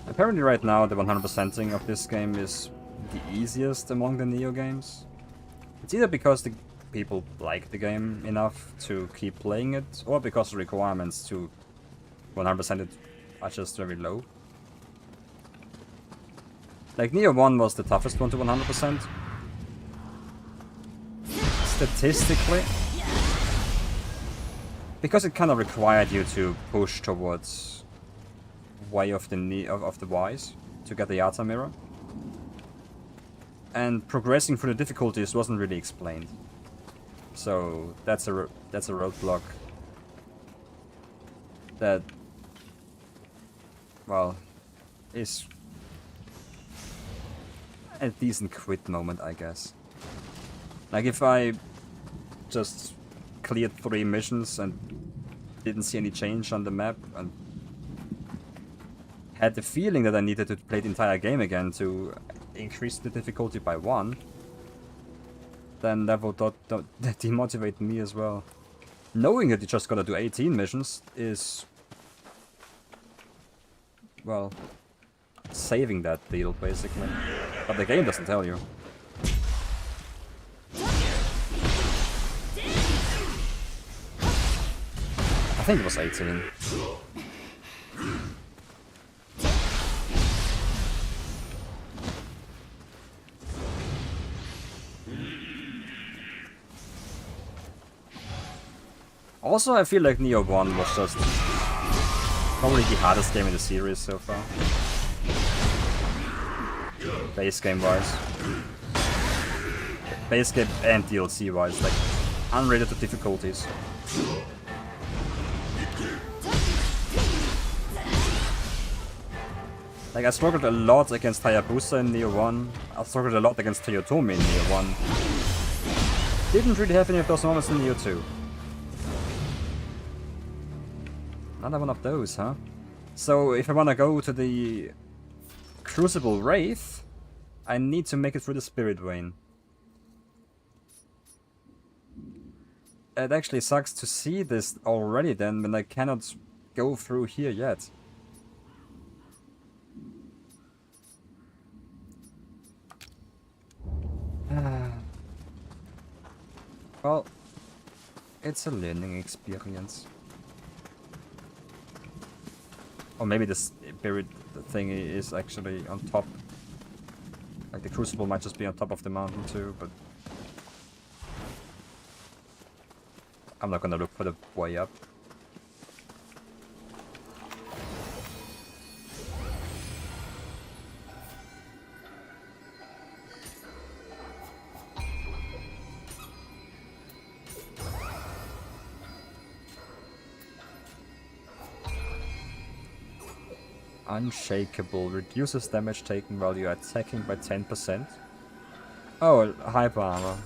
Apparently right now the 100%ing of this game is the easiest among the Nioh games. It's either because the people like the game enough to keep playing it, or because the requirements to 100% it are just very low. Like Nioh 1 was the toughest one to 100%. Statistically. Because it kind of required you to push towards way of the Ys to get the Yata mirror, and progressing through the difficulties wasn't really explained, so that's a roadblock that, well, is a decent quit moment, I guess. Like if I just cleared 3 missions and didn't see any change on the map and had the feeling that I needed to play the entire game again to increase the difficulty by 1, then that would demotivate me as well. Knowing that you just gotta do 18 missions is, well, saving that deal basically. But the game doesn't tell you. I think it was 18. Also, I feel like Nioh 1 was just probably the hardest game in the series so far. Base game wise. Base game and DLC wise, like unrated to difficulties. Like I struggled a lot against Hayabusa in Nioh 1. I struggled a lot against Toyotomi in Nioh 1. Didn't really have any of those moments in Nioh 2. Another one of those, huh? So if I wanna go to the Crucible Wraith, I need to make it through the Spirit Vein. It actually sucks to see this already then, when I cannot go through here yet. Well, it's a learning experience. Or maybe the spirit thing is actually on top. Like the crucible might just be on top of the mountain too, but I'm not gonna look for the way up. Unshakable. Reduces damage taken while you are attacking by 10%. Oh, hyper armor.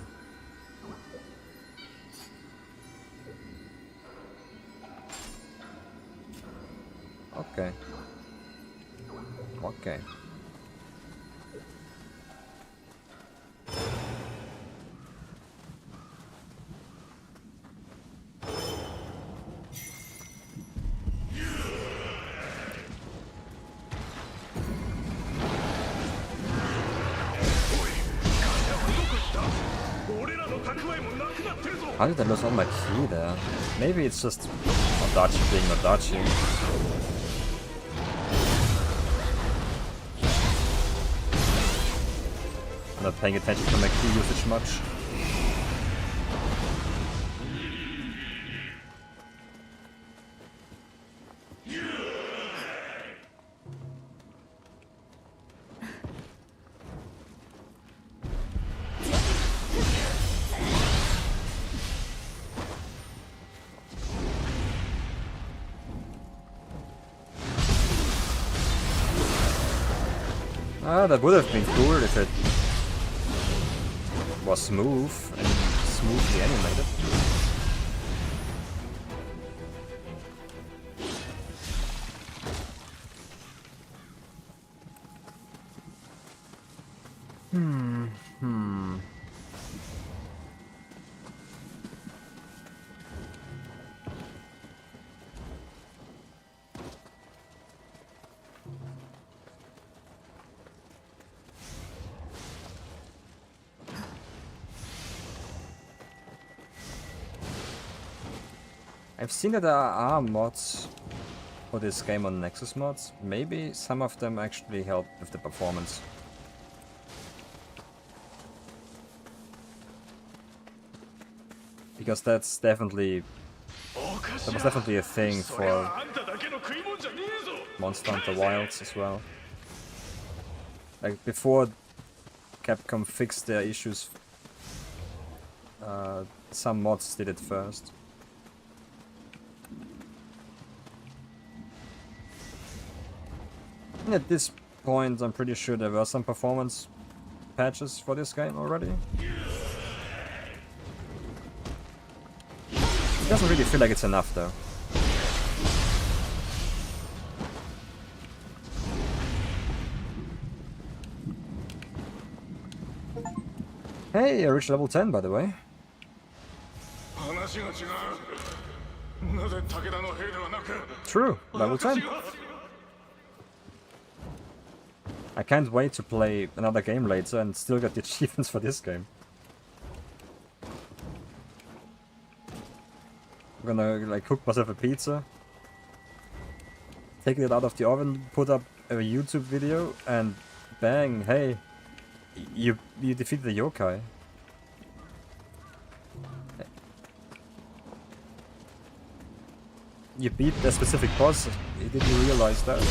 Okay. Okay. How did I lose all my ki there? Maybe it's just not dodging being not dodging. I'm not paying attention to my ki usage much. Ah, that would have been cool if it was smooth and smoothly animated. I've seen that there are mods for this game on Nexus mods. Maybe some of them actually help with the performance. Because that was definitely a thing for Monster Hunter Wilds as well. Like before Capcom fixed their issues, some mods did it first. And at this point, I'm pretty sure there were some performance patches for this game already. It doesn't really feel like it's enough though. Hey, I reached level 10 by the way. True, level 10. I can't wait to play another game later and still get the achievements for this game. I'm gonna like cook myself a pizza, take it out of the oven, put up a YouTube video, and bang, hey, you defeated the yokai. You beat a specific boss, you didn't realize that.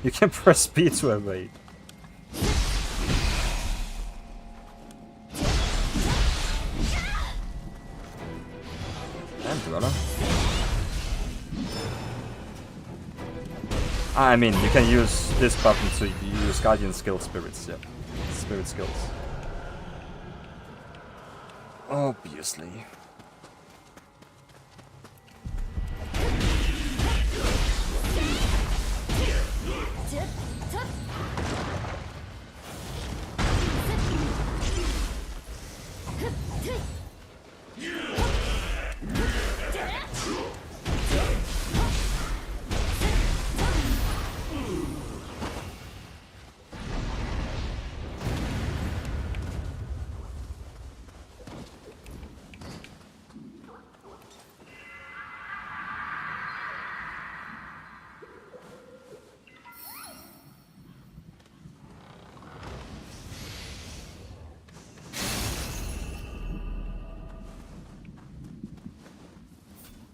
You can press B to evade. And Dweller. I mean, you can use this button to use Guardian skill spirits, yeah. Spirit skills. Obviously.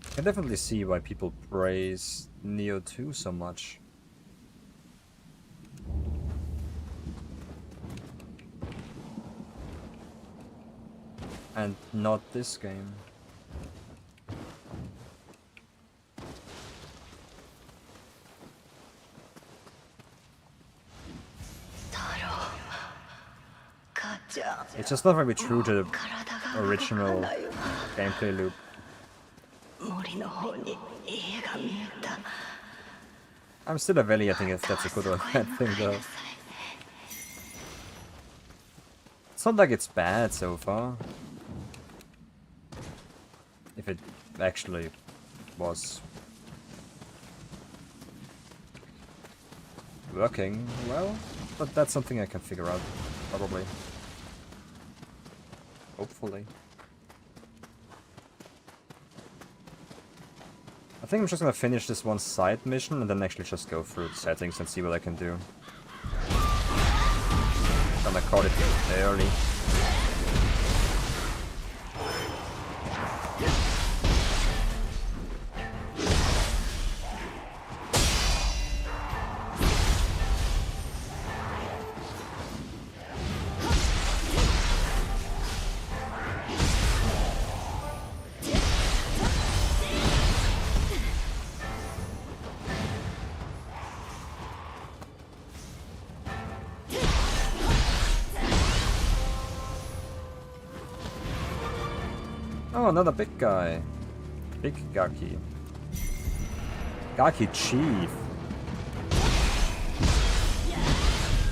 I can definitely see why people praise Nioh 2 so much. And not this game. It's just not very true to the original gameplay loop. I'm still evaluating if that's a good or bad thing though. It's not like it's bad so far. If it actually was working well, but that's something I can figure out, probably. Hopefully. I think I'm just gonna finish this one side mission and then actually just go through the settings and see what I can do. Gonna call it early. Oh, another big guy. Big Gaki. Gaki Chief.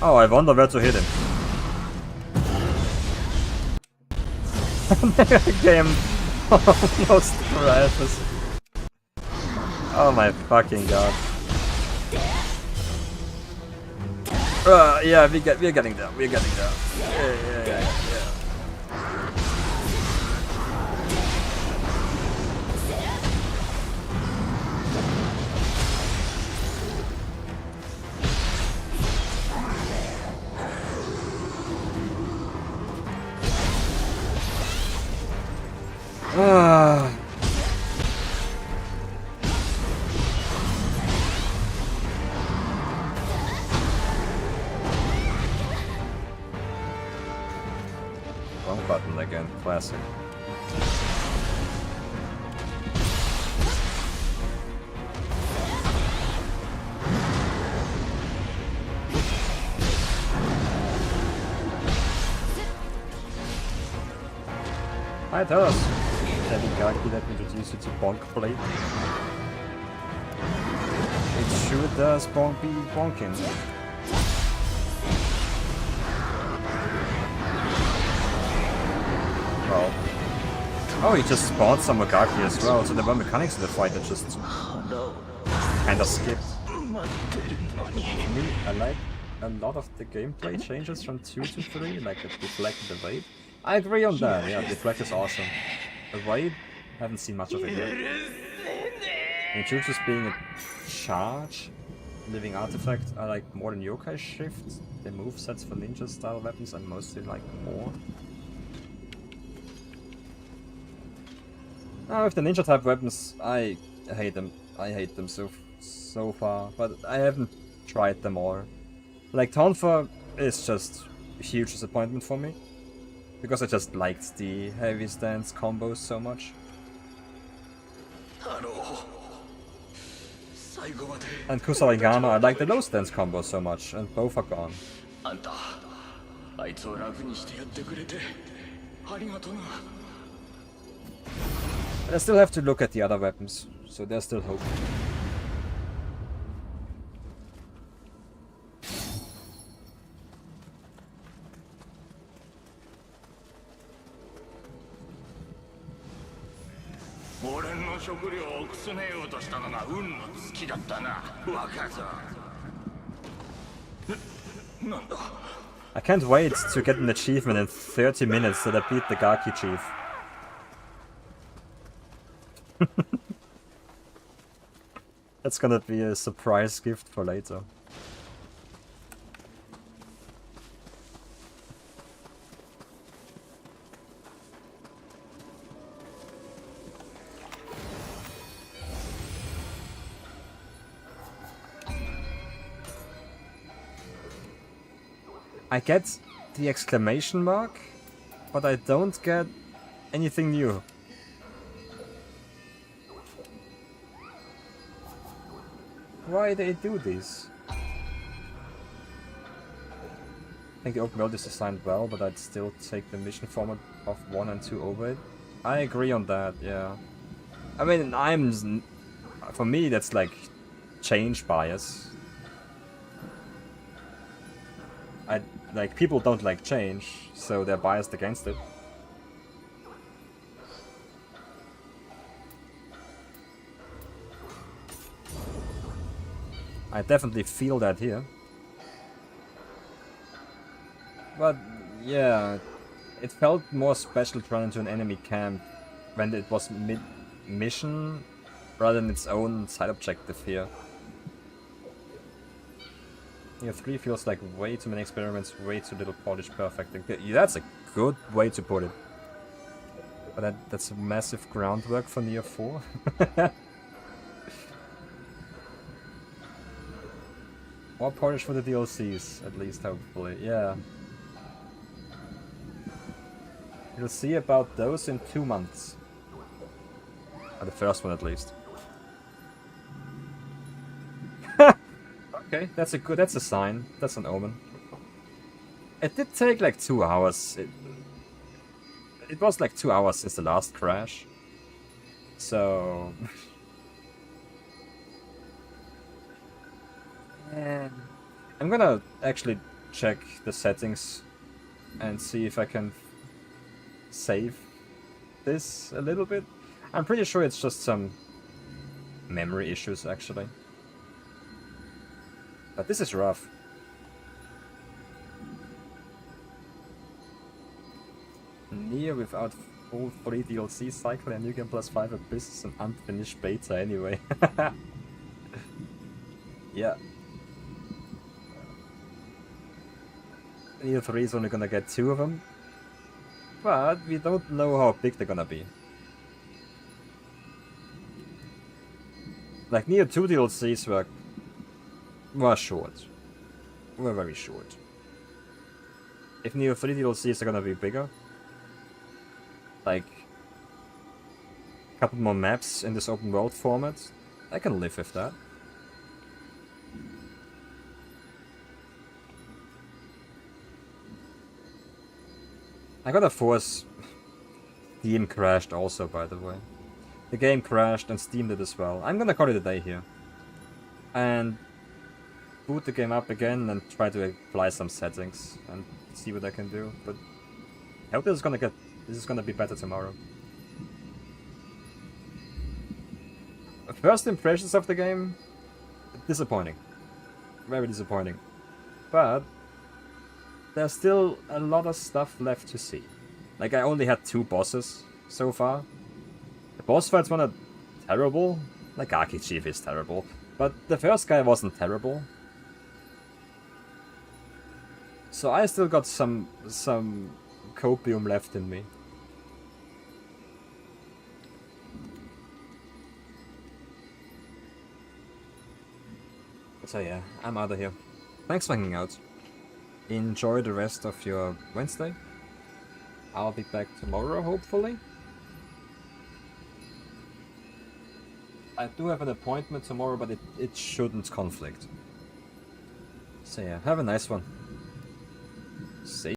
Oh, I wonder where to hit him. Game almost crashes. Oh my fucking god. Yeah, we're getting there. We're getting there. Yeah. Wrong button again, classic. Hi, tell us. Heavy Gaki that introduced you to Bonk Blade. It sure does bonk be bonking. Well. Oh, he just spawned some Gaki as well, so there were mechanics in the fight that just kinda skipped. For me, I like a lot of the gameplay changes from 2 to 3, like it deflected the wave. I agree on that, yeah, deflect is awesome. The wave, haven't seen much of it yet. And just being a charge, living artifact, I like more than Yokai Shift. The movesets for ninja style weapons I mostly like more. Now with the ninja type weapons, I hate them. I hate them so far, but I haven't tried them all. Like Tonfa is just a huge disappointment for me. Because I just liked the heavy stance combos so much. And Kusarigama, I like the low stance combos so much, and both are gone. But I still have to look at the other weapons, so there's still hope. I can't wait to get an achievement in 30 minutes that I beat the Gaki chief. That's gonna be a surprise gift for later. I get the exclamation mark, but I don't get anything new. Why they do this? I think the open world is designed well, but I'd still take the mission format of 1 and 2 over it. I agree on that, yeah. I mean, for me that's like change bias. Like, people don't like change, so they're biased against it. I definitely feel that here. But, yeah, it felt more special to run into an enemy camp when it was mid-mission rather than its own side objective here. Nioh 3 feels like way too many experiments, way too little polished perfecting. That's a good way to put it. But that's a massive groundwork for Nioh 4. More polish for the DLCs, at least, hopefully. Yeah. You'll see about those in 2 months. Or the first one, at least. Okay, that's a sign. That's an omen. It did take like 2 hours. It was like 2 hours since the last crash. So... And I'm gonna actually check the settings and see if I can save this a little bit. I'm pretty sure it's just some memory issues, actually. But this is rough. Nioh without full 3 DLC cycle and New Game Plus 5 Abyss is an unfinished beta anyway. Yeah. Nioh 3 is only gonna get 2 of them. But we don't know how big they're gonna be. Like, Nioh 2 DLCs were short. Were very short. If Nioh 3 DLCs are gonna be bigger, like a couple more maps in this open world format, I can live with that. I gotta force... Steam crashed also, by the way. The game crashed and Steam did as well. I'm gonna call it a day here. And boot the game up again and try to apply some settings and see what I can do. But I hope this is gonna be better tomorrow. First impressions of the game, disappointing. Very disappointing. But there's still a lot of stuff left to see. Like, I only had 2 bosses so far. The boss fights were not terrible. Like, Gaki Chief is terrible. But the first guy wasn't terrible. So I still got some copium left in me. So yeah, I'm out of here. Thanks for hanging out. Enjoy the rest of your Wednesday. I'll be back tomorrow, hopefully. I do have an appointment tomorrow, but it shouldn't conflict. So yeah, have a nice one. See